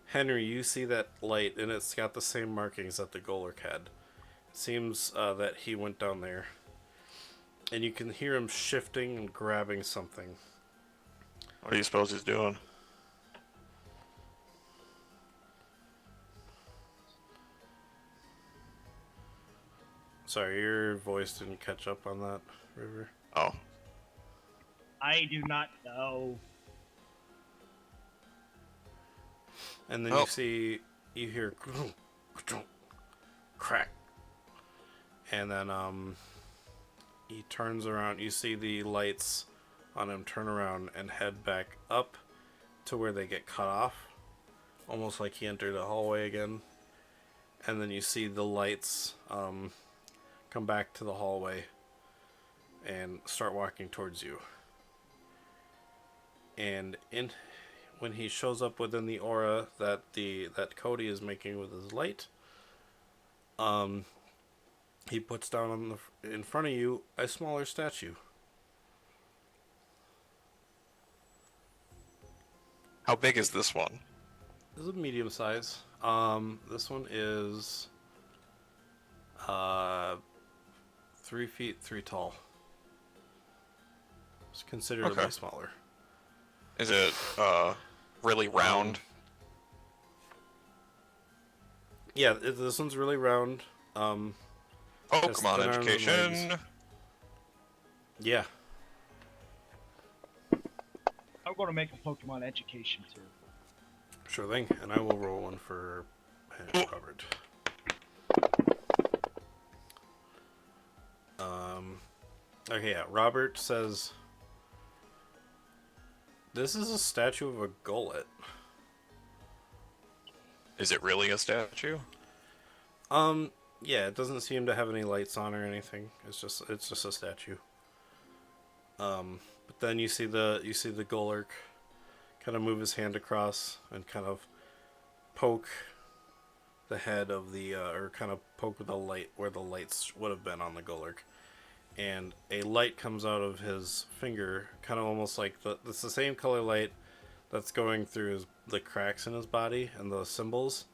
Henry, you see that light, and it's got the same markings that the Golurk had. It seems that he went down there, and you can hear him shifting and grabbing something. What do you suppose he's doing? Sorry, your voice didn't catch up on that, River. Oh. I do not know. And then you hear crack. And then he turns around. You see the lights on him turn around and head back up to where they get cut off. Almost like he entered a hallway again. And then you see the lights come back to the hallway and start walking towards you. And when he shows up within the aura that Cody is making with his light, he puts down in front of you a smaller statue. How big is this one? This is a medium size. This one is 3 feet 3 tall. It's considerably smaller. Is it really round? Yeah, this one's really round. Pokemon education. Yeah. I'm going to make a Pokemon education too. Sure thing, and I will roll one for Robert. Okay, yeah. Robert says, "This is a statue of a gullet." Is it really a statue? Yeah. It doesn't seem to have any lights on or anything. It's just a statue. But then you see the Golurk kind of move his hand across and kind of poke the head of the or kind of poke with the light where the lights would have been on the Golurk. And a light comes out of his finger, kind of almost like it's the same color light that's going through the cracks in his body and the symbols,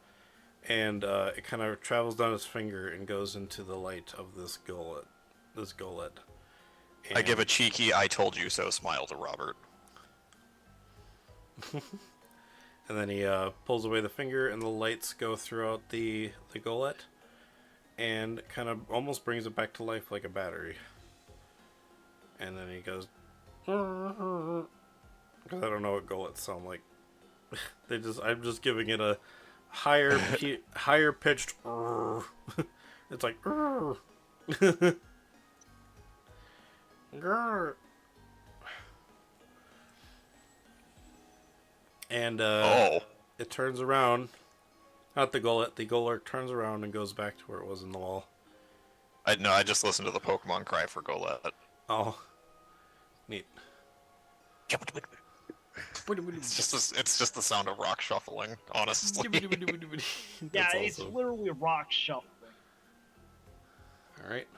and it kind of travels down his finger and goes into the light of this gullet. And I give a cheeky "I told you so" smile to Robert. And then he pulls away the finger, and the lights go throughout the gullet, and kind of almost brings it back to life like a battery. And then he goes, because I don't know what gullets sound like. I'm just giving it a higher pitched. It's like. And it turns around. Not the gullet. The Golurk turns around and goes back to where it was in the wall. I just listened to the Pokemon cry for Golett. Oh, neat. It's just the sound of rock shuffling, honestly. Yeah, it's literally rock shuffling. All right.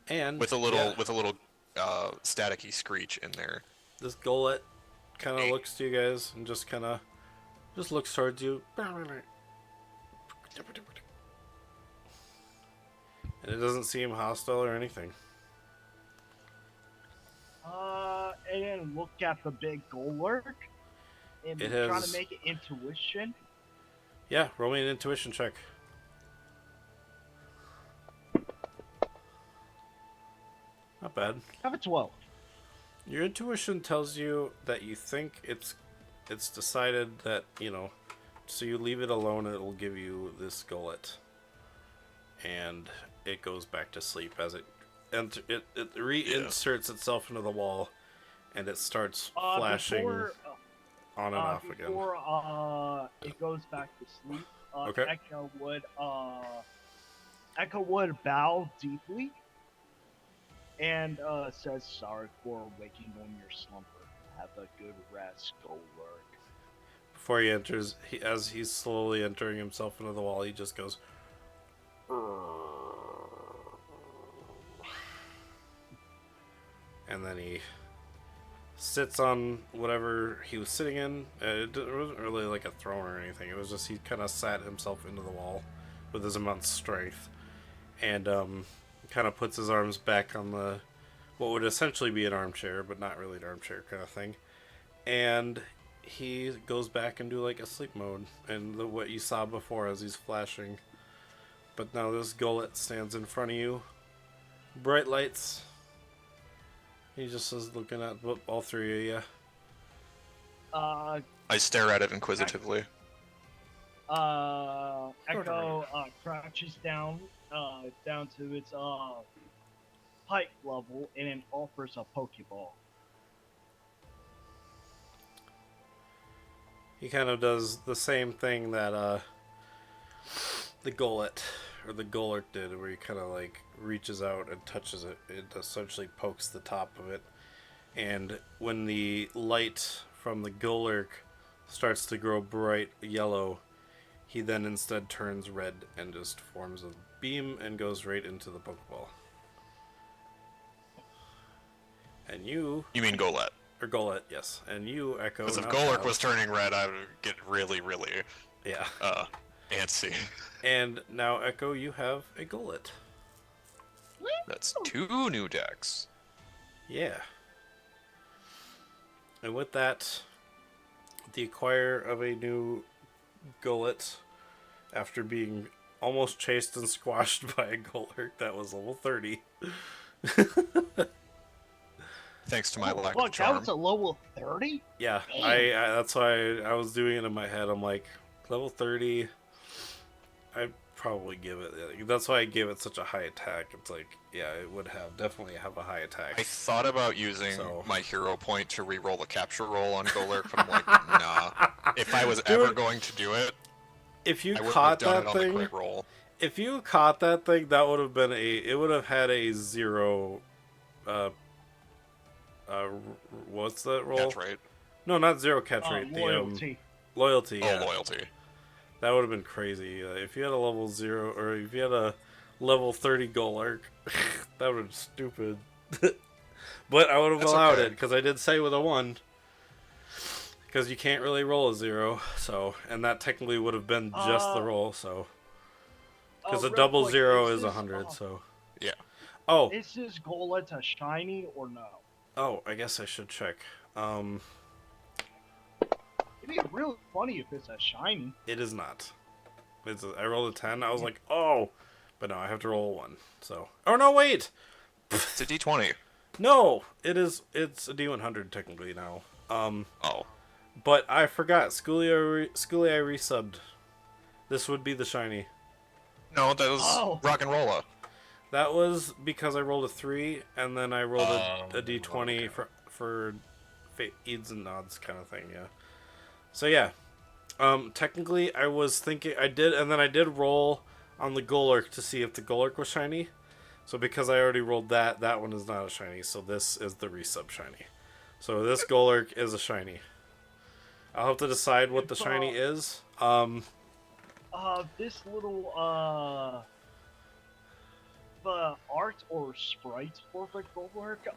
And with a little staticky screech in there. This Golett kind of looks to you guys and just looks towards you. And it doesn't seem hostile or anything. And then look at the big Golurk and try to make it intuition. Yeah, roll me an intuition check. Not bad. Have a 12. Your intuition tells you that you think it's decided that, so you leave it alone, it'll give you this gullet. And it goes back to sleep as it reinserts itself into the wall, and it starts flashing on and off again. Before it goes back to sleep, Okay. Echo would bow deeply and says, "Sorry for waking on your slumber. Have a good rest, Golurk." Before he enters, as he's slowly entering himself into the wall, he just goes, and then he sits on whatever he was sitting in. It wasn't really like a throne or anything. It was just he kind of sat himself into the wall with his immense strength, and kind of puts his arms back on the what would essentially be an armchair, but not really an armchair kind of thing. And he goes back into like a sleep mode, and what you saw before as he's flashing. But now this gullet stands in front of you, bright lights. He just is looking at all three of you. I stare at it inquisitively. Echo crouches down to its height level and then offers a Pokeball. He kind of does the same thing that the gullet or the Golurk did, where he kind of like reaches out and touches it. It essentially pokes the top of it, and when the light from the Golurk starts to grow bright yellow, he then instead turns red and just forms a beam and goes right into the Pokeball. And you mean Golett? Or Golett, yes. And you, Echo. Because if Golurk was turning red, I would get really, really antsy. And now, Echo, you have a Golett. That's 2 new decks. Yeah. And with that, the acquire of a new Golett, after being almost chased and squashed by a Golurk that was level 30. Thanks to my lack Look, of charm. that was a level 30? Yeah, I that's why I was doing it in my head. I'm like, level 30, I'd probably give it. That's why I gave it such a high attack. It's like, yeah, it would definitely have a high attack. I thought about using my hero point to reroll the capture roll on Golurk, but I'm like, nah. If I was ever going to do it, if you I caught done that it on thing, the crit roll. If you caught that thing, that would have been it would have had a 0. What's that roll? Catch rate. No, not 0 catch rate. Loyalty. The loyalty. Yeah. Oh, loyalty. That would have been crazy. If you had a level 0, or if you had a level 30 Golurk, that would have been stupid. But I would have allowed it, because I did say with a 1. Because you can't really roll a 0, so, and that technically would have been just the roll, so. Because a double quick, 0 is 100, so. Yeah. Oh. Is this Golett a shiny or no? Oh, I guess I should check. It'd be really funny if it's a shiny. It is not. I rolled a 10. I was like, oh, but no, I have to roll a 1. So, oh no, wait. It's a D20. No, it's a D100 technically now. Oh. But I forgot. Schoolie I resubbed. This would be the shiny. No, that was Rock and Rolla. That was because I rolled a 3, and then I rolled a D20 for Eads and Nods kind of thing, yeah. So yeah, technically I was thinking I did roll on the Golurk to see if the Golurk was shiny. So because I already rolled that one is not a shiny, so this is the resub shiny. So this Golurk is a shiny. I'll have to decide what the shiny is. This little the art or sprite for the Golurk,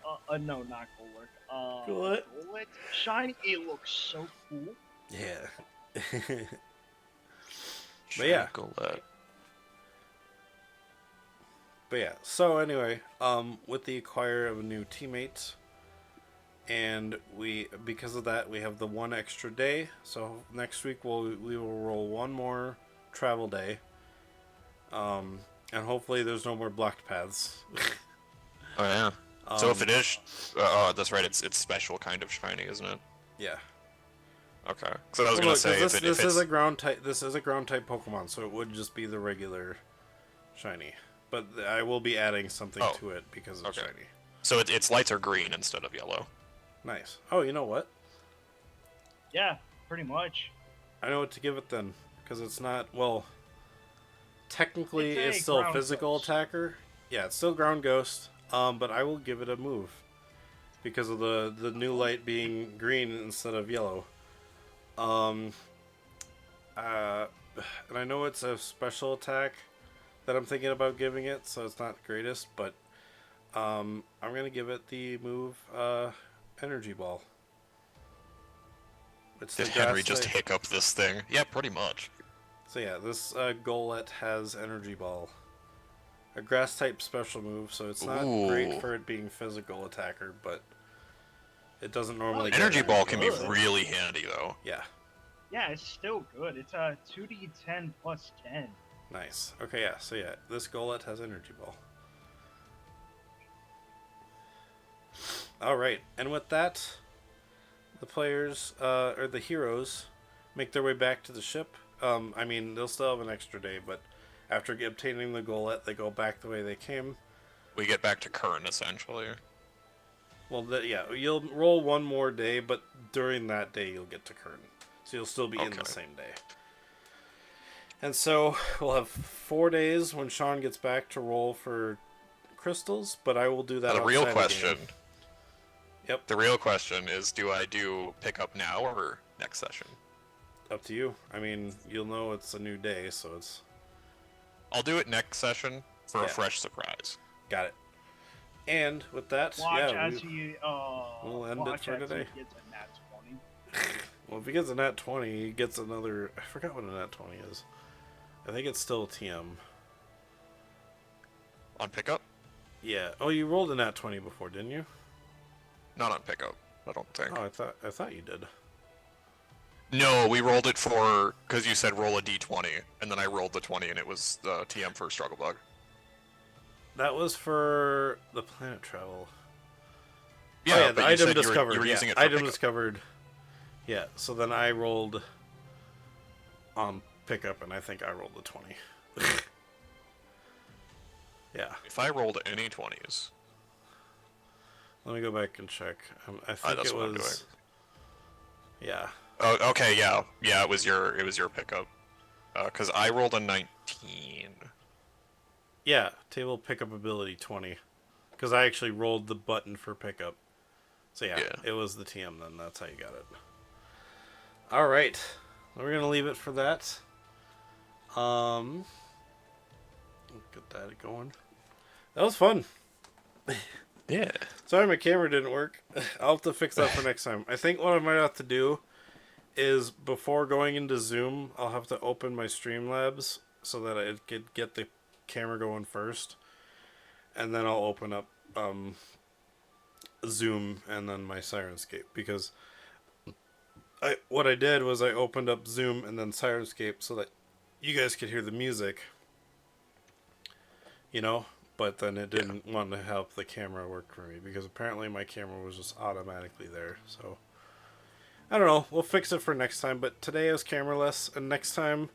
no, not Golurk, Golett shiny, it looks so cool. Yeah. But yeah. Golett. But yeah, so anyway, with the acquire of a new teammate, and because of that, we have the 1 extra day. So next week we will roll 1 more travel day, and hopefully there's no more blocked paths. Oh yeah. So if it is, that's right. It's special kind of shiny, isn't it? Yeah. Okay. So I was Well, gonna look, say this, if this it's is a ground type. This is a ground type Pokemon, so it would just be the regular shiny. But I will be adding something Oh, to it because it's okay. shiny. So its lights are green instead of yellow. Nice. Oh, you know what? Yeah, pretty much. I know what to give it then, because it's not well. Technically, It's a it's still a ground physical ghost. attacker. Yeah, it's still ground ghost. But I will give it a move because of the new light being green instead of yellow. Um. And I know it's a special attack that I'm thinking about giving it, so it's not the greatest, but I'm gonna give it the move Energy Ball. It's Did the Henry grass just type. hiccup this thing? Yeah, pretty much. So yeah, this Golett has Energy Ball. A grass type special move, so it's not great Ooh. for it being physical attacker, but it doesn't normally Well, get Energy Ball can be good. really handy though. Yeah, Yeah, it's still good. It's a 2d10 plus 10. nice. Okay, yeah, so yeah, this Golett has Energy Ball. Alright, and with that, the players, or the heroes, make their way back to the ship. I mean, they'll still have an extra day, but after obtaining the Golett, they go back the way they came. We get back to Kern essentially. Well, yeah, you'll roll one more day, but during that day you'll get to Kern. So you'll still be in the same day. And so we'll have 4 days when Sean gets back to roll for crystals, but I will do that The real outside the question. game. Yep, The real question is, do I do pickup now or next session? up to you. I mean, you'll know it's a new day, so it's... I'll do it next session for Yeah. a fresh surprise. Got it. And with that, Watch yeah, as he we'll end it watch for as today. He gets a nat 20. well, if he gets a nat 20, he gets another... I forgot what a nat 20 is. I think it's still a TM. On pickup? Yeah. Oh, you rolled a nat 20 before, didn't you? Not on pickup, I don't think. Oh, I thought you did. No, we rolled it for, because you said roll a d20, and then I rolled the 20 and it was the TM for Struggle Bug. That was for the planet travel. Yeah, oh, yeah, but the you item said discovered. You were yeah, using it for item pickup. discovered. Yeah, so then I rolled on pickup, and I think I rolled the 20. yeah. If I rolled any 20s, Let me go back and check. I think that's it what I'm was. Yeah. oh, okay, yeah, it was your pickup, because I rolled a 19. Yeah, table pickup ability 20. Because I actually rolled the button for pickup. So yeah, it was the TM then. That's how you got it. Alright. We're going to leave it for that. Get that going. That was fun. Yeah. Sorry my camera didn't work. I'll have to fix that for next time. I think what I might have to do is before going into Zoom, I'll have to open my Streamlabs so that I could get the camera going first. And then I'll open up Zoom and then my Sirenscape. Because what I did was I opened up Zoom and then Sirenscape so that you guys could hear the music. You know? But then it didn't want to help the camera work for me because apparently my camera was just automatically there. So I don't know. We'll fix it for next time. But today is cameraless, and next time,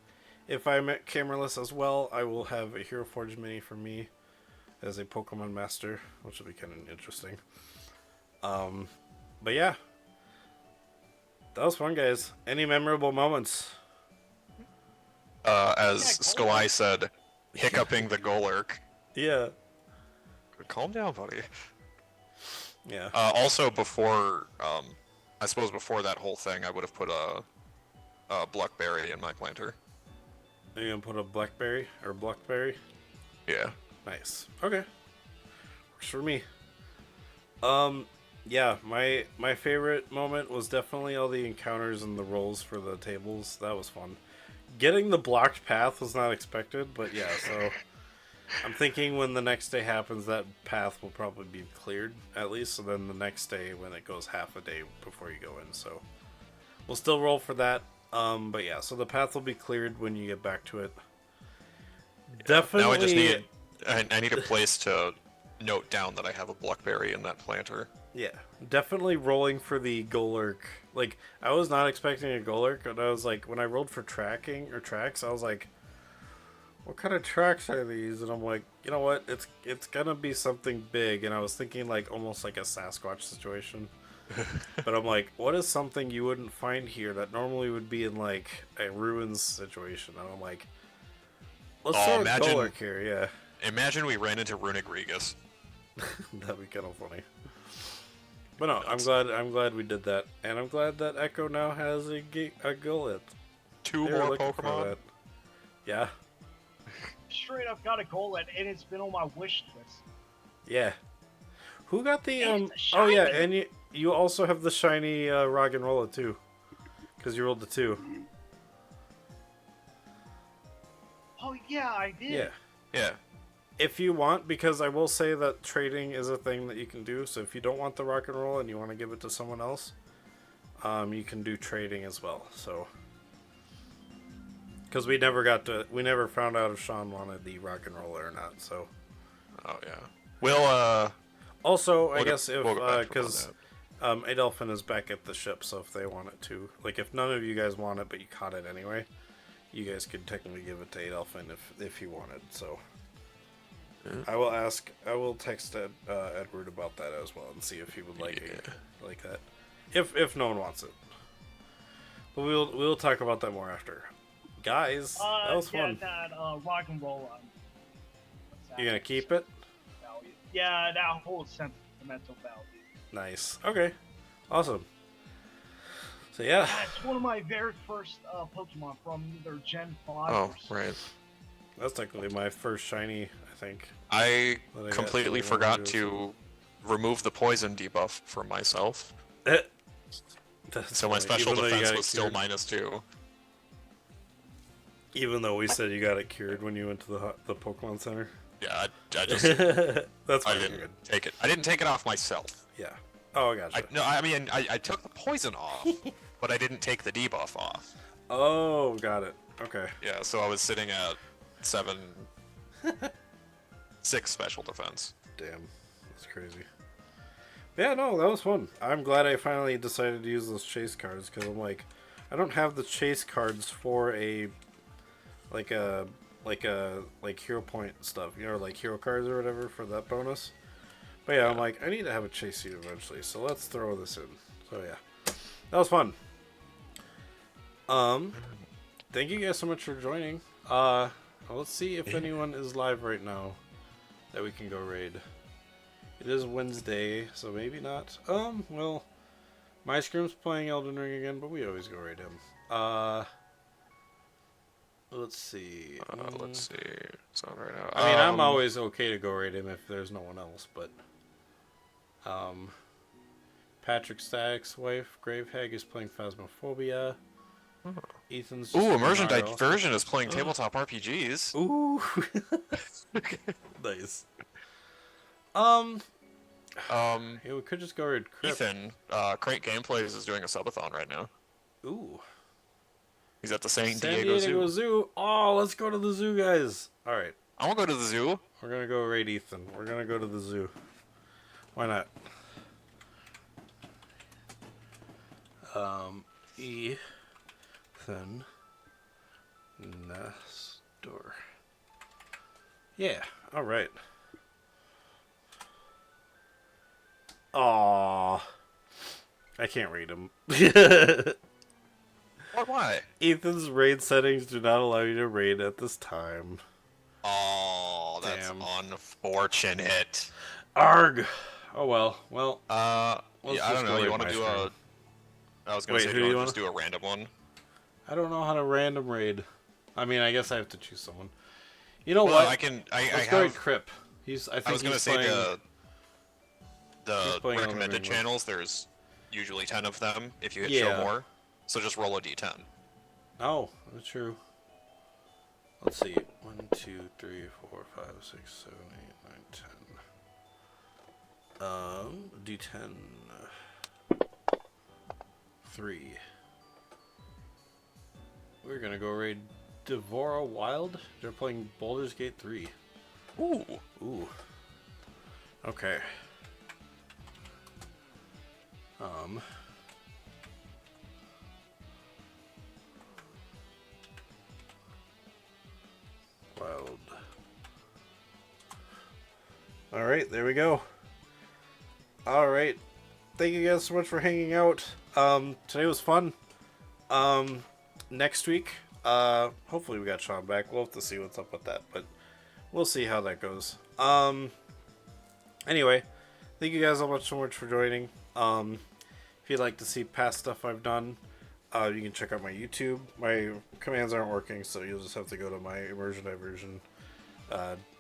if I'm at cameraless as well, I will have a Hero Forge mini for me as a Pokemon Master, which will be kind of interesting. But yeah, that was fun, guys. Any memorable moments? As Skull Eye said, hiccuping the Golurk. Yeah. Calm down, buddy. Yeah. Also, before, I suppose before that whole thing, I would have put a Blackberry in my planter. Are you gonna put a Blackberry or Blackberry? Yeah. Nice. Okay. Works for me. Yeah, my favorite moment was definitely all the encounters and the rolls for the tables. That was fun. Getting the blocked path was not expected, but yeah, so I'm thinking when the next day happens, that path will probably be cleared, at least, so then the next day when it goes half a day before you go in, so we'll still roll for that. But yeah, so the path will be cleared when you get back to it. Definitely. Now I just need I need a place to note down that I have a Blackberry in that planter. Yeah, Definitely rolling for the Golurk. Like, I was not expecting a Golurk, and I was like, when I rolled for tracks, I was like, what kind of tracks are these? And I'm like, you know what? It's gonna be something big. And I was thinking like almost like a Sasquatch situation. But I'm like, what is something you wouldn't find here that normally would be in like a ruins situation? And I'm like, let's throw a Golurk here, yeah. Imagine we ran into Runic Regus. That'd be kind of funny. But no, I'm glad we did that, and I'm glad that Echo now has a Gullet. 2 more Pokemon. Yeah. Straight up got a goal and it's been on my wish list. Yeah. Who got the And Oh yeah, and you also have the shiny Roggenrola too, because you rolled the 2. Oh yeah, I did. Yeah. Yeah. If you want, because I will say that trading is a thing that you can do. So if you don't want the rock and roll and you want to give it to someone else, you can do trading as well. So, because we never found out if Sean wanted the rock and roll or not. So, oh yeah. We'll also, I guess if because Adelphin is back at the ship, so if they want it to, like, if none of you guys want it but you caught it anyway, you guys could technically give it to Adelphin if you wanted. So. Yeah. I will text Edward about that as well and see if he would like that. If no one wants it. But we'll talk about that more after. Guys, that was fun. That rock and roll. You gonna keep it? Value. Yeah, that whole sentimental value. Nice. Okay. Awesome. So yeah. It's one of my very first Pokemon from either Gen 5 Oh, right. That's technically my first shiny, I think. I completely forgot to remove the poison debuff for myself. So my special defense was still -2. Even though we said you got it cured when you went to the Pokemon Center. Yeah, I just that's fine. I didn't take it. I didn't take it off myself. Yeah. Oh, I gotcha. I took the poison off, but I didn't take the debuff off. Oh, got it. Okay. Yeah, so I was sitting at 6 special defense. Damn, that's crazy. Yeah, no, that was fun. I'm glad I finally decided to use those chase cards because I'm like, I don't have the chase cards for like hero point stuff, you know, like hero cards or whatever for that bonus. But yeah, I'm like, I need to have a chase suit eventually, so let's throw this in. So yeah, that was fun. Thank you guys so much for joining. Let's see if anyone is live right now that we can go raid. It is Wednesday, so maybe not. Well, my Scrim's playing Elden Ring again, but we always go raid him. Let's see. Let's see. So right now, I mean, I'm always okay to go raid him if there's no one else, but Patrick Stack's wife, Gravehag, is playing Phasmophobia. Oh. Ethan's Immersion Diversion is playing tabletop RPGs. Ooh. Nice. Yeah, we could just go raid Crypt. Ethan, Crank Gameplays is doing a subathon right now. Ooh. He's at the San Diego Zoo. Oh, let's go to the zoo, guys. All right. I want to go to the zoo. We're gonna go raid Ethan. We're gonna go to the zoo. Why not? Ethan Nestor. Yeah. All right. Aww. I can't read him. Why? Ethan's raid settings do not allow you to raid at this time. Oh, that's unfortunate. Arg. Oh well. Well. Yeah, I don't know. You want to do a? I was gonna say, do you want to just do a random one? I don't know how to random raid. I mean, I guess I have to choose someone. You know well, what? I can. Let's go raid Crip. I was gonna say the playing recommended channels. There's usually 10 of them if you hit show more. So just roll a d10. Oh, that's true. Let's see. 1, 2, 3, 4, 5, 6, 7, 8, 9, 10. D10. 3. We're gonna go raid Devora Wild. They're playing Baldur's Gate 3. Ooh. Ooh. Okay. Wild. Alright, there we go. Alright. Thank you guys so much for hanging out. Today was fun. Next week, hopefully we got Sean back. We'll have to see what's up with that, but we'll see how that goes. Anyway, thank you guys so much for joining. If you'd like to see past stuff I've done, you can check out my YouTube. My commands aren't working, so you'll just have to go to my Immersion Diversion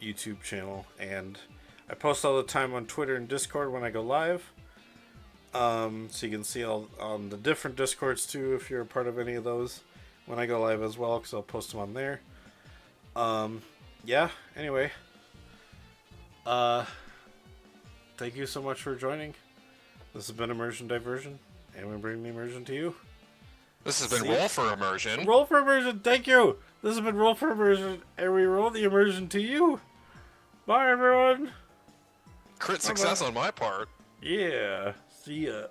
YouTube channel. And I post all the time on Twitter and Discord when I go live. So you can see all on the different Discords too, if you're a part of any of those, when I go live as well, because I'll post them on there. Yeah, anyway. Thank you so much for joining. This has been Immersion Diversion, and we bring the immersion to you. This has been Roll for Immersion. Roll for Immersion, thank you! This has been Roll for Immersion, and we roll the immersion to you. Bye, everyone! Crit success on my part. Yeah, see ya.